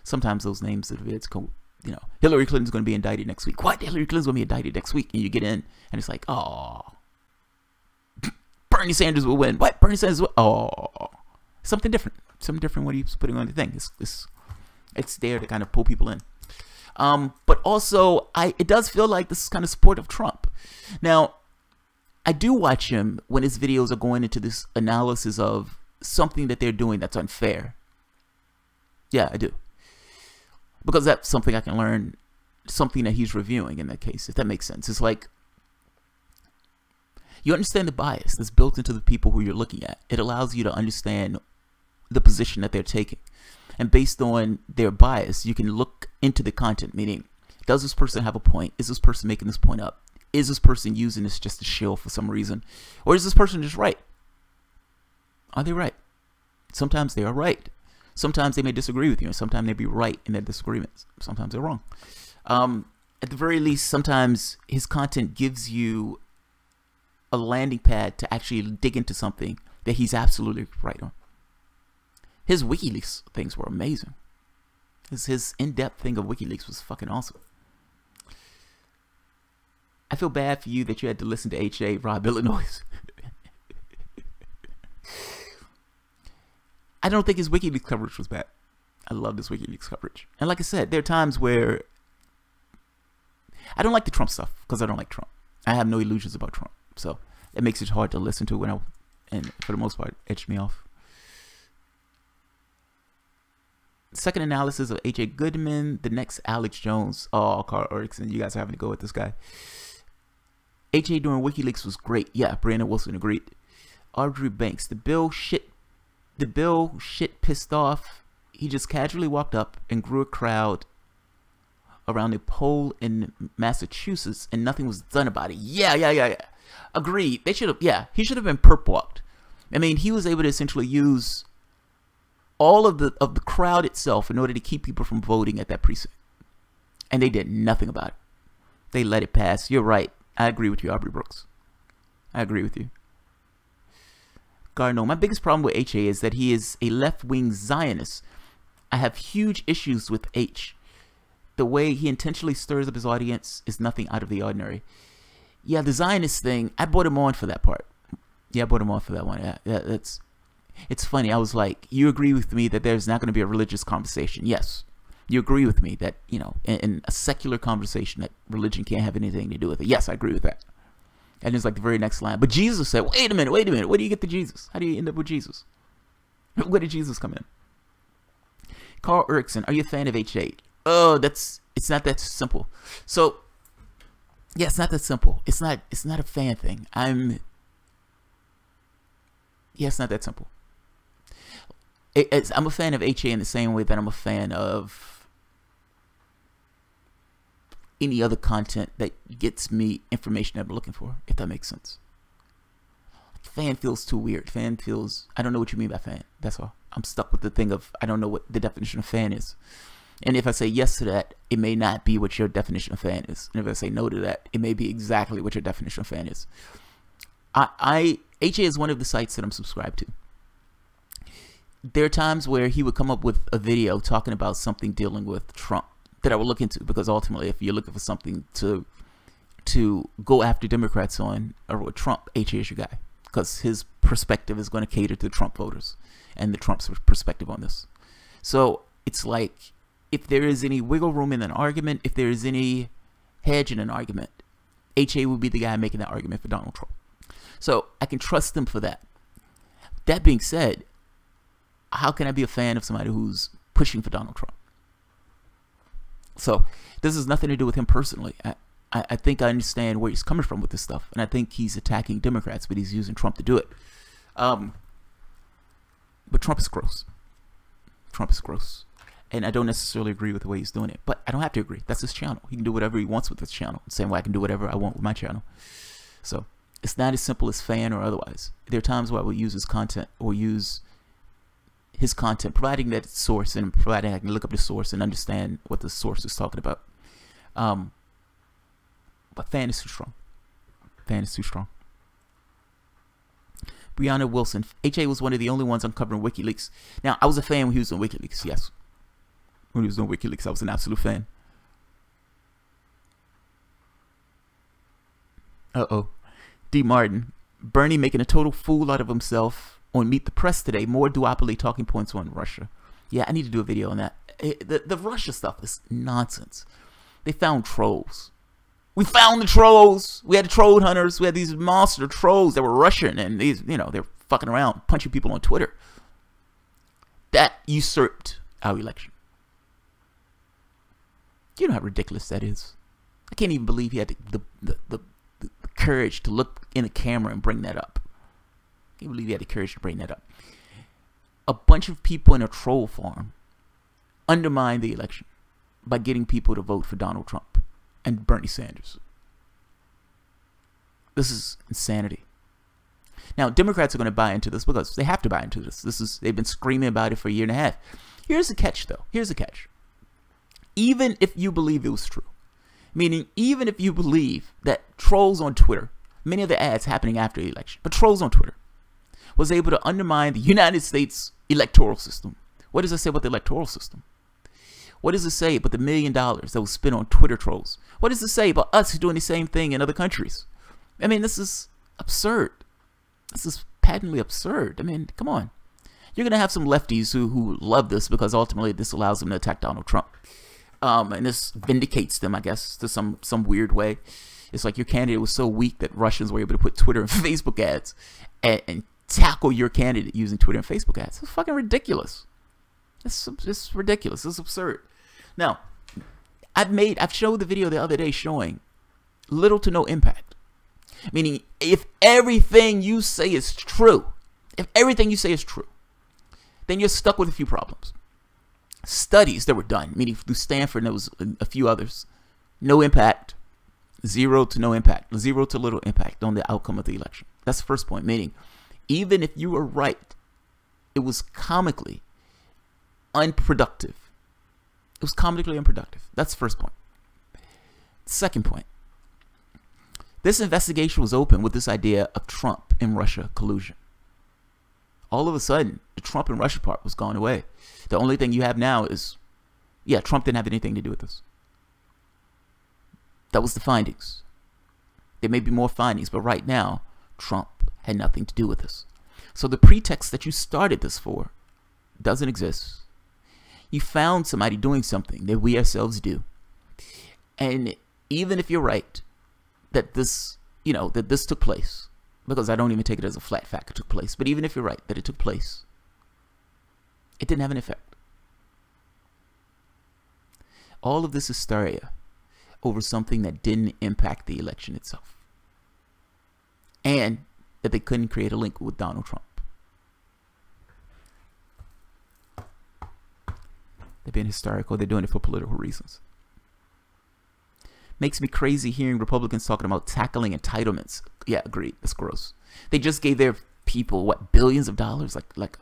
sometimes those names of the vids go, you know, Hillary Clinton's going to be indicted next week. What? Hillary Clinton's going to be indicted next week? And you get in, and it's like, oh, Bernie Sanders will win. What? Bernie Sanders will, oh, something different. Something different what he's putting on the thing. It's there to kind of pull people in. But also, it does feel like this is kind of support of Trump. Now, I do watch him when his videos are going into this analysis of something that they're doing that's unfair. Yeah, I do. Because that's something I can learn, something that he's reviewing in that case, if that makes sense. It's like, you understand the bias that's built into the people who you're looking at. It allows you to understand the position that they're taking. And based on their bias, you can look into the content, meaning, does this person have a point? Is this person making this point up? Is this person using this just to shill for some reason? Or is this person just right? Are they right? Sometimes they are right. Sometimes they may disagree with you, and sometimes they be right in their disagreements. Sometimes they're wrong. At the very least, sometimes his content gives you a landing pad to actually dig into something that he's absolutely right on. His WikiLeaks things were amazing. His in-depth thing of WikiLeaks was fucking awesome. I feel bad for you that you had to listen to H.A. Rob Illinois. I don't think his WikiLeaks coverage was bad. I love this WikiLeaks coverage. And like I said, there are times where I don't like the Trump stuff because I don't like Trump. I have no illusions about Trump. So it makes it hard to listen to and for the most part, edged me off. Second analysis of H.A. Goodman, the next Alex Jones. Oh, Carl Erickson, you guys are having to go with this guy. H.A. during WikiLeaks was great. Yeah, Brandon Wilson agreed. Audrey Banks, the bill shit pissed off. He just casually walked up and grew a crowd around a poll in Massachusetts, and nothing was done about it. Yeah. Agreed. They should have. Yeah, he should have been perp walked. I mean, he was able to essentially use all of the crowd itself in order to keep people from voting at that precinct, and they did nothing about it. They let it pass. You're right. I agree with you, Aubrey Brooks. I agree with you. Garno, my biggest problem with H.A. is that he is a left-wing Zionist. I have huge issues with H. The way he intentionally stirs up his audience is nothing out of the ordinary. Yeah, the Zionist thing, I brought him on for that part. Yeah, I brought him on for that one. Yeah, it's funny. I was like, you agree with me that there's not going to be a religious conversation. Yes. You agree with me that, you know, in a secular conversation that religion can't have anything to do with it. Yes, I agree with that. And it's like the very next line. But Jesus said, wait a minute. Where do you get to Jesus? How do you end up with Jesus? Where did Jesus come in? Carl Erickson, are you a fan of H.A.? Oh, it's not that simple. So, yeah, it's not that simple. It's not a fan thing. Yeah, it's not that simple. I'm a fan of H.A. in the same way that I'm a fan of any other content that gets me information that I'm looking for, if that makes sense. Fan feels too weird. Fan feels, I don't know what you mean by fan. That's all. I'm stuck with the thing of, I don't know what the definition of fan is. And if I say yes to that, it may not be what your definition of fan is. And if I say no to that, it may be exactly what your definition of fan is. HA is one of the sites that I'm subscribed to. There are times where he would come up with a video talking about something dealing with Trump that I would look into, because ultimately, if you're looking for something to go after Democrats on or with Trump, HA is your guy, because his perspective is going to cater to Trump voters and the Trump's perspective on this. So it's like, if there is any wiggle room in an argument, if there is any hedge in an argument, HA would be the guy making that argument for Donald Trump. So I can trust them for that. That being said, how can I be a fan of somebody who's pushing for Donald Trump? So this has nothing to do with him personally. I think I understand where he's coming from with this stuff, and I think he's attacking Democrats, but he's using Trump to do it. But Trump is gross. Trump is gross. And I don't necessarily agree with the way he's doing it, but I don't have to agree. That's his channel. He can do whatever he wants with his channel, the same way I can do whatever I want with my channel. So it's not as simple as fan or otherwise. There are times where I will use his content or use his content, providing that it's source and providing I can look up the source and understand what the source is talking about. But fan is too strong. Fan is too strong. Brianna Wilson. HA was one of the only ones uncovering WikiLeaks. Now, I was a fan when he was on WikiLeaks, yes. When he was on WikiLeaks, I was an absolute fan. Uh-oh. D. Martin. Bernie making a total fool out of himself on Meet the Press today. More duopoly talking points on Russia. Yeah, I need to do a video on that. The Russia stuff is nonsense. They found trolls. We found the trolls. We had the troll hunters. We had these monster trolls that were Russian, and these, you know, they're fucking around, punching people on Twitter. That usurped our election. You know how ridiculous that is. I can't even believe he had the courage to look in a camera and bring that up. I can't believe he had the courage to bring that up. A bunch of people in a troll farm undermined the election by getting people to vote for Donald Trump and Bernie Sanders. This is insanity. Now, Democrats are going to buy into this because they have to buy into this. They've been screaming about it for a year and a half. Here's the catch, though. Here's the catch. Even if you believe it was true, meaning even if you believe that trolls on Twitter, many of the ads happening after the election, but trolls on Twitter, was able to undermine the United States electoral system. What does it say about the electoral system? What does it say about the $1 million that was spent on Twitter trolls? What does it say about us doing the same thing in other countries? I mean, this is absurd. This is patently absurd. I mean, come on. You're going to have some lefties who love this because ultimately this allows them to attack Donald Trump. And this vindicates them, I guess, to some weird way. It's like your candidate was so weak that Russians were able to put Twitter and Facebook ads and tackle your candidate using Twitter and Facebook ads. It's fucking ridiculous. It's ridiculous. It's absurd. Now, I've showed the video the other day showing little to no impact. Meaning, if everything you say is true, then you're stuck with a few problems. Studies that were done, meaning through Stanford and there was a few others, no impact, zero to no impact, zero to little impact on the outcome of the election. That's the first point, meaning even if you were right, it was comically unproductive. It was comically unproductive. That's the first point. Second point. This investigation was open with this idea of Trump and Russia collusion. All of a sudden, the Trump and Russia part was gone away. The only thing you have now is, yeah, Trump didn't have anything to do with this. That was the findings. There may be more findings, but right now, Trump had nothing to do with this. So the pretext that you started this for doesn't exist. You found somebody doing something that we ourselves do. And even if you're right that this, that this took place, because I don't even take it as a flat fact it took place, but even if you're right that it took place, it didn't have an effect. All of this hysteria over something that didn't impact the election itself. And that they couldn't create a link with Donald Trump. They're being hysterical. They're doing it for political reasons. Makes me crazy hearing Republicans talking about tackling entitlements. Yeah, agreed. That's gross. They just gave their people what, billions of dollars, like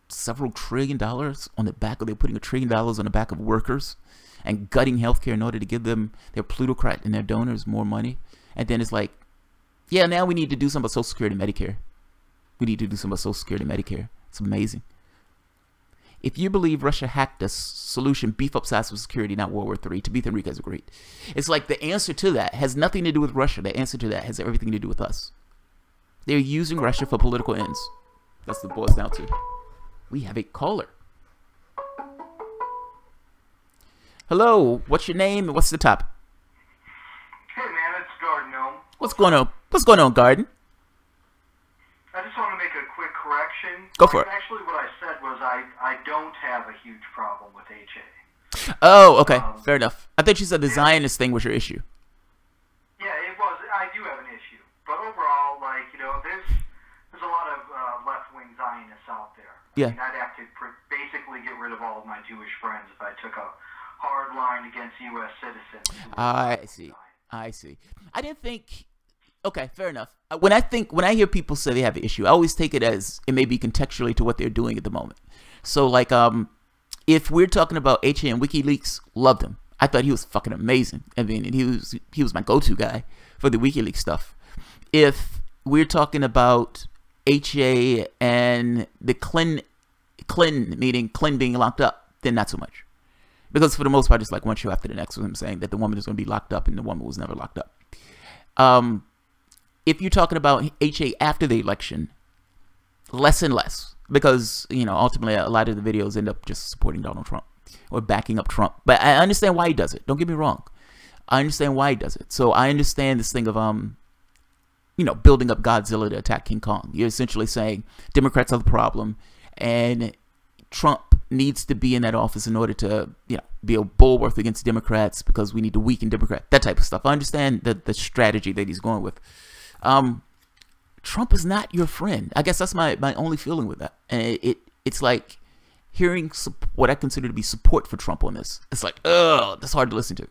several $1 trillion on the back of, they're putting $1 trillion on the back of workers and gutting healthcare in order to give them, their plutocrat and their donors, more money. And then it's like, yeah, now we need to do something about Social Security and Medicare. We need to do something about Social Security and Medicare. It's amazing. If you believe Russia hacked the solution, beef up cyber security, not World War III, Tabitha Enriquez agreed. It's like the answer to that has nothing to do with Russia. The answer to that has everything to do with us. They're using Russia for political ends. That's what it boils down to. We have a caller. Hello, what's your name and what's the topic? Hey man, it's Garden Gnome. What's going on? What's going on, Garden? I just want to make a quick correction. election. Go for it. Actually, what I said was I don't have a huge problem with HA. Oh, okay. Fair enough. I thought you said the Zionist thing was your issue. Yeah, it was. I do have an issue. But overall, like, you know, there's a lot of left-wing Zionists out there. Yeah. I mean, I'd have to basically get rid of all of my Jewish friends if I took a hard line against U.S. citizens. I see. I see. I didn't think... Okay, fair enough. When I hear people say they have an issue, I always take it as it may be contextually to what they're doing at the moment. So, like, if we're talking about HA and WikiLeaks, loved him. I thought he was fucking amazing. I mean, he was my go-to guy for the WikiLeaks stuff. If we're talking about HA and the Clinton being locked up, then not so much. Because for the most part, it's like one show after the next with him saying that the woman is going to be locked up and the woman was never locked up. If you're talking about HA after the election, less and less. Because, you know, ultimately a lot of the videos end up just supporting Donald Trump or backing up Trump. But I understand why he does it. Don't get me wrong. I understand why he does it. So I understand this thing of, you know, building up Godzilla to attack King Kong. You're essentially saying Democrats are the problem and Trump needs to be in that office in order to, you know, be a bulwark against Democrats because we need to weaken Democrats. That type of stuff. I understand the strategy that he's going with. Trump is not your friend. I guess that's my only feeling with that. And it's like hearing what I consider to be support for Trump on this. It's like, ugh, that's hard to listen to.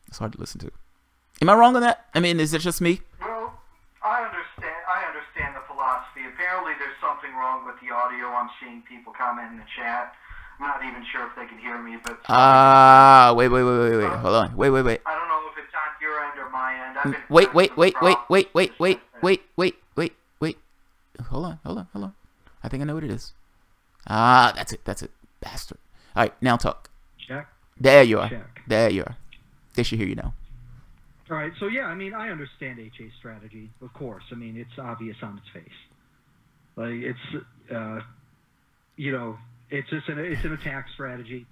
It's hard to listen to. Am I wrong on that? I mean, is it just me? Well, I understand the philosophy. Apparently there's something wrong with the audio. I'm seeing people comment in the chat. I'm not even sure if they can hear me, but... Wait. Hold on. Wait. I don't know if it's on your end or my end. I've been Wait. Hold on. I think I know what it is. That's it. Bastard. All right, now talk. Check. There you are. Check. There you are. They should hear you now. All right, so yeah, I mean, I understand HA's strategy, of course. I mean, it's obvious on its face. Like, it's, you know, it's an attack strategy.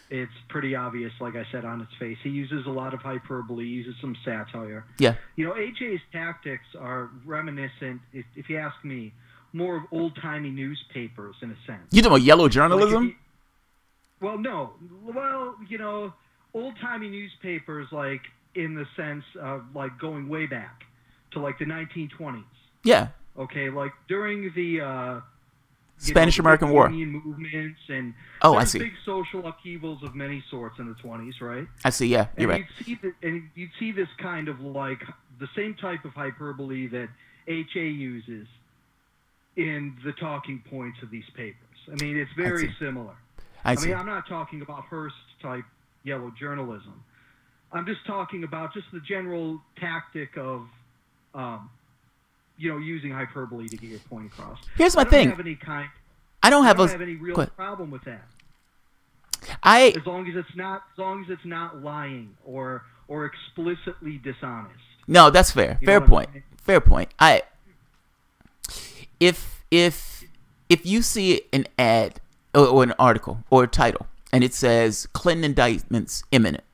It's pretty obvious, like I said, on its face. He uses a lot of hyperbole, he uses some satire. Yeah. You know, HA's tactics are reminiscent, if you ask me, more of old-timey newspapers in a sense. You talking about yellow journalism? Well, no. Well, you know, old-timey newspapers, like, in the sense of, like, going way back to, like, the 1920s. Yeah. Okay, like, during the... Spanish-American War. Union movements and I see. Big social upheavals of many sorts in the 20s, right? I see. Yeah, you're right. You'd see this kind of like the same type of hyperbole that HA uses in the talking points of these papers. I mean, it's very similar. I mean, I'm not talking about Hearst-type yellow journalism. I'm just talking about just the general tactic of you know, using hyperbole to get your point across. Here's my thing. I don't have any real problem with that. As long as it's not lying or explicitly dishonest. No, that's fair. Fair point. Fair point. If you see an ad or an article or a title and it says Clinton indictments imminent,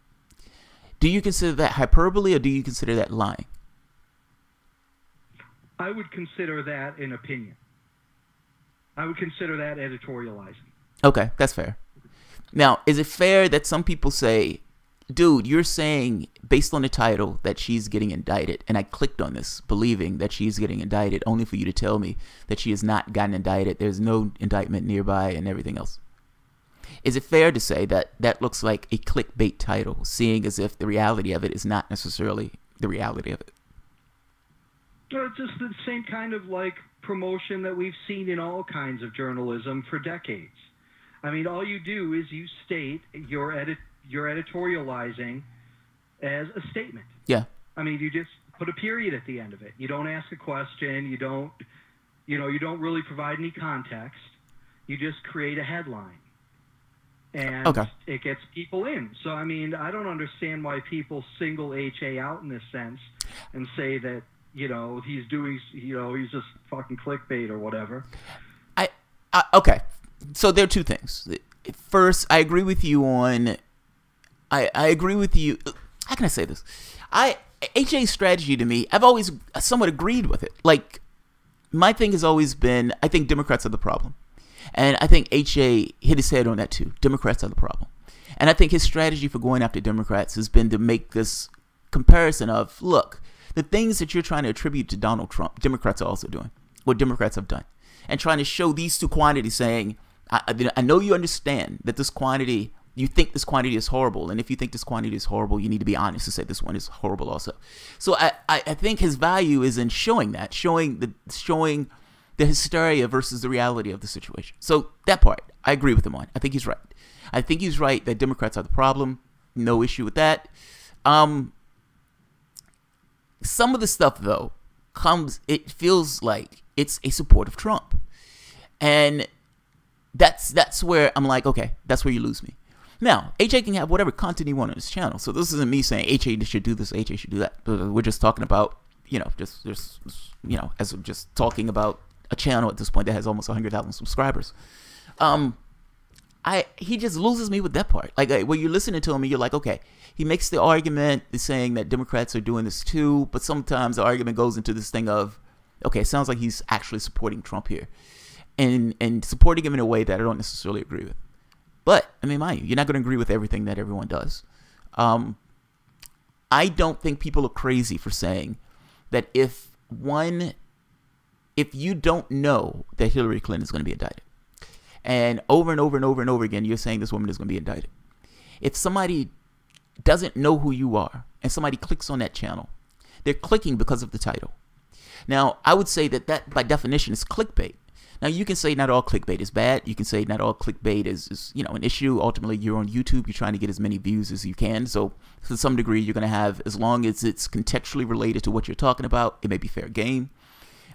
do you consider that hyperbole or do you consider that lying? I would consider that an opinion. I would consider that editorializing. Okay, that's fair. Now, is it fair that some people say, dude, you're saying based on the title that she's getting indicted, and I clicked on this believing that she's getting indicted only for you to tell me that she has not gotten indicted, there's no indictment nearby and everything else? Is it fair to say that that looks like a clickbait title, seeing as if the reality of it is not necessarily the reality of it? It's just the same kind of like promotion that we've seen in all kinds of journalism for decades. I mean, all you do is you state you're editorializing as a statement. Yeah. I mean, you just put a period at the end of it. You don't ask a question. You don't really provide any context. You just create a headline, and it gets people in. So I mean, I don't understand why people single HA out in this sense and say that, you know, he's doing, you know, he's just fucking clickbait or whatever. Okay. So there are two things. First, I agree with you on, I agree with you. How can I say this? HA's strategy to me, I've always somewhat agreed with it. Like, my thing has always been, I think Democrats are the problem. And I think HA hit his head on that too. Democrats are the problem. And I think his strategy for going after Democrats has been to make this comparison of, look, the things that you're trying to attribute to Donald Trump, Democrats are also doing, what Democrats have done. And trying to show these two quantities, saying, I know you understand that this quantity, you think this quantity is horrible. And if you think this quantity is horrible, you need to be honest to say this one is horrible also. So I think his value is in showing that, showing the hysteria versus the reality of the situation. So that part, I agree with him on. I think he's right. I think he's right that Democrats are the problem. No issue with that. Some of the stuff, though, it feels like it's a support of Trump. And that's where I'm like, okay, that's where you lose me. Now, HA can have whatever content he wants on his channel. So this isn't me saying HA should do this, HA should do that. We're just talking about, just talking about a channel at this point that has almost 100,000 subscribers. He just loses me with that part. Like when you're listening to him, and you're like, okay, he makes the argument saying that Democrats are doing this too, but sometimes the argument goes into this thing of, okay, it sounds like he's actually supporting Trump here, and supporting him in a way that I don't necessarily agree with. But I mean, mind you, you're not going to agree with everything that everyone does. I don't think people are crazy for saying that if you don't know that Hillary Clinton is going to be indicted, and over and over and over and over again, you're saying this woman is going to be indicted. If somebody doesn't know who you are and somebody clicks on that channel, they're clicking because of the title. Now, I would say that by definition is clickbait. Now, you can say not all clickbait is bad. You can say not all clickbait is an issue. Ultimately, you're on YouTube. You're trying to get as many views as you can. So to some degree, you're going to have, as long as it's contextually related to what you're talking about, it may be fair game.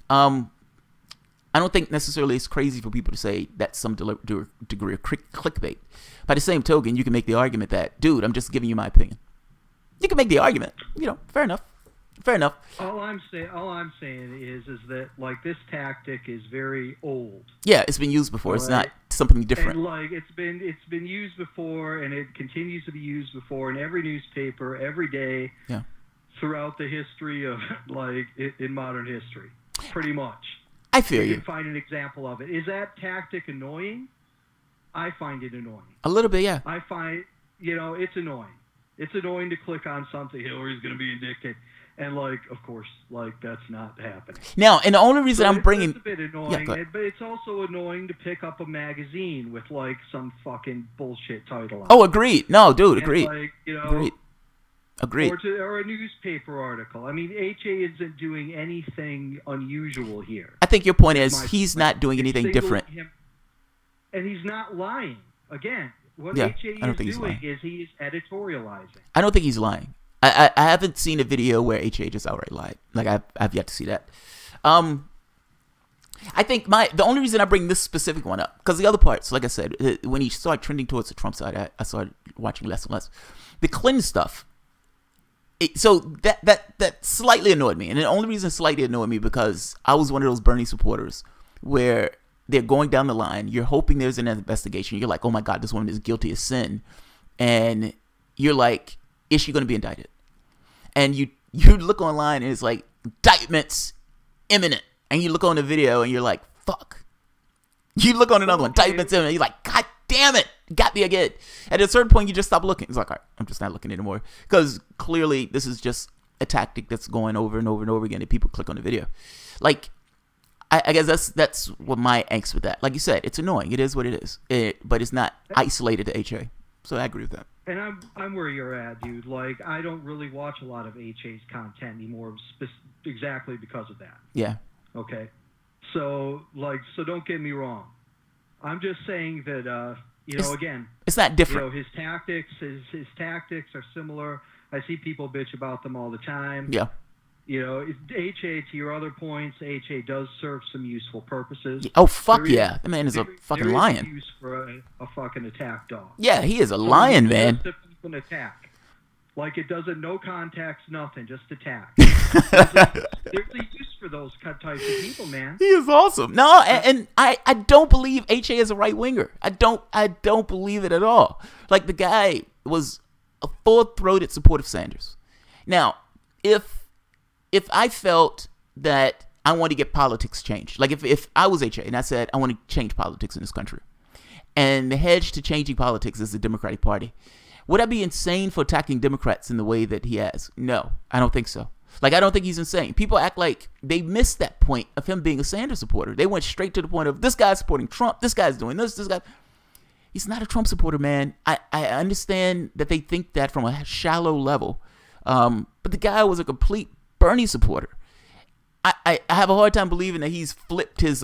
I don't think necessarily it's crazy for people to say that's some degree of clickbait. By the same token, you can make the argument that, dude, I'm just giving you my opinion. You can make the argument. Fair enough. Fair enough. All I'm saying is that like this tactic is very old. Yeah, it's been used before. Right? It's not something different. And like it's been used before, and it continues to be used before in every newspaper every day. Yeah. Throughout the history of in modern history, pretty much. I feel you. You can find an example of it. Is that tactic annoying? I find it annoying. A little bit, yeah. I find it's annoying. It's annoying to click on something. Hillary's going to be indicted. And, of course, that's not happening. Now, and the only reason I'm bringing... It's a bit annoying, but it's also annoying to pick up a magazine with, some fucking bullshit title on it. Oh, agreed. No, dude, agreed. Agreed. Or a newspaper article. I mean, HA isn't doing anything unusual here. I think your point is he's not doing anything different. And he's not lying. Again, what HA is doing is he's editorializing. I don't think he's lying. I haven't seen a video where HA just outright lied. I've yet to see that. I think the only reason I bring this specific one up, because the other parts, like I said, when he started trending towards the Trump side, I started watching less and less. The Clinton stuff. So that slightly annoyed me, and the only reason it slightly annoyed me because I was one of those Bernie supporters where they're going down the line. You're hoping there's an investigation. You're like, oh my God, this woman is guilty of sin, and you're like, is she going to be indicted? And you look online and it's like, indictment's imminent. And you look on the video and you're like, fuck. You look on another one, indictment's imminent. You're like, God damn it, got me again. At a certain point, you just stop looking. It's like, all right, I'm just not looking anymore. Because clearly this is just a tactic that's going over and over and over again and people click on the video. I guess that's what my angst with that. Like you said, it's annoying. It is what it is. But it's not isolated to HA. So I agree with that. And I'm where you're at, dude. I don't really watch a lot of HA's content anymore, exactly because of that. Yeah. Okay. So don't get me wrong. I'm just saying that again, it's not different. His tactics are similar. I see people bitch about them all the time. Yeah. HA, to your other points, HA does serve some useful purposes. Oh, fuck yeah. That man is a fucking lion. There is use for a fucking attack dog. Yeah, he is a lion, man. Just an attack. It doesn't, no contacts, nothing, just attack. There's a use for those types of people, man. He is awesome. No, and I don't believe HA is a right-winger. I don't believe it at all. The guy was a full-throated supporter of Sanders. Now, if I felt that I want to get politics changed. Like if I was HA and I said I want to change politics in this country, and the hedge to changing politics is the Democratic Party, would I be insane for attacking Democrats in the way that he has? No, I don't think so. Like, I don't think he's insane. People act like they missed that point of him being a Sanders supporter. They went straight to the point of this guy's supporting Trump, this guy's doing this guy. He's not a Trump supporter, man. I understand that they think that from a shallow level. But the guy was a complete Bernie supporter. I have a hard time believing that he's flipped his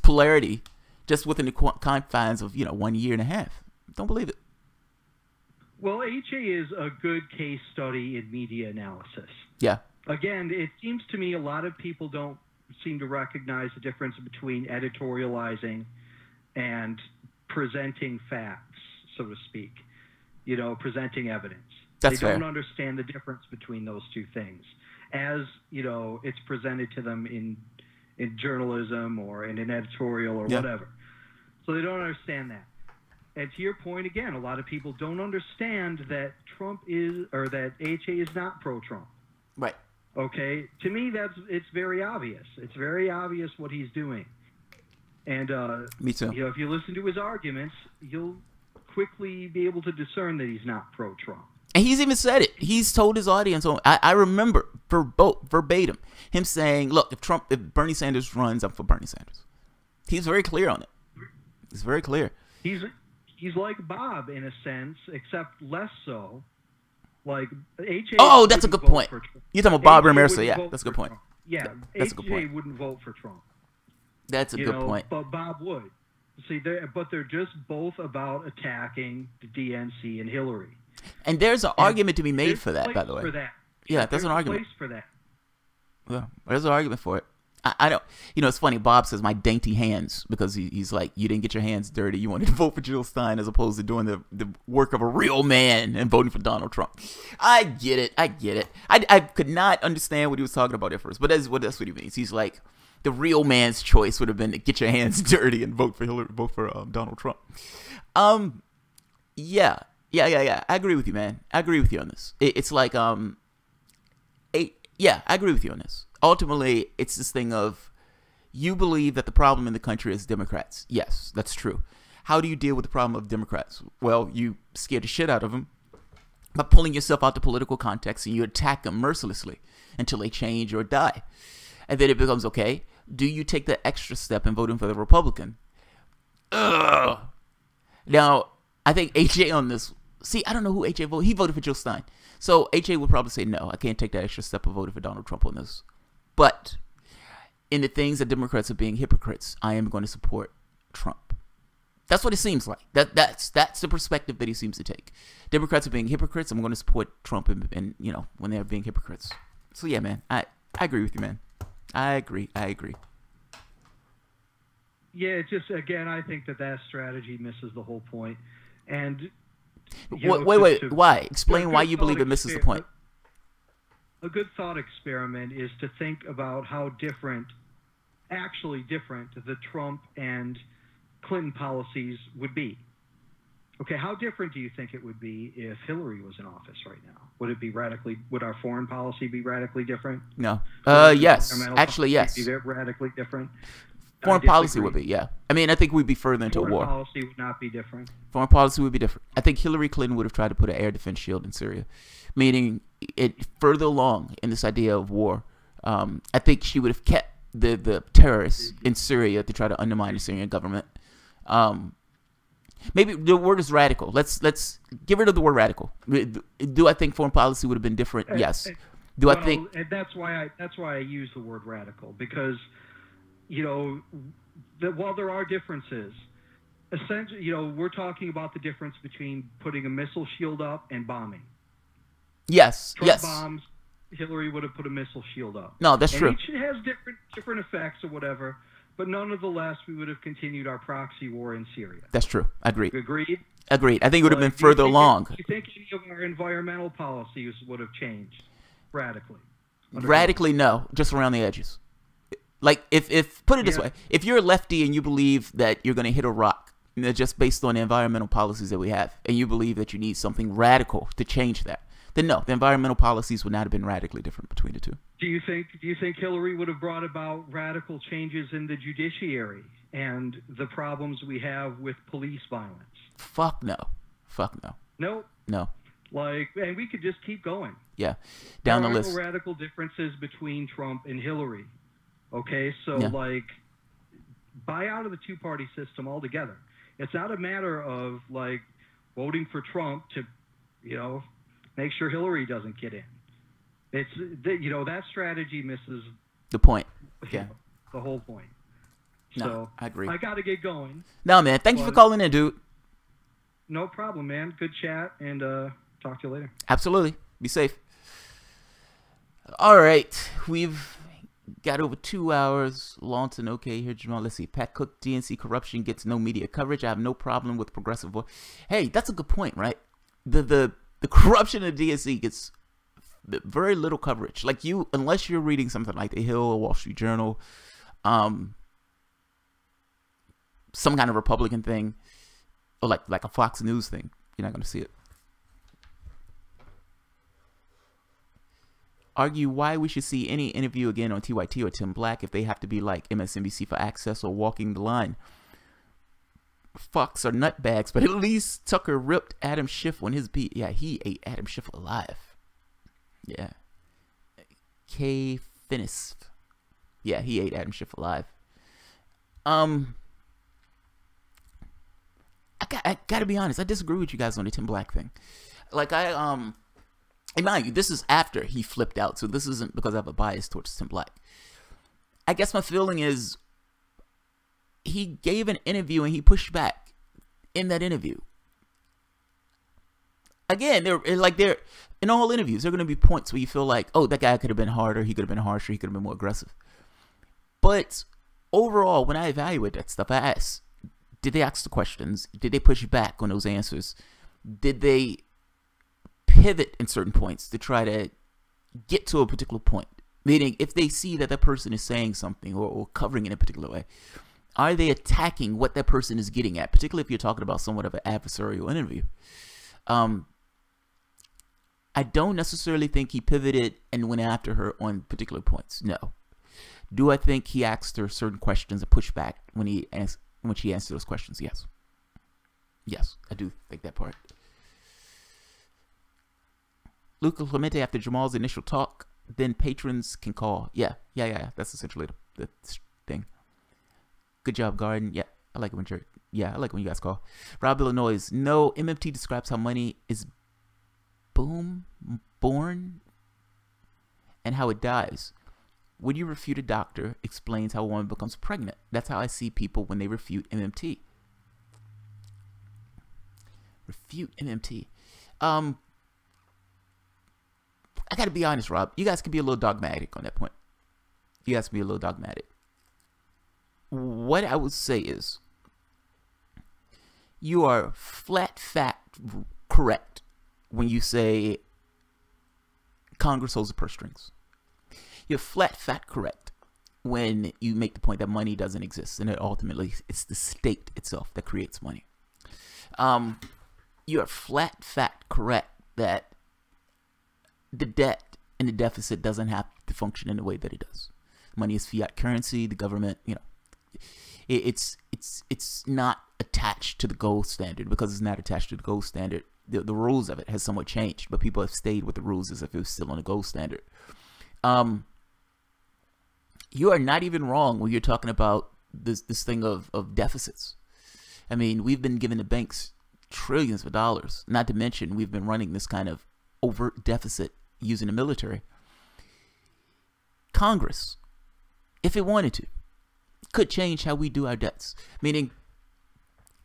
polarity just within the confines of 1 year and a half. Don't believe it. Well, HA is a good case study in media analysis. Yeah. Again, it seems to me a lot of people don't seem to recognize the difference between editorializing and presenting facts, so to speak. Presenting evidence. That's fair. They don't understand the difference between those two things. As, it's presented to them in journalism or in an editorial or whatever. So they don't understand that. And to your point again, a lot of people don't understand that that HA is not pro-Trump. Right. Okay? To me, it's very obvious. It's very obvious what he's doing. And me too. If you listen to his arguments, you'll quickly be able to discern that he's not pro-Trump. And he's even said it. He's told his audience. I remember verbatim him saying, "Look, if Bernie Sanders runs, I'm for Bernie Sanders." He's very clear on it. He's very clear. He's like Bob in a sense, except less so. Like HA. Oh, that's a good point. You're talking about Bob Ramirez. Yeah, that's a good point. Yeah, that's a good point. HA wouldn't vote for Trump. That's a good point. But Bob would. See, they're just both about attacking the DNC and Hillary. And there's an argument to be made for that, by the way. Yeah, there's an argument for that. Yeah, there's an argument for it. I don't. It's funny. Bob says my dainty hands because he's like, you didn't get your hands dirty. You wanted to vote for Jill Stein as opposed to doing the work of a real man and voting for Donald Trump. I get it. I could not understand what he was talking about at first, but that's what he means. He's like, the real man's choice would have been to get your hands dirty and vote for Donald Trump. Yeah. I agree with you, man. I agree with you on this. It's like, I agree with you on this. Ultimately, it's this thing of, you believe that the problem in the country is Democrats. Yes, that's true. How do you deal with the problem of Democrats? Well, you scare the shit out of them by pulling yourself out the political context, and you attack them mercilessly until they change or die. And then it becomes, okay, do you take the extra step in voting for the Republican? Ugh. Now, I think HA on this, I don't know who HA voted. He voted for Jill Stein. So HA would probably say, no, I can't take that extra step of voting for Donald Trump on this. But in the things that Democrats are being hypocrites, I am going to support Trump. That's what it seems like. That's the perspective that he seems to take. Democrats are being hypocrites. I'm going to support Trump and when they're being hypocrites. So yeah, man, I agree with you, man. I agree. Yeah, it's just, again, I think that strategy misses the wait. And why? Explain why you believe it misses the point. A good thought experiment is to think about how actually different the Trump and Clinton policies would be. Okay, how different do you think it would be if Hillary was in office right now? Would our foreign policy be radically different? No. Yes. Actually, yes. Be radically different. Foreign policy would be, yeah. I mean, I think we'd be further into a war. Foreign policy would not be different. Foreign policy would be different. I think Hillary Clinton would have tried to put an air defense shield in Syria, meaning it further along in this idea of war. I think she would have kept the terrorists in Syria to try to undermine the Syrian government. Maybe the word is radical. Let's get rid of the word radical. Do I think foreign policy would have been different? Yes. I think? And that's why I use the word radical, because while there are differences, essentially, we're talking about the difference between putting a missile shield up and bombing. Yes. Trump bombs. Hillary would have put a missile shield up. No, that's true. Each has different effects or whatever, but nonetheless, we would have continued our proxy war in Syria. That's true. Agreed. Agreed. I think it would have been further along. Do you think any of our environmental policies would have changed radically? Radically, no. Just around the edges. Like, if put it this way, if you're a lefty and you believe that you're going to hit a rock, just based on the environmental policies that we have, and you believe that you need something radical to change that, then no, the environmental policies would not have been radically different between the two. Do you think Hillary would have brought about radical changes in the judiciary and the problems we have with police violence? Fuck no. Fuck no. Nope. No. Like, and we could just keep going. Yeah. Down the list. There are no radical differences between Trump and Hillary. Okay, so Yeah. like, buy out of the two-party system altogether. It's not a matter of like voting for Trump to, you know, make sure Hillary doesn't get in. It's, you know, that strategy misses the point. Yeah. The whole point. No, So I agree. I got to get going. No, man. Thank you for calling in, dude. No problem, man. Good chat, and talk to you later. Absolutely. Be safe. All right. We've got over 2 hours. Lawton, okay, here, Jamal. Let's see. Pat Cook, DNC corruption gets no media coverage. I have no problem with progressive voice. Hey, that's a good point, right? The corruption of the DNC gets very little coverage. Like you, unless you're reading something like The Hill or Wall Street Journal, some kind of Republican thing, or like a Fox News thing, you're not going to see it. Argue why we should see any interview again on TYT or Tim Black if they have to be like MSNBC for access or walking the line. Fox are nutbags, but at least Tucker ripped Adam Schiff on his beat. Yeah, he ate Adam Schiff alive. Yeah. K. Finis. Yeah, he ate Adam Schiff alive. I gotta be honest, I disagree with you guys on the Tim Black thing. Like, and mind you, this is after he flipped out, so this isn't because I have a bias towards Tim Black. I guess my feeling is he gave an interview and he pushed back in that interview. Again, they're in all interviews, there are going to be points where you feel like, oh, that guy could have been harder, he could have been harsher, he could have been more aggressive. But overall, when I evaluate that stuff, I ask, did they ask the questions? Did they push back on those answers? Did they pivot in certain points to try to get to a particular point? Meaning, if they see that that person is saying something or covering in a particular way, are they attacking what that person is getting at? Particularly if you're talking about somewhat of an adversarial interview. I don't necessarily think he pivoted and went after her on particular points. No. Do I think he asked her certain questions and pushed back when she answered those questions? Yes. Yes, I do think that part. Luca Clemente, after Jamal's initial talk, then patrons can call. Yeah. That's essentially the thing. Good job, Garden. Yeah, I like it when I like when you guys call. Rob Illinois, no, MMT describes how money is born and how it dies. Would you refute a doctor explains how a woman becomes pregnant? That's how I see people when they refute MMT. Refute MMT. I gotta be honest, Rob. You guys can be a little dogmatic on that point. You guys can be a little dogmatic. What I would say is, you are flat fact correct when you say Congress holds the purse strings. You're flat fact correct when you make the point that money doesn't exist and that ultimately it's the state itself that creates money. You are flat fact correct that the debt and the deficit doesn't have to function in the way that it does. Money is fiat currency. The government, it's not attached to the gold standard. Because it's not attached to the gold standard, the rules of it has somewhat changed, but people have stayed with the rules as if it was still on the gold standard. You are not even wrong when you're talking about this thing of deficits. I mean, we've been giving the banks trillions of dollars, not to mention we've been running this kind of overt deficit using the military. Congress, if it wanted to, could change how we do our debts. Meaning,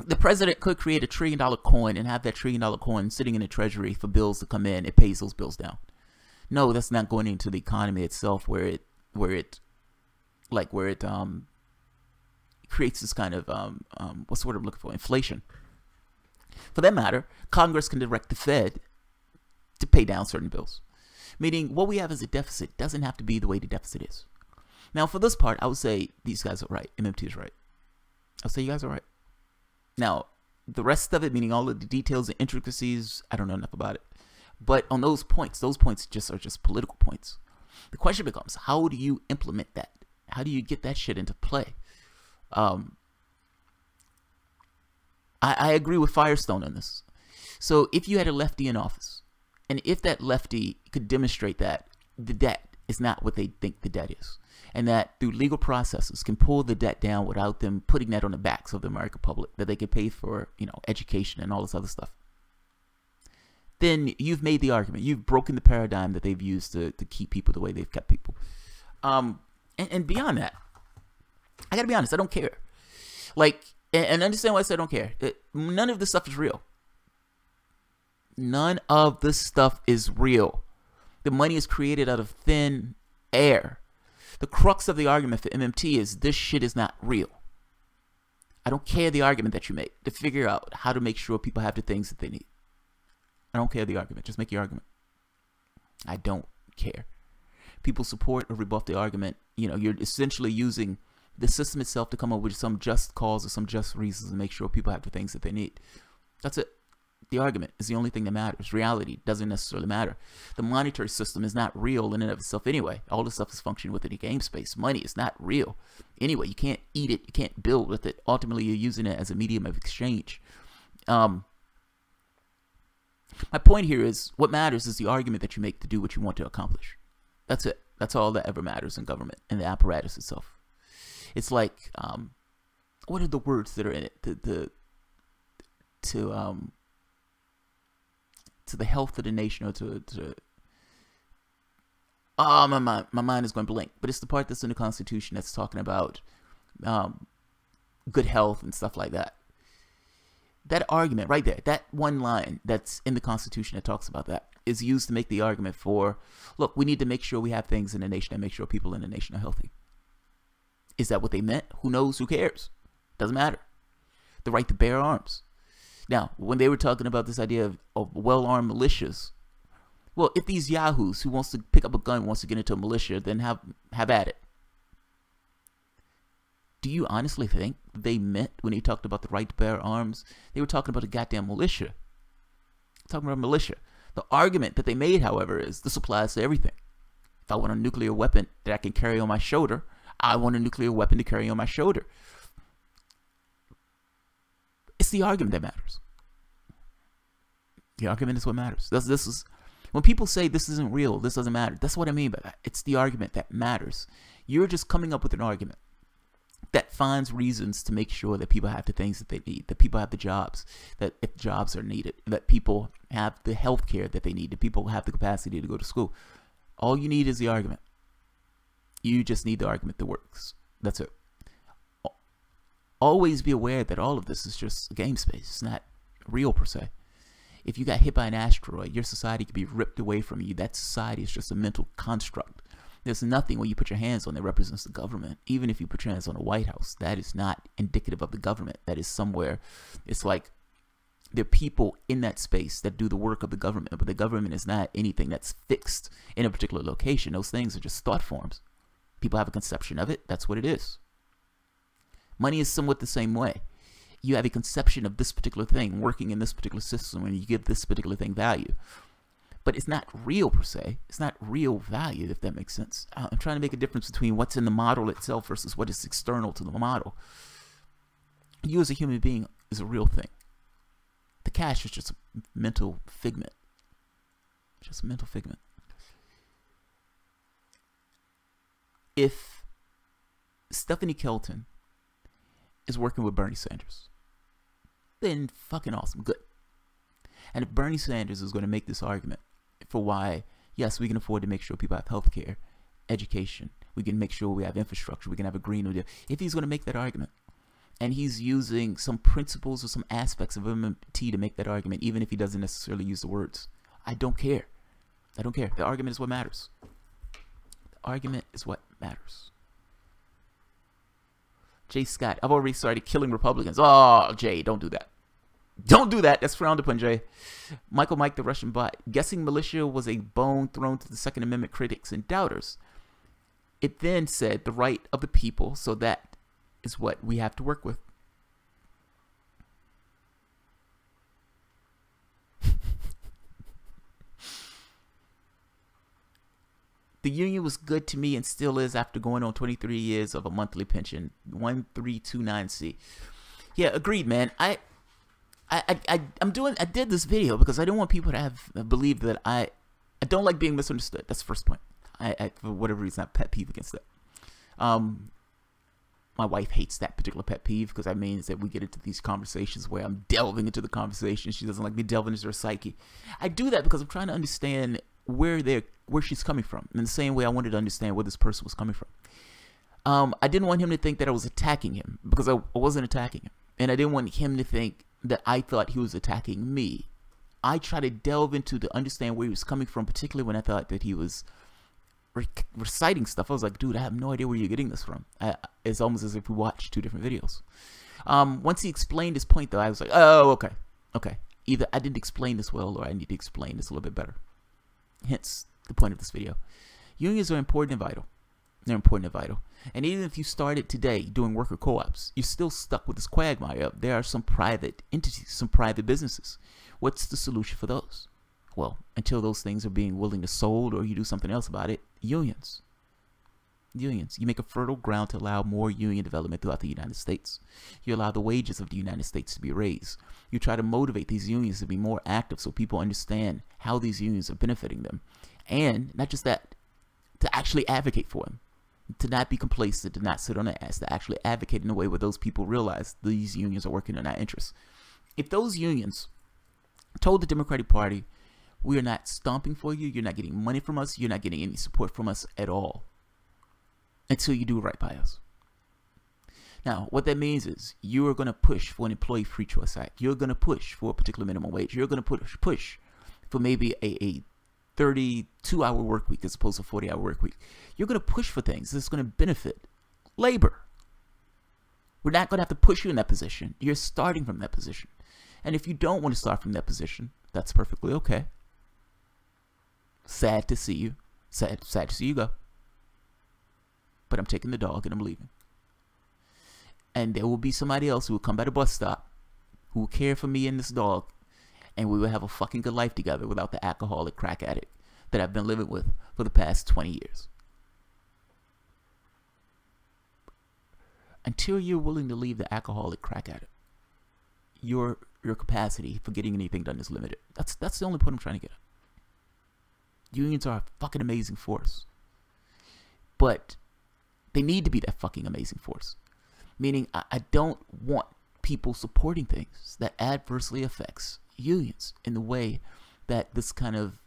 the president could create $1 trillion coin and have that $1 trillion coin sitting in the treasury for bills to come in. It pays those bills down. No, that's not going into the economy itself, where it creates this kind of what's the word I'm looking for? Inflation. For that matter, Congress can direct the Fed to pay down certain bills. Meaning, what we have as a deficit doesn't have to be the way the deficit is. Now, for this part, I would say these guys are right. MMT is right. I'll say you guys are right. Now, the rest of it, meaning all of the details and intricacies, I don't know enough about it. But on those points just are just political points. The question becomes, how do you implement that? How do you get that shit into play? I agree with Firestone on this. So if you had a lefty in office, and if that lefty could demonstrate that the debt is not what they think the debt is, and that through legal processes can pull the debt down without them putting that on the backs of the American public, that they can pay for, education and all this other stuff, then you've made the argument. You've broken the paradigm that they've used to keep people the way they've kept people. And beyond that, I gotta be honest, I don't care. And understand why I say I don't care. None of this stuff is real. None of this stuff is real. The money is created out of thin air. The crux of the argument for MMT is this shit is not real. I don't care the argument that you make to figure out how to make sure people have the things that they need. I don't care the argument. Just make your argument. I don't care. People support or rebuff the argument. You're essentially using the system itself to come up with some just cause or some just reasons to make sure people have the things that they need. That's it. The argument is the only thing that matters. Reality doesn't necessarily matter. The monetary system is not real in and of itself anyway. All this stuff is functioning within the game space. Money is not real. Anyway, you can't eat it. You can't build with it. Ultimately, you're using it as a medium of exchange. My point here is what matters is the argument that you make to do what you want to accomplish. That's it. That's all that ever matters in government and the apparatus itself. It's like, what are the words that are in it? To the health of the nation, or my mind is going blank. But it's the part that's in the Constitution that's talking about good health and stuff like that. That argument right there, that one line that's in the Constitution that talks about that, is used to make the argument for, look, we need to make sure we have things in the nation and make sure people in the nation are healthy. Is that what they meant? Who knows? Who cares? Doesn't matter. The right to bear arms. Now, when they were talking about this idea of well-armed militias, well, if these yahoos who wants to pick up a gun wants to get into a militia, then have at it. Do you honestly think they meant when they talked about the right to bear arms, they were talking about a goddamn militia? Talking about a militia. The argument that they made, however, is this applies to everything. If I want a nuclear weapon that I can carry on my shoulder, I want a nuclear weapon to carry on my shoulder. It's the argument that matters. The argument is what matters. This is when people say this isn't real, this doesn't matter. That's what I mean by that. It's the argument that matters. You're just coming up with an argument that finds reasons to make sure that people have the things that they need, that people have the jobs, that if jobs are needed, that people have the health care that they need, that people have the capacity to go to school. All you need is the argument. You just need the argument that works. That's it. Always be aware that all of this is just a game space. It's not real per se. If you got hit by an asteroid, your society could be ripped away from you. That society is just a mental construct. There's nothing when you put your hands on that represents the government. Even if you put your hands on the White House, that is not indicative of the government. That is somewhere. It's like there are people in that space that do the work of the government, but the government is not anything that's fixed in a particular location. Those things are just thought forms. People have a conception of it. That's what it is. Money is somewhat the same way. You have a conception of this particular thing working in this particular system and you give this particular thing value. But it's not real per se. It's not real value, if that makes sense. I'm trying to make a difference between what's in the model itself versus what is external to the model. You as a human being is a real thing. The cash is just a mental figment. Just a mental figment. If Stephanie Kelton is working with Bernie Sanders, then fucking awesome, good. And if Bernie Sanders is going to make this argument for why, yes, we can afford to make sure people have health care, education, we can make sure we have infrastructure, we can have a Green New Deal, if he's going to make that argument, and he's using some principles or some aspects of MMT to make that argument, even if he doesn't necessarily use the words, I don't care. I don't care. The argument is what matters. The argument is what matters. Jay Scott, I've already started killing Republicans. Oh, Jay, don't do that. Don't do that. That's frowned upon, Jay. Michael Mike, the Russian bot. Guessing militia was a bone thrown to the Second Amendment critics and doubters. It then said the right of the people, so that is what we have to work with. The union was good to me and still is after going on 23 years of a monthly pension, 1329C. Yeah, agreed, man. I did this video because I don't want people to believe that I don't like being misunderstood. That's the first point. I for whatever reason, I pet peeve against that. My wife hates that particular pet peeve because that means that we get into these conversations where I'm delving into the conversation. She doesn't like me delving into her psyche. I do that because I'm trying to understand where she's coming from. In the same way I wanted to understand where this person was coming from. I didn't want him to think that I was attacking him because I wasn't attacking him. And I didn't want him to think that I thought he was attacking me. I tried to delve into to understand where he was coming from, particularly when I thought that he was reciting stuff. I was like, dude, I have no idea where you're getting this from. It's almost as if we watched two different videos. Once he explained his point, though, I was like, oh, okay. Either I didn't explain this well, or I need to explain this a little bit better. Hence the point of this video. Unions are important and vital. They're important and vital. And even if you started today doing worker co-ops, you're still stuck with this quagmire. There are some private entities, some private businesses. What's the solution for those? Well, until those things are being willing to sold or you do something else about it, unions. Unions. You make a fertile ground to allow more union development throughout the United States. You allow the wages of the United States to be raised. You try to motivate these unions to be more active so people understand how these unions are benefiting them. And not just that, to actually advocate for them. To not be complacent, to not sit on their ass, to actually advocate in a way where those people realize these unions are working in our interests. If those unions told the Democratic Party, we are not stomping for you, you're not getting money from us, you're not getting any support from us at all until you do right by us. Now, what that means is you are going to push for an Employee Free Choice Act. You're going to push for a particular minimum wage. You're going to push for maybe a 32-hour work week as opposed to a 40-hour work week. You're going to push for things that's going to benefit labor. We're not going to have to push you in that position. You're starting from that position. And if you don't want to start from that position, that's perfectly okay. Sad to see you. Sad to see you go. But I'm taking the dog and I'm leaving. And there will be somebody else who will come by the bus stop who will care for me and this dog, and we will have a fucking good life together without the alcoholic crack addict that I've been living with for the past 20 years. Until you're willing to leave the alcoholic crack addict, your capacity for getting anything done is limited. That's the only point I'm trying to get at. Unions are a fucking amazing force. But they need to be that fucking amazing force. Meaning, I don't want people supporting things that adversely affects unions in the way that this kind of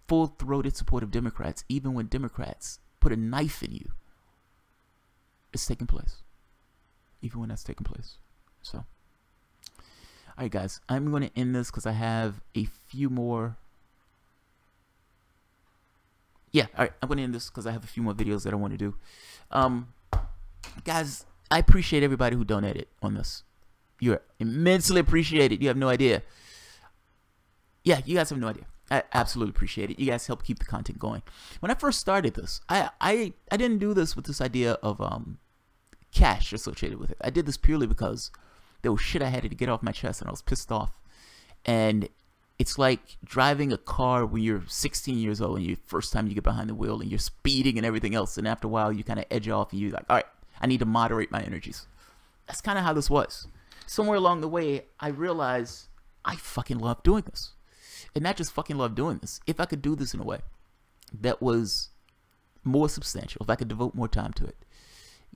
full-throated support of Democrats, even when Democrats put a knife in you, is taking place. Even when that's taking place. So, alright guys, I'm going to end this because I have a few more. Yeah, alright, I'm going to end this because I have a few more videos that I want to do. Guys, I appreciate everybody who donated on this. You're immensely appreciated. You have no idea. Yeah, you guys have no idea. I absolutely appreciate it. You guys help keep the content going. When I first started this, I didn't do this with this idea of cash associated with it. I did this purely because there was shit I had to get off my chest and I was pissed off. And it's like driving a car when you're 16 years old and first time you get behind the wheel and you're speeding and everything else. And after a while, you kind of edge off and you're like, all right, I need to moderate my energies. That's kind of how this was. Somewhere along the way, I realized I fucking love doing this. And not just fucking love doing this. If I could do this in a way that was more substantial, if I could devote more time to it,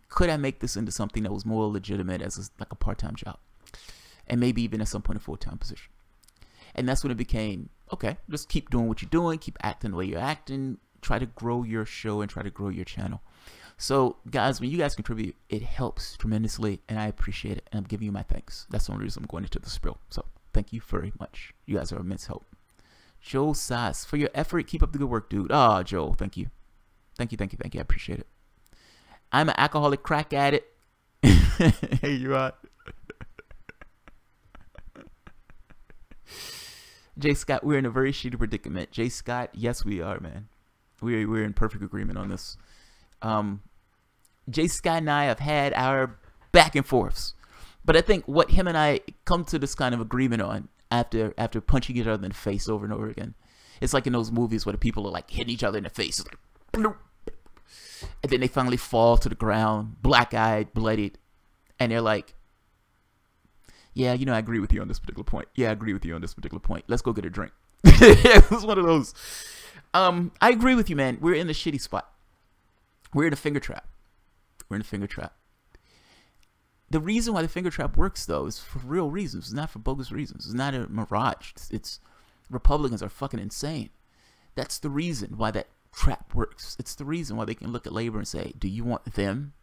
could I make this into something that was more legitimate as like a part-time job? And maybe even at some point a full-time position. And that's when it became, okay, just keep doing what you're doing, keep acting the way you're acting, try to grow your show and try to grow your channel. So, guys, when you guys contribute, it helps tremendously, and I appreciate it, and I'm giving you my thanks. That's the only reason I'm going into the spill. So, thank you very much. You guys are immense help. Joe Sass, for your effort, keep up the good work, dude. Ah, Joe, thank you. Thank you. I appreciate it. I'm an alcoholic crack addict. Hey, you are. Jay Scott, we're in a very shitty predicament. Jay Scott, yes, we are, man. We're in perfect agreement on this. Jay Scott and I have had our back and forths, but I think what him and I come to this kind of agreement on after punching each other in the face over and over again, it's like in those movies where the people are like hitting each other in the face, it's like And then they finally fall to the ground, black-eyed, bloodied, and they're like, yeah, you know, I agree with you on this particular point. Yeah, I agree with you on this particular point. Let's go get a drink. It was one of those. I agree with you, man. We're in a shitty spot. We're in a finger trap. We're in a finger trap. The reason why the finger trap works, though, is for real reasons. It's not for bogus reasons. It's not a mirage. It's Republicans are fucking insane. That's the reason why that trap works. It's the reason why they can look at labor and say, do you want them?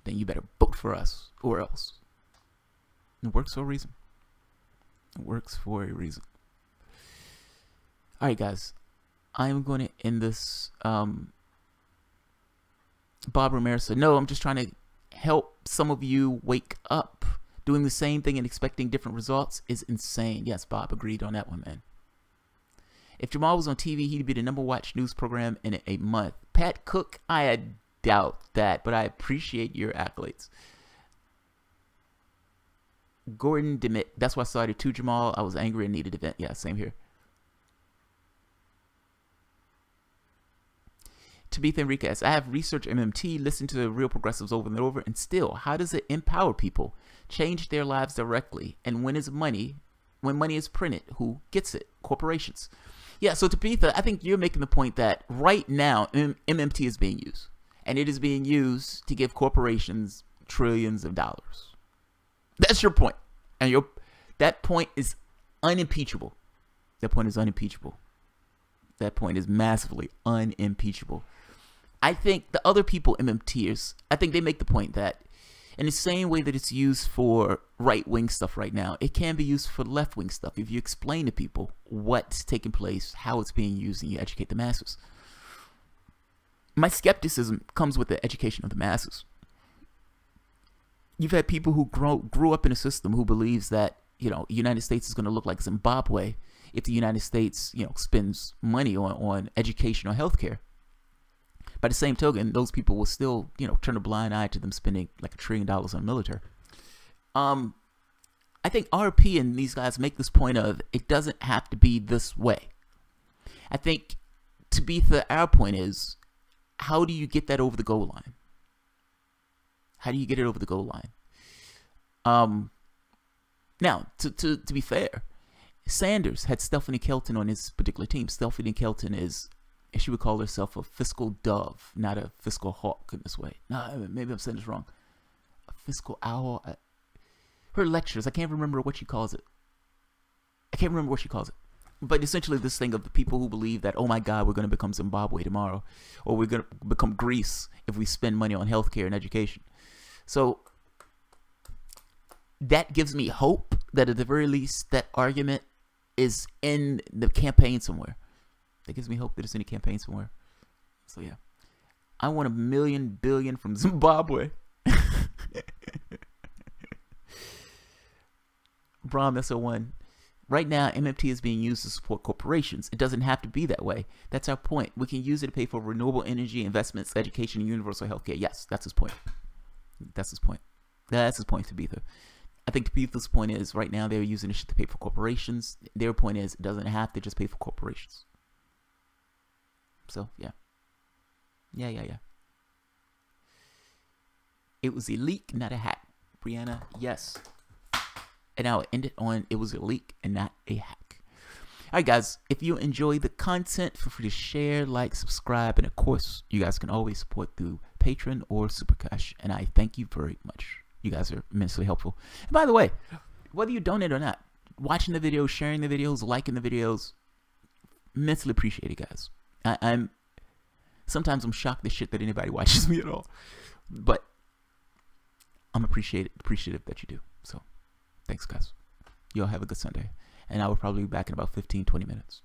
Then you better vote for us or else. It works for a reason. It works for a reason. All right, guys. I'm going to end this. Bob Ramirez said, no, I'm just trying to help some of you wake up. Doing the same thing and expecting different results is insane. Yes, Bob, agreed on that one, man. If Jamal was on TV, he'd be the number watched news program in a month. Pat Cook, I doubt that, but I appreciate your accolades. Gordon Demick, that's why I started too, Jamal. I was angry and needed event. Yeah, same here. Tabitha Enriquez, I have researched MMT, listened to the real progressives over and over, and still, how does it empower people, change their lives directly? And when money is printed, who gets it? Corporations. Yeah, so Tabitha, I think you're making the point that right now, MMT is being used. And it is being used to give corporations trillions of dollars. That's your point. And that point is unimpeachable. That point is unimpeachable. That point is massively unimpeachable. I think the other people, MMTers, I think they make the point that in the same way that it's used for right-wing stuff right now, it can be used for left-wing stuff if you explain to people what's taking place, how it's being used, and you educate the masses. My skepticism comes with the education of the masses. You've had people who grew up in a system who believes that, you know, the United States is going to look like Zimbabwe if the United States, you know, spends money on education or healthcare. By the same token, those people will still, you know, turn a blind eye to them spending like $1 trillion on military. I think RP and these guys make this point of it doesn't have to be this way. I think our point is, how do you get that over the goal line? How do you get it over the goal line? Now, to be fair, Sanders had Stephanie Kelton on his particular team. Stephanie Kelton is, she would call herself a fiscal dove, not a fiscal hawk in this way. No, maybe I'm saying this wrong. A fiscal owl. Her lectures, I can't remember what she calls it. But essentially this thing of the people who believe that, oh my God, we're going to become Zimbabwe tomorrow, or we're going to become Greece if we spend money on healthcare and education. So that gives me hope that at the very least that argument is in the campaign somewhere. That gives me hope that it's in the campaign somewhere. So yeah, I want $1 million billion from Zimbabwe. Brahm SO1. Right now, MMT is being used to support corporations. It doesn't have to be that way. That's our point. We can use it to pay for renewable energy, investments, education, and universal healthcare. Yes, that's his point. That's his point. That's his point, Tabitha. I think Tabitha's point is right now they're using this shit to pay for corporations. Their point is it doesn't have to just pay for corporations. So, yeah. Yeah. It was a leak, not a hack. Brianna, yes. And I'll end it on it was a leak and not a hack. Alright guys, if you enjoy the content, feel free to share, like, subscribe, and of course, you guys can always support through Patreon or Super Cash. And I thank you very much. You guys are immensely helpful. And by the way, whether you donate or not, watching the videos, sharing the videos, liking the videos, immensely appreciate it, guys. Sometimes I'm shocked the shit that anybody watches me at all. But I'm appreciative that you do. So thanks, guys. You all have a good Sunday. And I will probably be back in about 15-20 minutes.